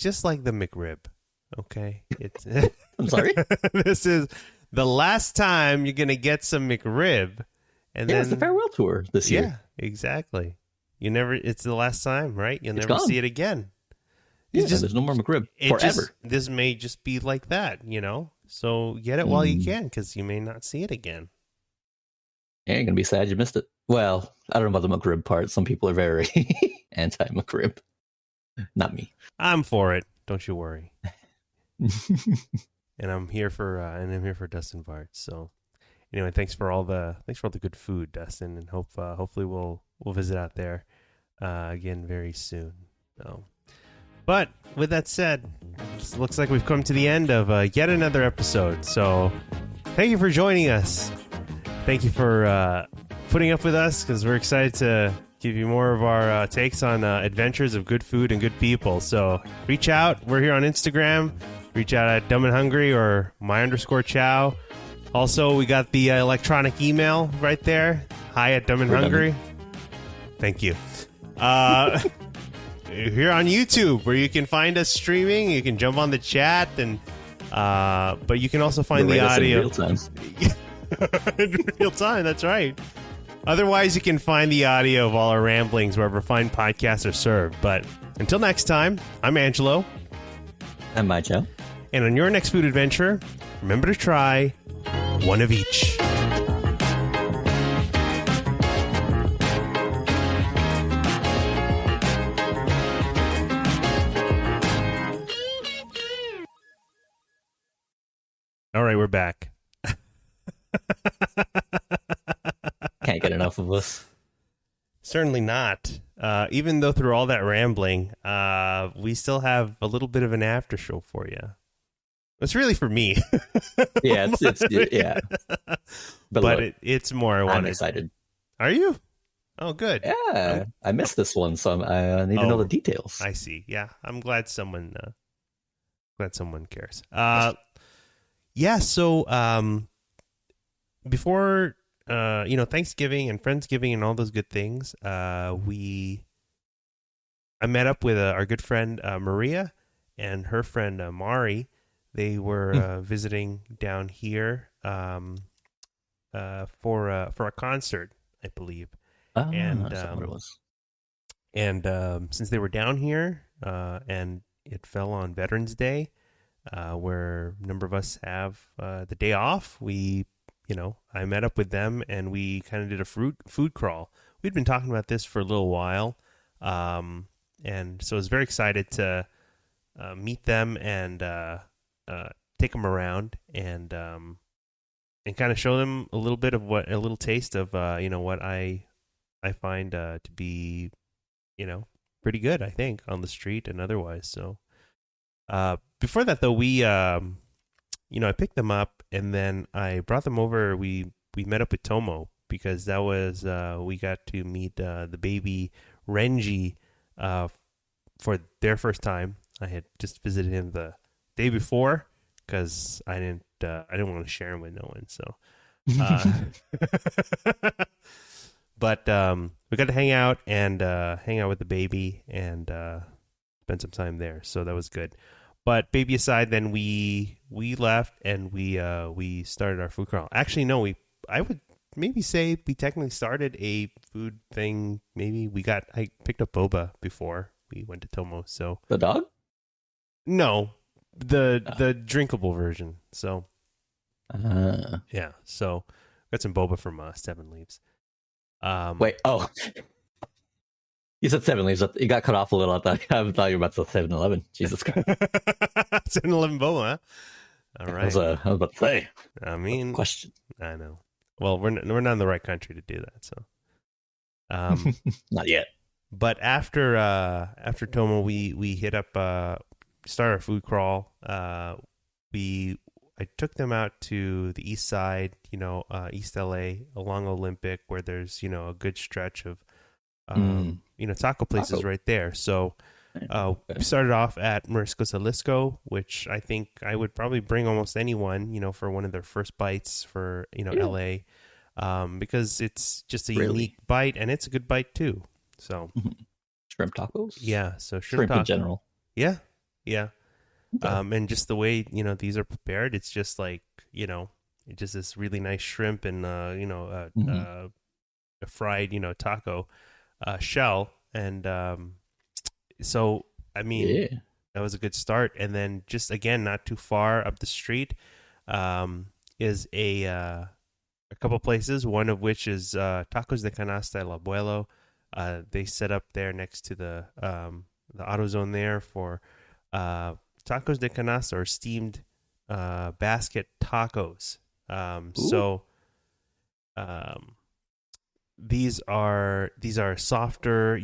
just like the McRib. Okay, it's. I'm sorry. This is the last time you're gonna get some McRib, and then it's the farewell tour this year. Yeah, exactly. It's the last time, right? You'll never see it again. There's no more McRib forever. This may just be like that, So get it while you can, because you may not see it again. Yeah, you're gonna be sad you missed it. Well, I don't know about the McRib part. Some people are very anti-McRib. Not me. I'm for it. Don't you worry. And I'm here for Dustin Bartz. So anyway, thanks for all the good food, Dustin, and hopefully we'll visit out there again very soon. So, but with that said, it looks like we've come to the end of yet another episode. So thank you for joining us. Thank you for putting up with us, because we're excited to give you more of our takes on adventures of good food and good people. So reach out. We're here on Instagram. Reach out at Dumb and Hungry or my_chow. Also, we got the electronic email right there. Hi at Dumb and Hungry. Thank you. Here on YouTube, where you can find us streaming. You can jump on the chat, and but you can also find the audio in real time. in real time. That's right. Otherwise, you can find the audio of all our ramblings wherever fine podcasts are served. But until next time, I'm Angelo. I'm Mychall. And on your next food adventure, remember to try one of each. All right, we're back. Can't get enough of us. Certainly not. Even though through all that rambling, we still have a little bit of an after show for you. It's really for me. Yeah, yeah. But look, it's more I wanted. I'm excited. Are you? Oh, good. Yeah, I missed this one, so I need to know the details. I see. Yeah, I'm glad someone cares. Yeah. So before Thanksgiving and Friendsgiving and all those good things, I met up with our good friend Maria and her friend Mari. They were visiting down here for a concert, I believe. And that's not what it was. And since they were down here, and it fell on Veterans Day, where a number of us have the day off, I met up with them and we kind of did a food crawl. We'd been talking about this for a little while, and so I was very excited to meet them and take them around and kind of show them a little taste of what I find to be pretty good, I think, on the street and otherwise. So before that though, we I picked them up and then I brought them over. We met up with Tomo because that was we got to meet the baby Renji for their first time. I had just visited him the day before because I didn't want to share him with no one. So, but we got to hang out with the baby and spend some time there. So that was good. But baby aside, then we left and we started our food crawl. Actually, no, I would maybe say we technically started a food thing. Maybe I picked up boba before we went to Tomo. So the dog? No, the drinkable version. So yeah, so got some boba from 7 Leaves. Wait, you said 7 Leaves. It got cut off a little. I thought you were about to say 7-Eleven. Jesus Christ. 7-Eleven boba, huh? All right. I was about to say. I mean, question. I know. Well, we're not in the right country to do that, so. Not yet. But after Tomo, we hit up started our food crawl. I took them out to the east side, East LA along Olympic, where there's a good stretch of taco places right there. So we started off at Mariscos Jalisco, which I think I would probably bring almost anyone, for one of their first bites for LA, because it's just a unique bite and it's a good bite too. So shrimp tacos. Yeah, so shrimp in general. Yeah. Okay. And just the way these are prepared, it's just like just this really nice shrimp and a fried taco shell, and so I mean that was a good start. And then just again, not too far up the street is a couple places. One of which is Tacos de Canasta El Abuelo. They set up there next to the AutoZone there for tacos de canasta, or steamed basket tacos. So these are softer,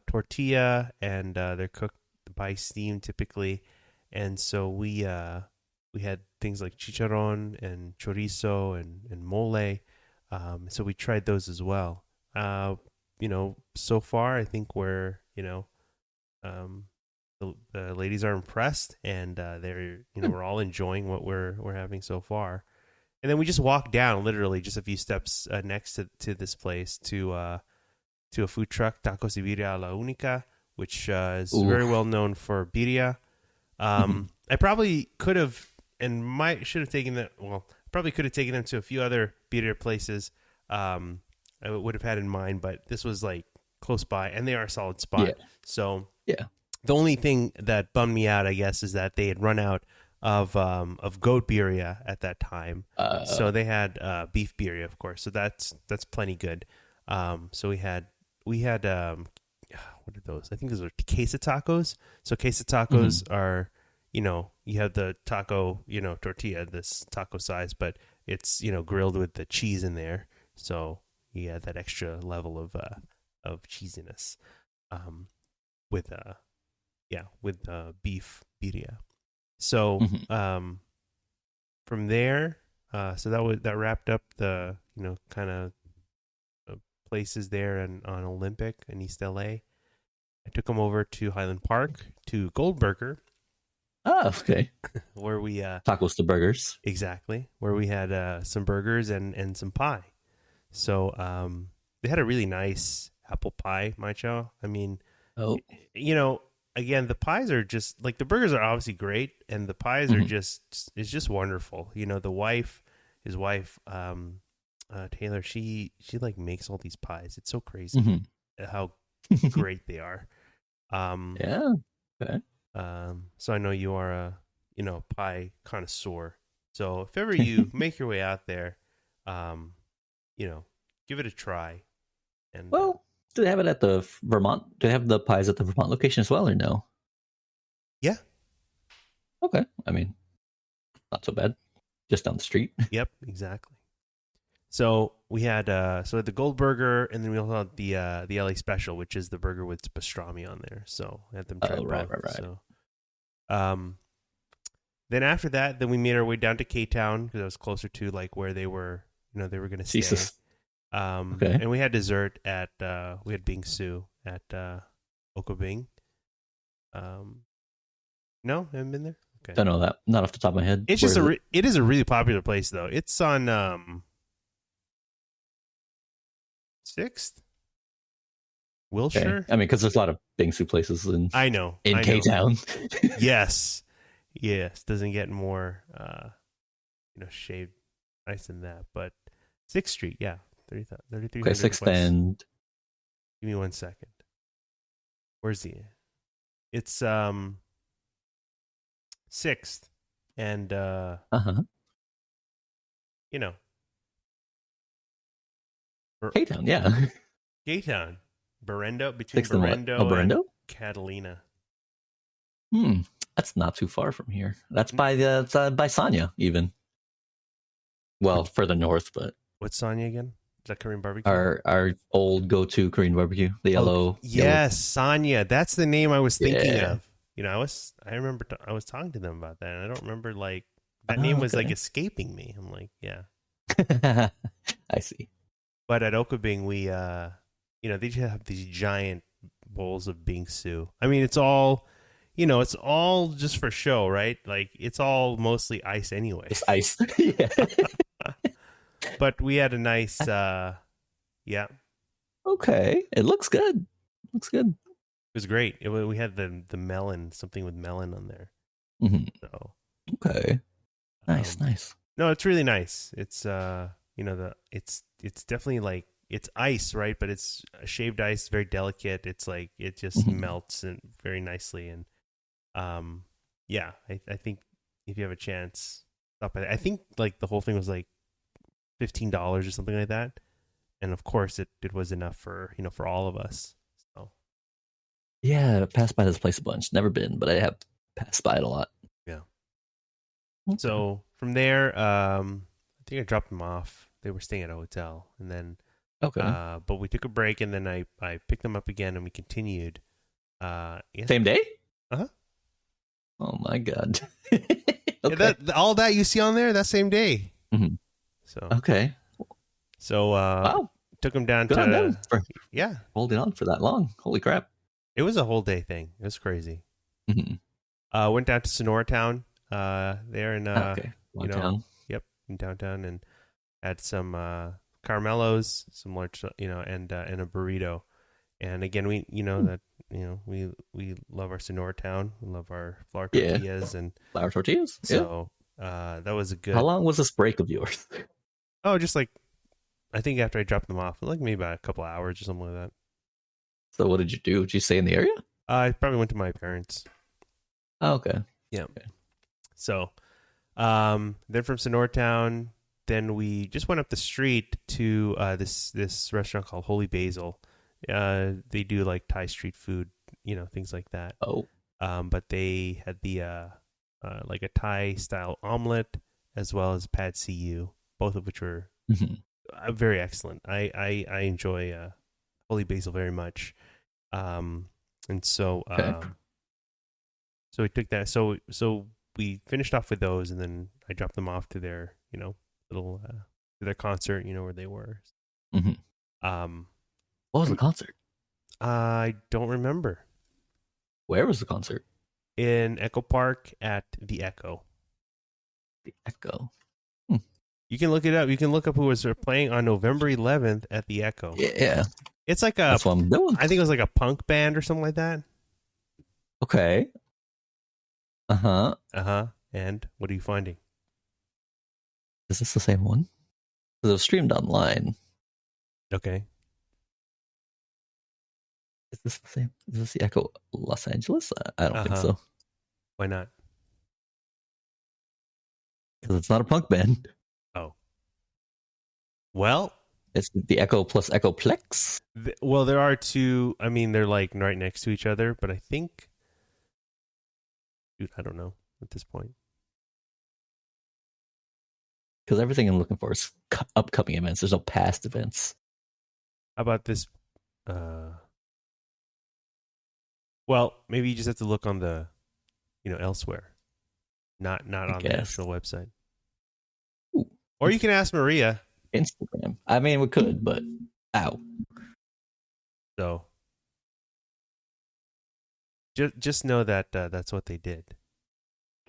tortilla, and they're cooked by steam typically, and so we had things like chicharron and chorizo and mole. So we tried those as well. So far I think um, the ladies are impressed, and we're all enjoying what we're having so far. And then we just walked down, literally just a few steps next to this place to a food truck, Tacos de Birria a la Única, which is Ooh. very well known for birria. I probably could have and should have taken them. Well, probably could have taken them to a few other birria places. I would have had in mind, but this was like close by, and they are a solid spot. Yeah. So Yeah. the only thing that bummed me out, I guess, is that they had run out of goat birria at that time. So they had beef birria, of course. So that's plenty good. So we had what are those? I think those are queso tacos. So queso tacos are, you have the taco, tortilla, this taco size, but it's, grilled with the cheese in there. So you add that extra level of cheesiness with beef birria. So from there, so that wrapped up the kind of places there on Olympic in East LA. I took them over to Highland Park to Goldburger. Oh, okay. Where we tacos to burgers. Exactly, where we had some burgers and some pie. So they had a really nice apple pie, Mychall. I mean, again, the pies are just like, the burgers are obviously great, and the pies are it's just wonderful. His wife, Taylor, she like makes all these pies. It's so crazy how great they are. Yeah. Okay. So I know you are a pie connoisseur. So if ever you make your way out there, give it a try. And do they have it at the Vermont? Do they have the pies at the Vermont location as well, or no? Yeah. Okay. I mean, not so bad. Just down the street. Yep, exactly. So we had the Gold Burger, and then we also had the LA Special, which is the burger with pastrami on there. So I had them try both. Right. So, then after that, then we made our way down to K-Town because I was closer to like where they were, they were going to stay. Jesus. Okay. And we had dessert at we had bingsu at Okabing. No, haven't been there. Okay. Don't know that. Not off the top of my head. It's just it is a really popular place though. It's on 6th Wilshire. Okay. I mean, because there's a lot of bingsu places in K-Town. Yes. Doesn't get more shaved nice than that, but 6th Street, yeah. 3300 Okay, 6th and... Give me 1 second. Where's the... It's 6th and K-Town, yeah. K-Town. Berendo, between 6th and Berendo and Catalina. That's not too far from here. That's by Sanya, even. Well, further north, but... What's Sanya again? Is that Korean barbecue? Our old go-to Korean barbecue, the yellow. Yes, Sanya. That's the name I was thinking of. I remember I was talking to them about that, and I don't remember like that name was like escaping me. I'm like, yeah. I see. But at Okabing, we they just have these giant bowls of bingsu. I mean, it's all just for show, right? Like it's all mostly ice anyway. It's ice. Yeah. But we had a nice yeah. Okay. It looks good. Looks good. It was great. We had the melon, something with melon on there. So okay. Nice. No, it's really nice. It's it's definitely like, it's ice, right? But it's shaved ice, very delicate. It's like it just melts and very nicely. And I think if you have a chance, stop by that. I think like the whole thing was like $15 or something like that. And of course it was enough for for all of us. So yeah, I passed by this place a bunch. Never been, but I have passed by it a lot. Yeah. Okay. So from there, I think I dropped them off. They were staying at a hotel, and then Okay. But we took a break, and then I picked them up again, and we continued. Yeah. Same day? Uh-huh. Oh my god. Yeah, Okay. all that you see on there that same day. Mhm. So Okay. Wow. took them down Good on them to for yeah. holding on for that long. Holy crap. It was a whole day thing. It was crazy. Mhm. Went down to Sonora Town. There in Okay. you know, Downtown. yep, in downtown, and had some caramellos, some large, and a burrito. And again, we love our Sonora Town. We love our flour Yeah. tortillas, and Flour tortillas. Yeah. so that was a How good. long was this break of yours? Oh, just like I think after I dropped them off, like maybe about a couple of hours or something like that. So what did you do? Did you stay in the area? I probably went to my parents. Oh, okay. Yeah. Okay. So, then from Sonora Town, then we just went up the street to this restaurant called Holy Basil. They do like Thai street food, things like that. Oh. But they had the like a Thai style omelet as well as pad see ew, both of which were very excellent. I enjoy Holy Basil very much. And so Okay. so we took that. So we finished off with those, and then I dropped them off to their little to their concert, where they were. Mhm. What was the concert? I don't remember. Where was the concert? In Echo Park at the Echo. The Echo. You can look it up. You can look up who was playing on November 11th at the Echo. Yeah. It's like That's what I'm doing. I think it was like a punk band or something like that. Okay. Uh-huh. And what are you finding? Is this the same one? Because it was streamed online. Okay. Is this the same? Is this the Echo Los Angeles? I don't think so. Why not? Because it's not a punk band. Oh. Well, it's the Echo plus Echoplex. Well, there are two. I mean, they're like right next to each other, but I think, dude, I don't know at this point. Because everything I'm looking for is upcoming events. There's no past events. How about this? Well, maybe you just have to look on the, elsewhere, not on the actual website. Ooh. Or you can ask Maria. Instagram. I mean, we could, but ow. So, just know that that's what they did.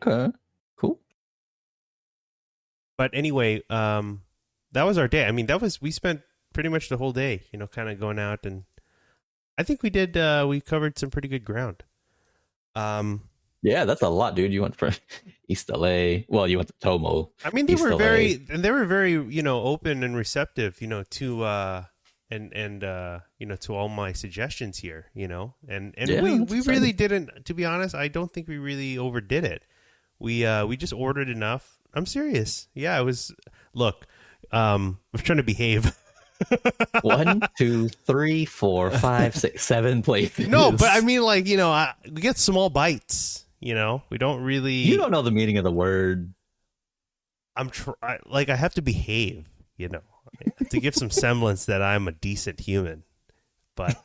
Okay, cool. But anyway, that was our day. I mean, we spent pretty much the whole day, kind of going out, and I think we did. We covered some pretty good ground. Yeah, that's a lot, dude. You went from East LA. Well, you went to Tomo. I mean, they were very, open and receptive, to to all my suggestions here, and yeah, we really didn't. To be honest, I don't think we really overdid it. We just ordered enough. I'm serious. Yeah, it was. Look, I was trying to behave. 1, 2, 3, 4, 5, 6, 7 plates. No, but I mean, like, we get small bites. We don't really. You don't know the meaning of the word. I have to behave. I have to give some semblance that I'm a decent human. But,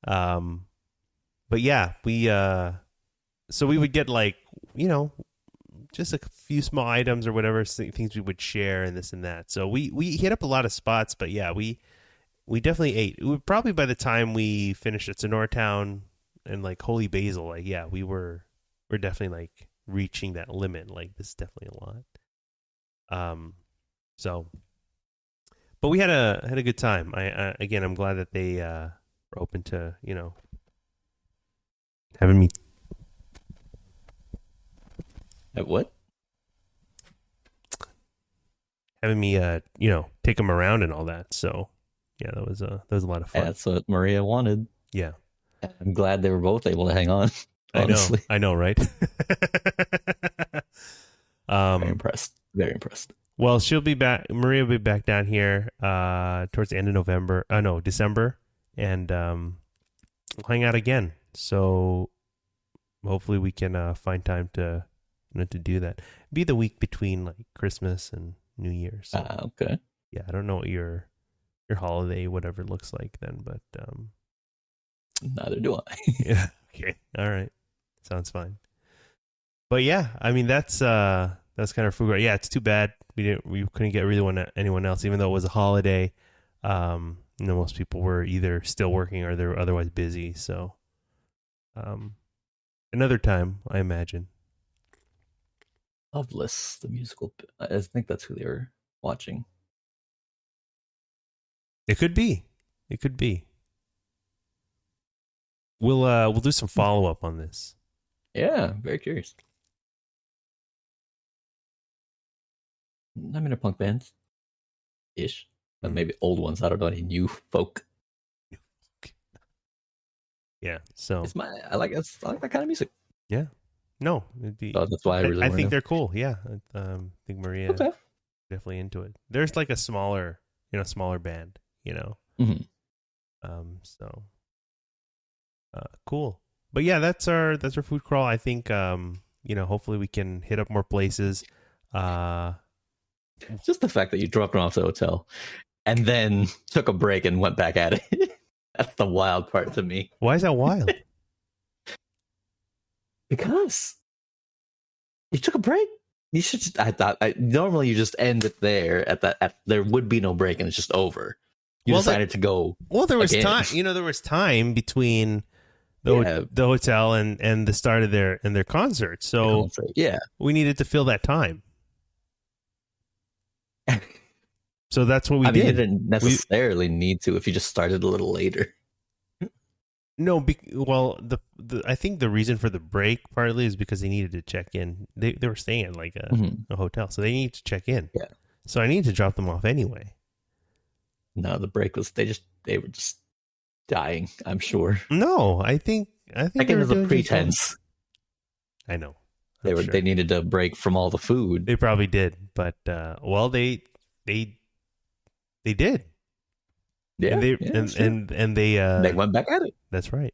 but yeah, so we would get like, just a few small items or whatever things we would share and this and that. So we hit up a lot of spots, but yeah, we definitely ate. Probably by the time we finished at Sonora Town and like Holy Basil, like, yeah, we're definitely like reaching that limit. Like, this is definitely a lot. So, but we had a good time. Again, I'm glad that they were open to, having me. What? Having me, take them around and all that. So, yeah, that was a lot of fun. That's what Maria wanted. Yeah, I'm glad they were both able to hang on. Honestly, I know, right? Very impressed. Very impressed. Well, she'll be back. Maria will be back down here towards the end of December, and we'll hang out again. So hopefully we can find time to to do that. Be the week between like Christmas and New Year's. Okay. yeah, I don't know what your holiday whatever looks like then, but Neither do I. yeah, okay, all right, sounds fine. But yeah, I mean that's kind of frugal. Yeah, it's too bad we couldn't get really anyone else, even though it was a holiday. Most people were either still working or they're otherwise busy. So, another time, I imagine. Loveless, the musical. I think that's who they were watching. It could be. It could be. We'll do some follow up on this. Yeah, very curious. I'm into punk bands, ish, but maybe old ones. I don't know any new folk. Yeah, so I like that kind of music. Yeah, no, it'd be. So that's why I really. I think they're cool. Yeah, I think Maria okay. Definitely into it. There's like a smaller band. Mm-hmm. So, cool. But yeah, that's our food crawl. I think hopefully we can hit up more places. Just the fact that you dropped them off the hotel and then took a break and went back at it. That's the wild part to me. Why is that wild? Because you took a break. You should. Normally you just end it there at that. There would be no break and it's just over. You decided to go. Well, there was again. time. There was time between the hotel and the start of their concert. So we needed to fill that time. So that's what we did. You didn't necessarily need to if you just started a little later. No, I think the reason for the break partly is because they needed to check in. They were staying at like a hotel, so they needed to check in. Yeah. So I needed to drop them off anyway. No, the break was they were just dying. I'm sure. No, I think it was a pretense. I know. They needed a break from all the food. They probably did, but they did. Yeah, and they went back at it. That's right.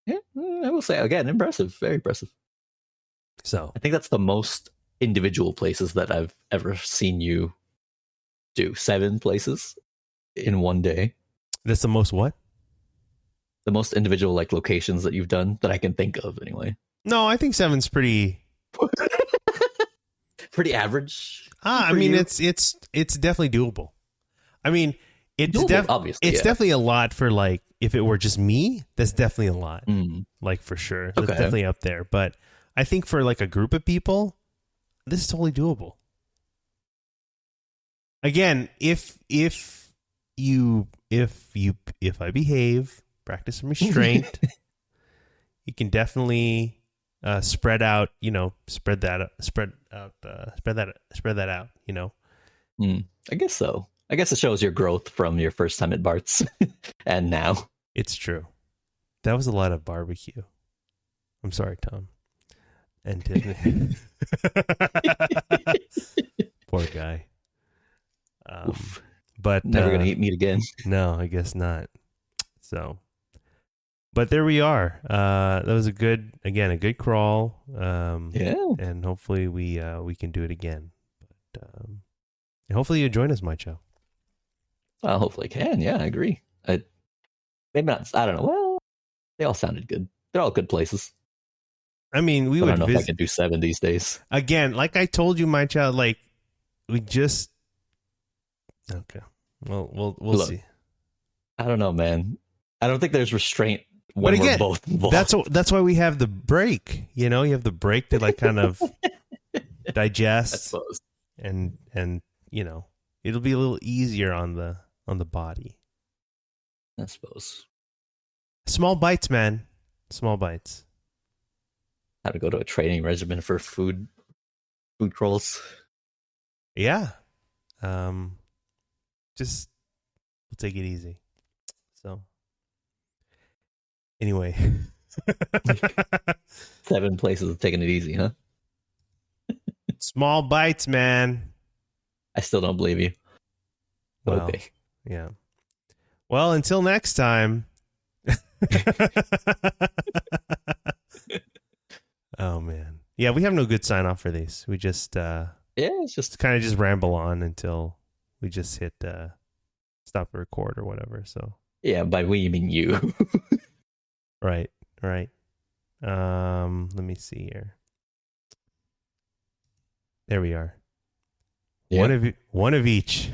Yeah, I will say again, impressive, very impressive. So I think that's the most individual places that I've ever seen you do. 7 places in one day. That's the most what? The most individual locations that you've done that I can think of, anyway. No, I think 7's pretty pretty average. I mean, it's definitely doable. I mean, it's definitely a lot for if it were just me, that's definitely a lot. For sure. That's definitely up there. But I think for a group of people, this is totally doable. Again, if I behave, practice some restraint, you can definitely spread out, spread that out, I guess so. I guess it shows your growth from your first time at Bartz and now. It's true. That was a lot of barbecue. I'm sorry, Tom. And Tiffany. Poor guy. But never going to eat meat again. No, I guess not. So, but there we are. That was a good crawl. And hopefully we can do it again. But and hopefully you join us, Mychall. Well, hopefully I can. Yeah, I agree. Maybe not. I don't know. Well, they all sounded good. They're all good places. I mean, I don't know if I could do 7 these days. Again, like I told you, Mychall, we just. Okay. Well, we'll see. I don't know, man. I don't think there's restraint when we're both involved. That's why we have the break. You have the break to kind of digest. I suppose. And it'll be a little easier on the body. I suppose. Small bites, man. Small bites. How to go to a training regimen for food crawls. Yeah. Just we'll take it easy. So anyway. 7 places of taking it easy, huh? Small bites, man. I still don't believe you. Well, okay. Yeah. Well, until next time. Oh man. Yeah, we have no good sign off for these. We just it's just kind of just ramble on until we just hit stop the record or whatever. So Yeah, by we you mean you. right, right. Let me see here. There we are. Yep. One of each.